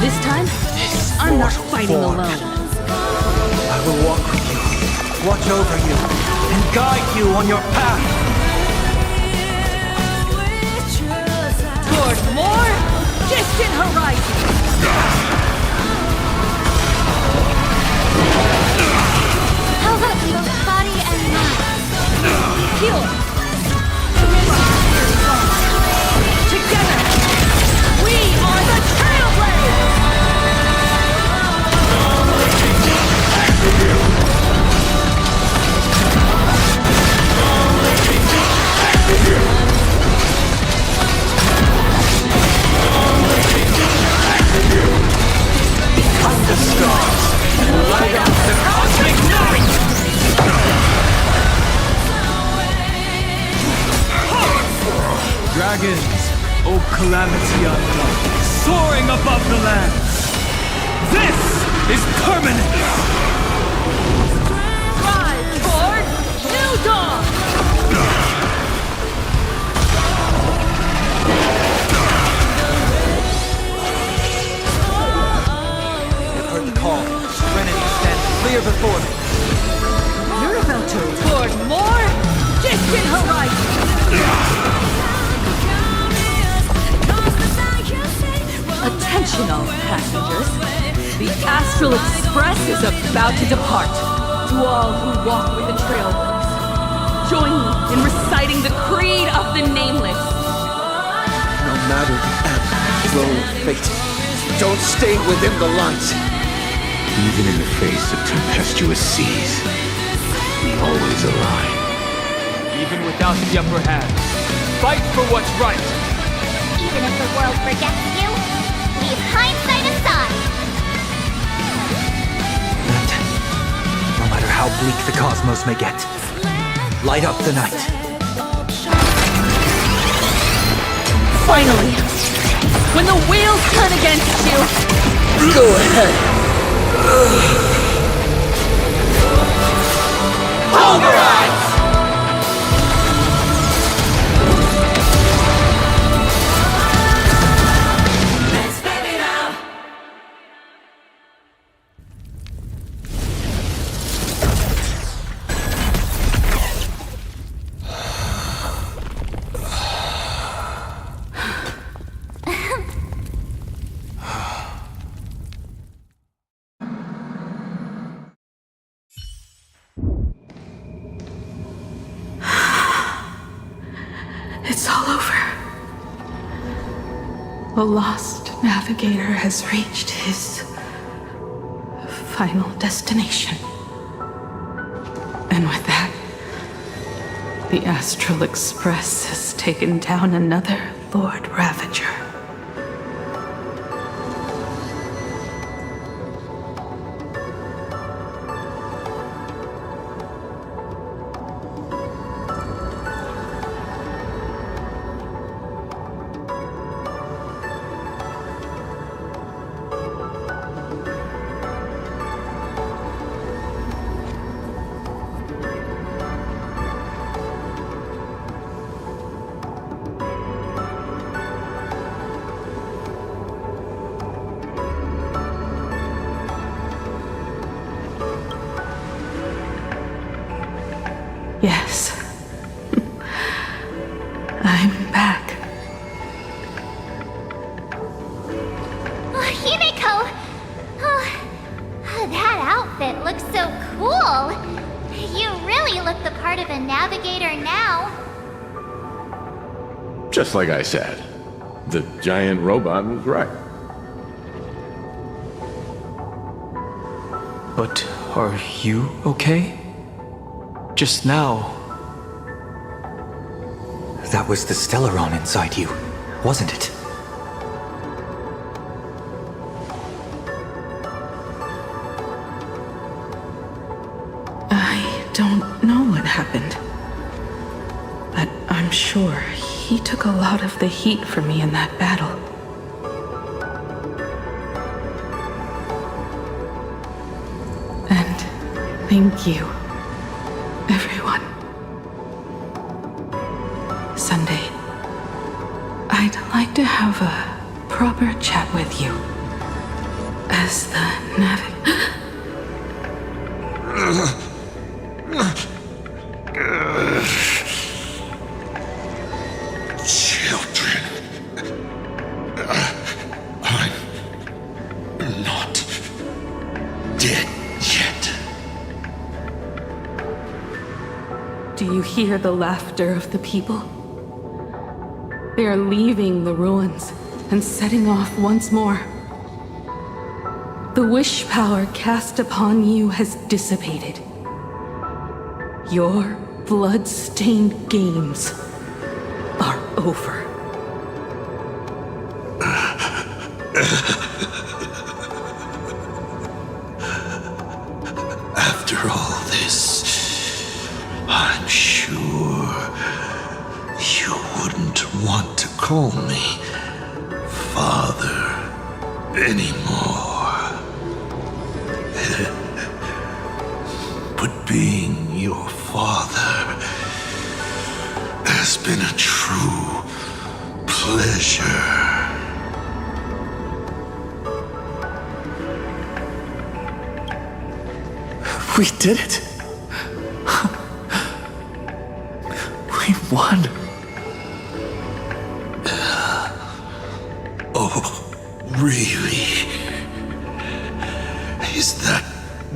This time, I'm not fighting alone. I will walk with you, watch over you, and guide you on your path. Toward more distant horizons. How about we both body and mind? Heal. Together, we are the Trailblazers! Behind the stars, light up the cosmic night! Dragons, O calamity unknown, soaring above the lands. This is permanent! Rise toward new dawn! You've heard the call. Serenity stands clear before me. You're about to toward more distant horizons! Attention all passengers. The Astral Express is about to depart. To all who walk with the Trailblaze, join me in reciting the creed of the Nameless. No matter the ebb, flow of fate, don't stay within the lines. Even in the face of tempestuous seas, we always align. Even without the upper hand, fight for what's right. Even if the world forgets you, leave hindsight aside. No matter how bleak the cosmos may get, light up the night. Finally, when the wheels turn against you, go ahead. Pulverize! It's all over. The lost navigator has reached his final destination. And with that, the Astral Express has taken down another Lord Ravager. Yes. I'm back. Oh, Himiko! Oh, that outfit looks so cool! You really look the part of a navigator now. Just like I said, the giant robot was right. But are you okay? Just now. That was the Stellaron inside you, wasn't it? I don't know what happened. But I'm sure he took a lot of the heat from me in that battle. And thank you, everyone. Sunday, I'd like to have a proper chat with you. As the Children. I'm not dead yet. Do you hear the laughter of the people? They are leaving the ruins and setting off once more. The wish power cast upon you has dissipated. Your blood-stained games are over. After all this, I'm sure you wouldn't want to call me Father anymore. But being your father has been a true pleasure. We did it! We won! Oh, really? Is that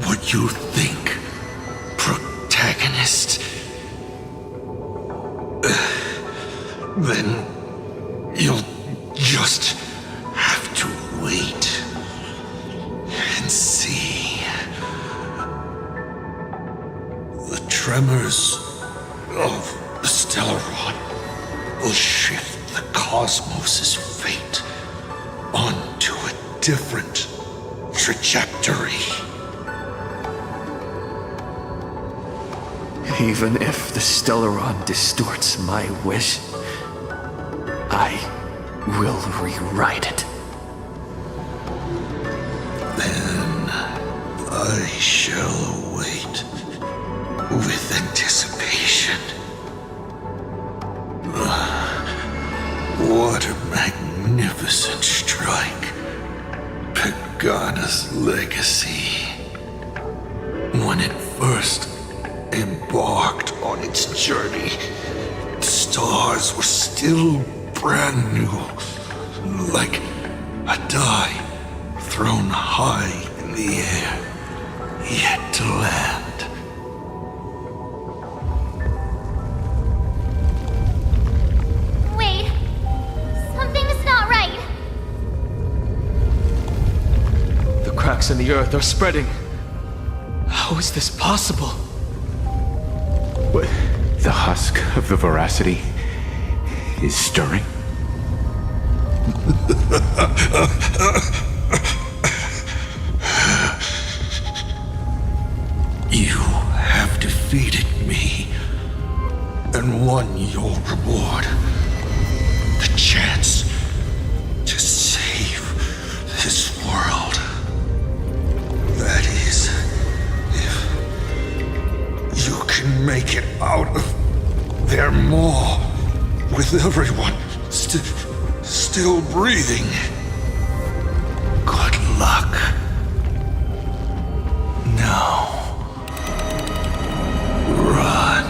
what you think, protagonist? Then you'll just have to wait and see. The tremors of the Stellaron will shift the cosmos's fate onto a different trajectory. Even if the Stellaron distorts my wish, I will rewrite it. Then I shall wait with anticipation. What a magnificent strike. Pagana's legacy. When it first embarked on its journey, the stars were still brand new, like a die thrown high in the air, yet to land. Wait. Something's not right. The cracks in the earth are spreading. How is this possible? What? The husk of the veracity is stirring? You have defeated me and won your reward. The chance to save this world. That is, if you can make it out of there more with everyone still breathing. Good luck. Now, run.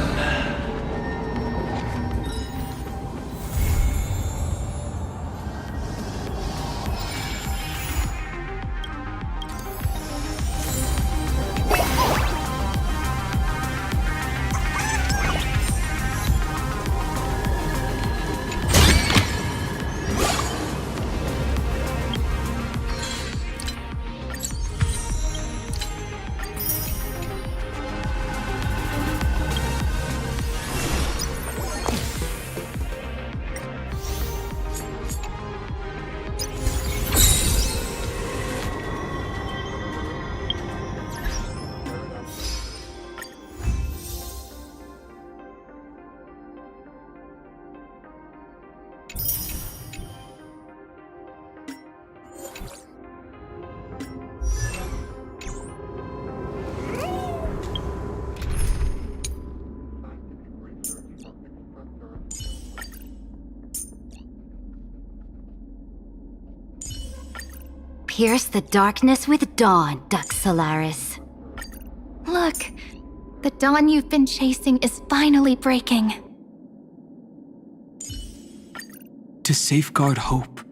Pierce the darkness with dawn, Duck Solaris. Look, the dawn you've been chasing is finally breaking. To safeguard hope,